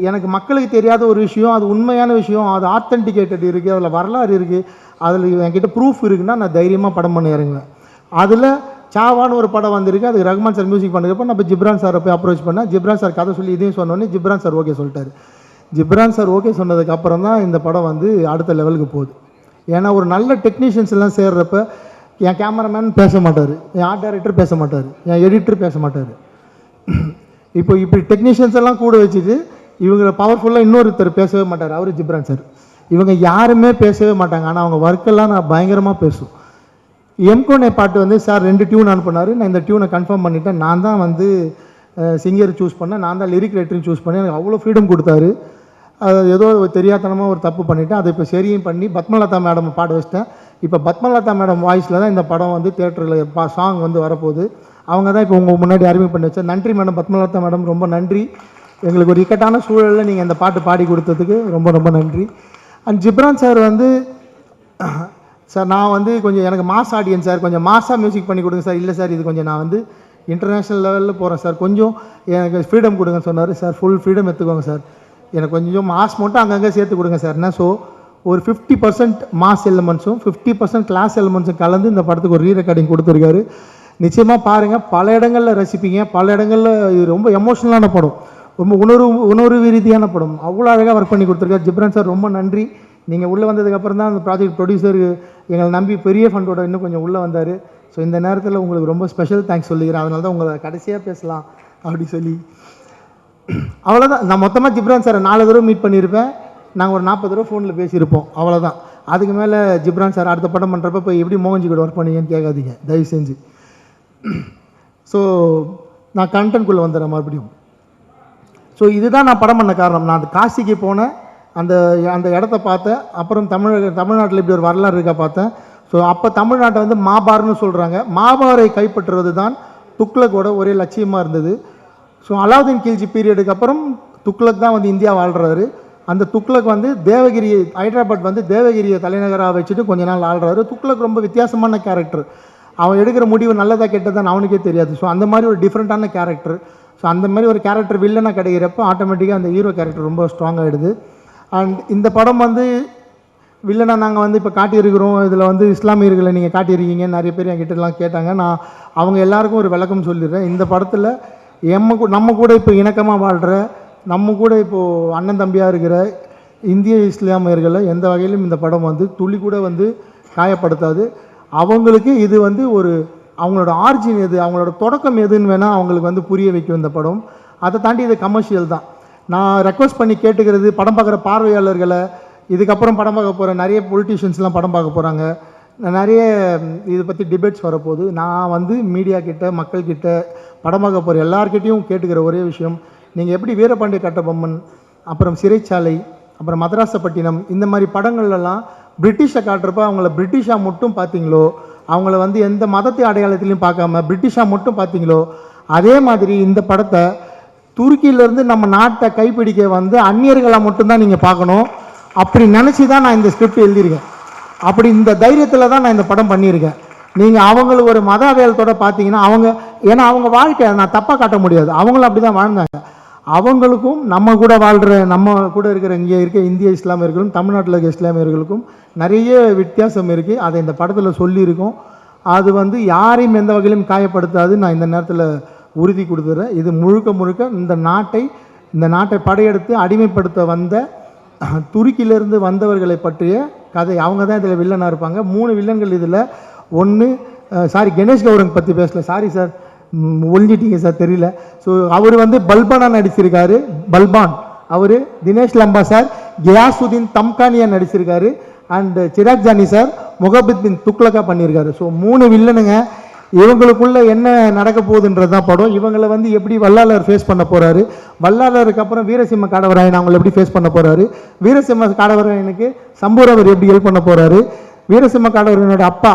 எனக்கு மக்களுக்கு தெரியாத ஒரு விஷயம், அது உண்மையான விஷயம், அது ஆத்தென்டிகேட்டட் இருக்குது, அதில் வரலாறு இருக்குது, அதில் என்கிட்ட ப்ரூஃப் இருக்குன்னா நான் தைரியமாக படம் பண்ண இறங்குவேன். அதில் சாவான்னு ஒரு படம் வந்திருக்கு, அதுக்கு ரஹ்மான் சார் மியூசிக் பண்ணுறப்ப நம்ம ஜிப்ரான் சாரை போய் அப்ரோச் பண்ணேன். ஜிப்ரான் சார் கதை சொல்லி இதையும் சொன்னோன்னே ஜிப்ரான் சார் ஓகே சொல்லிட்டாரு. ஜிப்ரான் சார் ஓகே சொன்னதுக்கப்புறம் தான் இந்த படம் வந்து அடுத்த லெவலுக்கு போகுது. ஏன்னா ஒரு நல்ல டெக்னீஷியன்ஸ் எல்லாம் சேர்றப்ப என் கேமராமேன் பேச மாட்டார், என் ஆர்ட் டைரக்டர் பேச மாட்டார், என் எடிட்டர் பேச மாட்டார். இப்போ இப்படி டெக்னீஷியன்ஸ் எல்லாம் கூட வச்சுட்டு இவங்களை பவர்ஃபுல்லாக இன்னொருத்தர் பேசவே மாட்டார், அவர் ஜிப்ரான் சார். இவங்க யாருமே பேசவே மாட்டாங்க, ஆனால் அவங்க ஒர்க்கெல்லாம் நான் பயங்கரமாக பேசும். எம்கோனே பாட்டு வந்து சார் 2 டியூன் அனுப்பினார். நான் இந்த டியூனை கன்ஃபார்ம் பண்ணிவிட்டேன். நான் தான் வந்து சிங்கர் சூஸ் பண்ணேன், நான் தான் லிரிக் ரைட்டரையும் சூஸ் பண்ணேன். எனக்கு அவ்வளோ ஃப்ரீடம் கொடுத்தாரு. அது ஏதோ தெரியாதனமாக ஒரு தப்பு பண்ணிவிட்டேன், அதை இப்போ சரியும் பண்ணி பத்மலதா மேடம் பாட வச்சிட்டேன். இப்போ பத்மலதா மேடம் வாய்ஸில் தான் இந்த படம் வந்து தியேட்டரில் சாங் வந்து வரப்போகுது. அவங்க தான் இப்போ உங்கள் முன்னாடி அறிமுகம் பண்ணி வச்சேன். நன்றி மேடம், பத்மலதா மேடம், ரொம்ப நன்றி. எங்களுக்கு ஒரு இக்கட்டான சூழலில் நீங்கள் இந்த பாட்டு பாடி கொடுத்ததுக்கு ரொம்ப ரொம்ப நன்றி. அண்ட் ஜிப்ரான் சார் வந்து சார் நான் வந்து கொஞ்சம் எனக்கு மாஸ் ஆடியன்ஸ் சார், கொஞ்சம் மாஸாக மியூசிக் பண்ணி கொடுங்க சார். இல்லை சார், இது கொஞ்சம் நான் வந்து இன்டர்நேஷ்னல் லெவலில் போகிறேன் சார், கொஞ்சம் எனக்கு ஃப்ரீடம் கொடுங்கன்னு சொன்னார். சார் ஃபுல் ஃப்ரீடம் எடுத்துக்கோங்க சார், எனக்கு கொஞ்சம் மாஸ் மட்டும் அங்கங்கே சேர்த்து கொடுங்க சார். என்ன ஸோ ஒரு 50% மாஸ் எலிமெண்ட்ஸும் 50% கிளாஸ் எலிமெண்ட்ஸும் கலந்து இந்த படத்துக்கு ஒரு ரீ ரெக்கார்டிங் கொடுத்துருக்காரு. நிச்சயமாக பாருங்கள், பல இடங்களில் ரசிப்பீங்க, பல இடங்களில் இது ரொம்ப எமோஷ்னலான படம், ரொம்ப உணர்வு ரீதியான படம், அவ்வளோ அழகாக ஒர்க் பண்ணி கொடுத்துருக்காரு. ஜிப்ரான் சார் ரொம்ப நன்றி. நீங்கள் உள்ளே வந்ததுக்கப்புறம் தான் அந்த ப்ராஜெக்ட் ப்ரொடியூசர் எங்களை நம்பி பெரிய ஃபண்டோட இன்னும் கொஞ்சம் உள்ளே வந்தார். ஸோ இந்த நேரத்தில் உங்களுக்கு ரொம்ப ஸ்பெஷல் தேங்க்ஸ் சொல்லிக்கிறேன். அதனால தான் உங்களை கடைசியாக பேசலாம் அப்படி சொல்லி அவ்வளோதான். நான் மொத்தமாக ஜிப்ரான் சாரை 4 தடவை மீட் பண்ணியிருப்பேன். நாங்கள் ஒரு 40 தடவை ஃபோனில் பேசியிருப்போம், அவ்வளோதான். அதுக்கு மேலே ஜிப்ரான் சார் அடுத்த படம் பண்ணுறப்ப இப்போ எப்படி மோகன்ஜி கூட ஒர்க் பண்ணீங்கன்னு கேட்காதீங்க தயவு செஞ்சு. ஸோ நான் கண்டென்ட்குள்ளே வந்துடுறேன் மறுபடியும். ஸோ இதுதான் நான் படம் பண்ண காரணம். நான் அந்த காசிக்கு போனேன், அந்த அந்த இடத்த பார்த்தேன், அப்புறம் தமிழ்நாட்டில் இப்படி ஒரு வரலாறு இருக்கா பார்த்தேன். ஸோ அப்போ தமிழ்நாட்டை வந்து மாபார்னு சொல்கிறாங்க. மாபாரை கைப்பற்றுவது தான் துக்ளக்கோட ஒரே லட்சியமாக இருந்தது. ஸோ அலாவுதீன் கில்ஜி பீரியடுக்கு அப்புறம் துக்ளக் தான் வந்து இந்தியா வாழ்கிறாரு. அந்த துக்ளக் வந்து ஹைதராபாத் வந்து தேவகிரியை தலைநகராக வச்சுட்டு கொஞ்ச நாள் ஆள்றாரு. துக்ளக் ரொம்ப வித்தியாசமான கேரக்டர். அவன் எடுக்கிற முடிவு நல்லதா கெட்டதான் அவனுக்கே தெரியாது. ஸோ அந்த மாதிரி ஒரு டிஃப்ரெண்ட்டான கேரக்டர். ஸோ அந்த மாதிரி ஒரு கேரக்டர் வில்லனாக கிடைக்கிறப்ப ஆட்டோமேட்டிக்காக அந்த ஹீரோ கேரக்டர் ரொம்ப ஸ்ட்ராங்காகிடுது. அண்ட் இந்த படம் வந்து வில்லனாக நாங்கள் வந்து இப்போ காட்டியிருக்கிறோம். இதில் வந்து இஸ்லாமியர்களை நீங்கள் காட்டியிருக்கீங்க, நிறைய பேர் என்கிட்டலாம் கேட்டாங்க. நான் அவங்க எல்லாருக்கும் ஒரு விளக்கம் சொல்லிடுறேன். இந்த படத்தில் நம்ம கூட இப்போ இணக்கமாக வாழ்கிற, நம்ம கூட இப்போது அண்ணன் தம்பியாக இருக்கிற இந்திய இஸ்லாமியர்களை எந்த வகையிலும் இந்த படம் வந்து துளி கூட வந்து காயப்படுத்தாது. அவங்களுக்கு இது வந்து ஒரு அவங்களோட ஆரிஜின் எது, அவங்களோட தொடக்கம் எதுன்னு வேணால் அவங்களுக்கு வந்து புரிய வைக்கும் இந்த படம். அதை தாண்டி இது கமர்ஷியல் தான். நான் ரெக்வஸ்ட் பண்ணி கேட்டுக்கிறது, படம் பார்க்குற பார்வையாளர்களை, இதுக்கப்புறம் படம் பார்க்க போகிற நிறைய பொலிட்டீஷியன்ஸ்லாம் படம் பார்க்க போகிறாங்க, நிறைய இதை பற்றி டிபேட்ஸ் வரப்போகுது. நான் வந்து மீடியா கிட்ட, மக்கள்கிட்ட, படம் பார்க்க போகிற எல்லார்கிட்டையும் கேட்டுக்கிற ஒரே விஷயம், நீங்கள் எப்படி வீரபாண்டிய கட்டபொம்மன், அப்புறம் சிறைச்சாலை, அப்புறம் மதராசப்பட்டினம் இந்த மாதிரி படங்கள்லாம் பிரிட்டிஷை காட்டுறப்ப அவங்கள பிரிட்டிஷாக மட்டும் பார்த்தீங்களோ, அவங்கள வந்து எந்த மதத்தை அடையாளத்திலையும் பார்க்காம பிரிட்டிஷாக மட்டும் பார்த்தீங்களோ, அதே மாதிரி இந்த படத்தை துருக்கியிலேருந்து நம்ம நாட்டை கைப்பிடிக்க வந்து அந்நியர்களாக மட்டும்தான் நீங்கள் பார்க்கணும். அப்படி நினச்சி தான் நான் இந்த ஸ்கிரிப்ட் எழுதியிருக்கேன். அப்படி இந்த தைரியத்தில் தான் நான் இந்த படம் பண்ணியிருக்கேன். நீங்கள் அவங்களுக்கு ஒரு மத அடையாளத்தோடு பார்த்தீங்கன்னா ஏன்னா அவங்க வாழ்க்கை நான் தப்பாக காட்ட முடியாது, அவங்களும் அப்படி தான் வாழ்ந்தாங்க. அவங்களுக்கும் நம்ம கூட வாழ்கிற, நம்ம கூட இருக்கிற இங்கே இருக்க இந்திய இஸ்லாமியர்களும் தமிழ்நாட்டில் இருக்க இஸ்லாமியர்களுக்கும் நிறைய வித்தியாசம் இருக்குது. அதை இந்த படத்தில் சொல்லியிருக்கோம். அது வந்து யாரையும் எந்த வகையிலும் காயப்படுத்தாது. நான் இந்த நேரத்தில் உறுதி கொடுத்துறேன். இது முழுக்க இந்த நாட்டை படையெடுத்து அடிமைப்படுத்த வந்த துருக்கியிலேருந்து வந்தவர்களை பற்றிய கதை. அவங்க தான் இதில் வில்லனாக இருப்பாங்க. 3 வில்லன்கள் இதில். ஒன்று கணேஷ் கௌரங் பற்றி பேசல, சாரி சார், ஒழிஞ்சிட்டீங்க சார், தெரியல. ஸோ அவர் வந்து பல்பானாக நடிச்சிருக்காரு, பல்பான். அவர் தினேஷ் லம்பா சார் கியாசுதீன் தம்கானியா நடிச்சிருக்காரு. அண்ட் சிராக் ஜானி சார் முகபித் பின் துக்ளக்கா பண்ணியிருக்காரு. ஸோ 3 வில்லனுங்க. இவங்களுக்குள்ள என்ன நடக்க போகுதுன்றது தான் படம். இவங்களை வந்து எப்படி வல்லாளர் ஃபேஸ் பண்ண போகிறாரு, வல்லாளருக்கு அப்புறம் வீரசிம்ம காடவராயன் அவங்களை எப்படி ஃபேஸ் பண்ண போகிறாரு, வீரசிம்ம காடவராயனுக்கு சம்பூரவர் எப்படி ஹெல்ப் பண்ண போகிறாரு, வீரசிம்ம காடவராயனோட அப்பா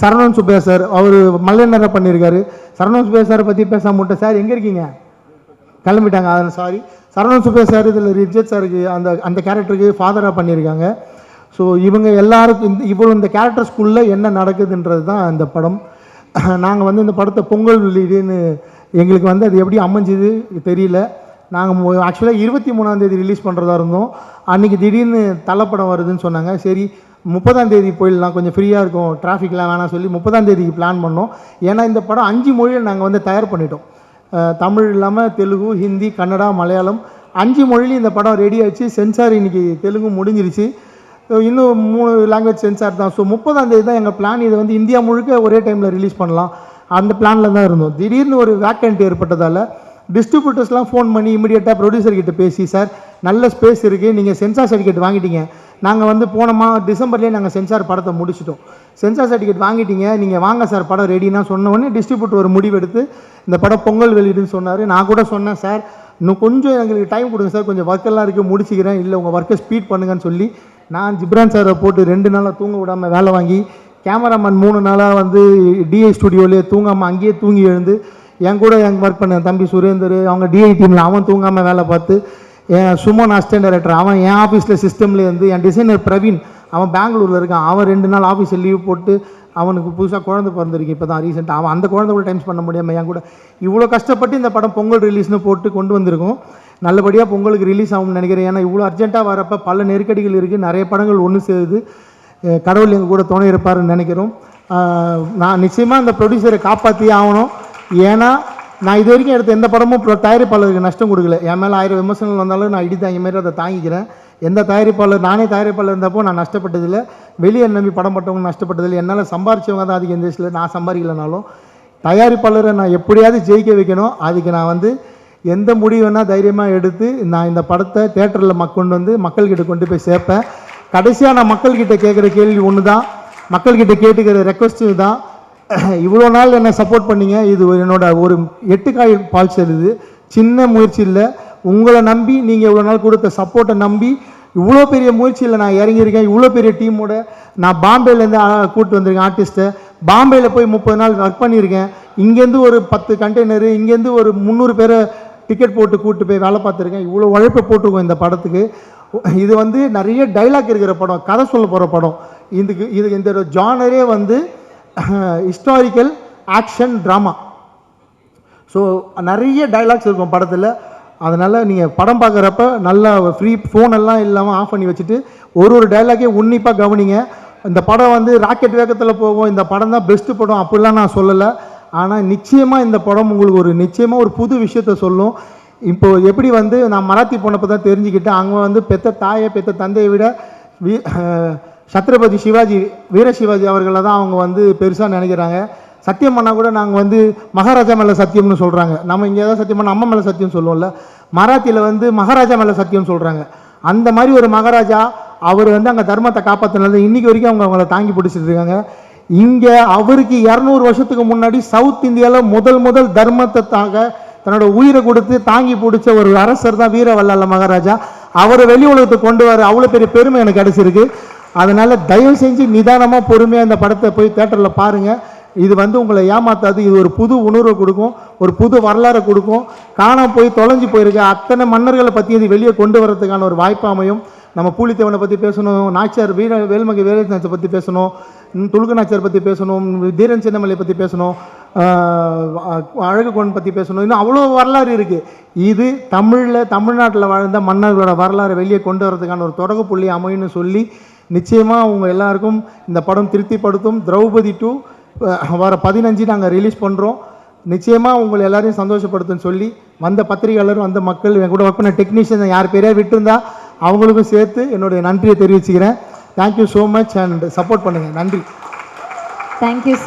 சரவணன் சுப்பையா சார் அவர் மல்லையனரை பண்ணியிருக்காரு. சரவணன் சுப்பையா சாரை பற்றி பேசாம மட்டும் சார் எங்கே இருக்கீங்க, கிளம்பிட்டாங்க, அதில் சாரி. சரவணன் சுப்பையா சார் இதில் ரிஜத் சாருக்கு அந்த கேரக்டருக்கு ஃபாதராக பண்ணியிருக்காங்க. ஸோ இவங்க எல்லாருக்கும் இந்த கேரக்டர்ஸ்குள்ளே என்ன நடக்குதுன்றது தான் இந்த படம். நாங்கள் வந்து இந்த படத்தை பொங்கல் வெளியீடுன்னு எங்களுக்கு வந்து அது எப்படி அமைஞ்சுது தெரியல. நாங்கள் ஆக்சுவலாக 23ஆம் தேதி ரிலீஸ் பண்ணுறதா இருந்தோம். அன்றைக்கி திடீர்னு தலைப்படம் வருதுன்னு சொன்னாங்க. சரி 30ஆம் தேதி போயிடலாம், கொஞ்சம் ஃப்ரீயாக இருக்கும், டிராஃபிக்லாம் வேணாம் சொல்லி 30ஆம் தேதிக்கு பிளான் பண்ணோம். ஏன்னா இந்த படம் 5 மொழியில் நாங்கள் வந்து தயார் பண்ணிட்டோம். தமிழ் இல்லாமல் தெலுங்கு, ஹிந்தி, கன்னடா, மலையாளம் 5 மொழிலையும் இந்த படம் ரெடி ஆச்சு. சென்சார் இன்றைக்கி தெலுங்கு முடிஞ்சிருச்சு, இன்னும் 3 லாங்குவேஜ் சென்சார் தான். ஸோ 30ஆம் தேதி தான் எங்கள் பிளான். இதை வந்து இந்தியா முழுக்க ஒரே டைமில் ரிலீஸ் பண்ணலாம், அந்த பிளானில் தான் இருந்தோம். திடீர்னு ஒரு வேக்கண்ட் ஏற்பட்டதால் டிஸ்ட்ரிபியூட்டர்ஸ்லாம் ஃபோன் பண்ணி இமீடியட்டாக ப்ரொடியூசர்கிட்ட பேசி, சார் நல்ல ஸ்பேஸ் இருக்குது, நீங்கள் சென்சார் சர்டிஃபிகேட் வாங்கிட்டீங்க, நாங்கள் வந்து போனோமா டிசம்பர்லேயே நாங்கள் சென்சார் படத்தை முடிச்சிட்டோம், சென்சார் சர்டிஃபிகேட் வாங்கிட்டீங்க, நீங்கள் வாங்க சார் படம் ரெடினா சொன்ன உடனே டிஸ்ட்ரிபியூட்டர் ஒரு முடிவெடுத்து இந்த படம் பொங்கல் வெளியிடுன்னு சொன்னார். நான் கூட சொன்னேன், சார் இன்னும் கொஞ்சம் எங்களுக்கு டைம் கொடுங்க சார், கொஞ்சம் ஒர்க்கெல்லாம் இருக்குது முடிச்சிக்கிறேன், இல்லை உங்கள் ஒர்க்கை ஸ்பீட் பண்ணுங்கன்னு சொல்லி நான் ஜிப்ரான் சாரை போட்டு 2 நாளாக தூங்க விடாமல் வேலை வாங்கி, கேமராமேன் 3 நாளாக வந்து டிஐ ஸ்டுடியோலேயே தூங்காமல் அங்கேயே தூங்கி எழுந்து, என் கூட ஒர்க் பண்ண தம்பி சுரேந்தர் அவங்க டிஐ டீமில் அவன் தூங்காமல் வேலை பார்த்து, என் சுமன் அசிஸ்டன்ட் டைரக்டர் அவன் என் ஆஃபீஸில் சிஸ்டம்லேருந்து, என் டிசைனர் பிரவீன் அவன் பெங்களூரில் இருக்கான், அவன் 2 நாள் ஆஃபீஸில் லீவ் போட்டு அவனுக்கு புதுசாக குழந்தை பிறந்திருக்கு இப்போ தான் ரீசெண்டாக, அவன் அந்த குழந்தை கூட டைம் பண்ண முடியாமல் என் கூட இவ்வளோ கஷ்டப்பட்டு இந்த படம் பொங்கல் ரிலீஸ்னு போட்டு கொண்டு வந்திருக்கோம். நல்லபடியாக பொங்கலுக்கு ரிலீஸ் ஆகும்னு நினைக்கிறேன். ஏன்னா இவ்வளோ அர்ஜென்ட்டாக வரப்போ பல நெருக்கடிகள் இருக்குது, நிறைய படங்கள் ஒன்று சேருது. கடவுள் எங்கள் கூட துணை இருப்பாருன்னு நினைக்கிறோம். நான் நிச்சயமாக இந்த ப்ரொடியூசரை காப்பாற்றியே ஆகணும். ஏன்னா நான் இது வரைக்கும் எடுத்த எந்த படமும் தயாரிப்பாளருக்கு நஷ்டம் கொடுக்கல. என் மேலே 1000 விமர்சனங்கள் வந்தாலும் நான் இடி தாங்கி மாதிரி அதை தாங்கிக்கிறேன். எந்த தயாரிப்பாளர், நானே தயாரிப்பாளர் இருந்தப்போ நான் நஷ்டப்பட்டதில்லை, வெளியே நம்பி படம் பட்டவங்க நஷ்டப்பட்டதில்லை. என்னால் சம்பாரிச்சவங்க தான் அதிகம் இந்த வயசில், நான் சம்பாதிக்கலனாலும் தயாரிப்பாளரை நான் எப்படியாவது ஜெயிக்க வைக்கணும். அதுக்கு நான் வந்து எந்த முடிவு வேணால் தைரியமாக எடுத்து நான் இந்த படத்தை தேட்டரில் கொண்டு வந்து மக்கள்கிட்ட கொண்டு போய் சேர்ப்பேன். கடைசியாக நான் மக்கள்கிட்ட கேட்குற கேள்வி ஒன்று தான், மக்கள்கிட்ட கேட்டுக்கிற ரெக்வஸ்ட் தான், இவ்வளோ நாள் என்னை சப்போர்ட் பண்ணீங்க, இது என்னோட ஒரு 8 காய் பால் செல்லுது, சின்ன முயற்சி இல்லை. உங்களை நம்பி நீங்கள் இவ்வளோ நாள் கொடுத்த சப்போர்ட்டை நம்பி இவ்வளோ பெரிய முயற்சியில் நான் இறங்கியிருக்கேன். இவ்வளோ பெரிய டீமோட நான் பாம்பேலேருந்து கூப்பிட்டு வந்திருக்கேன் ஆர்டிஸ்ட்டை. பாம்பேயில் போய் 30 நாள் ஒர்க் பண்ணியிருக்கேன். இங்கேருந்து ஒரு 10 கண்டெய்னரு, இங்கேருந்து ஒரு 300 பேரை டிக்கெட் போட்டு கூப்பிட்டு போய் வேலை பார்த்துருக்கேன். இவ்வளோ உழைப்பை போட்டிருக்கோம் இந்த படத்துக்கு. இது வந்து நிறைய டைலாக் இருக்கிற படம், கதை சொல்ல போகிற படம். இது இந்த ஜானரே வந்து ஹிஸ்டாரிக்கல் ஆக்ஷன் ட்ராமா. ஸோ நிறைய டைலாக்ஸ் இருக்கும் படத்தில். அதனால் நீங்கள் படம் பார்க்குறப்ப நல்லா ஃப்ரீ ஃபோனெல்லாம் இல்லாமல் ஆஃப் பண்ணி வச்சுட்டு ஒரு டைலாக்கே உன்னிப்பாக கவனிங்க. இந்த படம் வந்து ராக்கெட் வேகத்தில் போகும், இந்த படம் தான் பெஸ்ட்டு படம் அப்படிலாம் நான் சொல்லலை. ஆனால் நிச்சயமாக இந்த படம் உங்களுக்கு நிச்சயமாக ஒரு புது விஷயத்த சொல்லும். இப்போது எப்படி வந்து நான் மராத்தி போனப்போ தான் தெரிஞ்சுக்கிட்டேன், அங்கே வந்து பெத்த தாயை பெத்த தந்தையை விட சத்ரபதி சிவாஜி, வீர சிவாஜி அவர்களை தான் அவங்க வந்து பெருசாக நினைக்கிறாங்க. சத்தியம் பண்ணால் கூட நாங்கள் வந்து மகாராஜா மேலே சத்தியம்னு சொல்கிறாங்க. நம்ம இங்கே ஏதாவது சத்தியம் பண்ணால் அம்மா மேலே சத்தியம் சொல்லுவோம்ல, மராத்தியில் வந்து மகாராஜா மேலே சத்தியம் சொல்கிறாங்க. அந்த மாதிரி ஒரு மகாராஜா அவர் வந்து அங்கே தர்மத்தை காப்பாற்றினது இன்றைக்கி வரைக்கும் அவங்கள தாங்கி பிடிச்சிட்டு இருக்காங்க. இங்கே அவருக்கு 200 வருஷத்துக்கு முன்னாடி சவுத் இந்தியாவில் முதல் தர்மத்துக்காக தன்னோட உயிரை கொடுத்து தாங்கி பிடிச்ச ஒரு அரசர் தான் வீர வல்லால மகாராஜா. அவரை வெளி உலகத்துக்கு கொண்டு வர அவ்வளோ பெரிய பெருமை எனக்கு கிடச்சிருக்கு. அதனால் தயவு செஞ்சு நிதானமாக பொறுமையாக இந்த படத்தை போய் தேட்டரில் பாருங்கள். இது வந்து உங்களை ஏமாத்தாது, இது ஒரு புது உணர்வை கொடுக்கும், ஒரு புது வரலாறை கொடுக்கும். காணாமல் போய் தொலைஞ்சு போயிருக்க அத்தனை மன்னர்களை பற்றி இது வெளியே கொண்டு வரதுக்கான ஒரு வாய்ப்பு அமையும். நம்ம பூலித்தேவனை பற்றி பேசணும், நாச்சியார் வேல்மகை வேலுநாச்சியார் பற்றி பேசணும், துலுக்கு நாச்சியார் பற்றி பேசணும், தீரன் சின்னமலை பற்றி பேசணும், அழகுகோன் பற்றி பேசணும், இன்னும் அவ்வளோ வரலாறு இருக்குது. இது தமிழ்நாட்டில் வாழ்ந்த மன்னர்களோட வரலாறை வெளியே கொண்டு வரதுக்கான ஒரு தொடக்க புள்ளி அமையும்னு சொல்லி நிச்சயமாக அவங்க எல்லாருக்கும் இந்த படம் திருப்திப்படுத்தும். திரௌபதி 2 வர 15 நாங்கள் ரிலீஸ் பண்ணுறோம். நிச்சயமாக உங்களை எல்லாரையும் சந்தோஷப்படுத்துன்னு சொல்லி வந்த பத்திரிகையாளரும் வந்த மக்கள், என் கூட ஒர்க் பண்ண டெக்னீஷியன் யார் பேரையா விட்டுருந்தா அவங்களுக்கும் சேர்த்து என்னுடைய நன்றியை தெரிவிச்சுக்கிறேன். Thank you so much and support பண்ணுங்கள். நன்றி. தேங்க்யூ.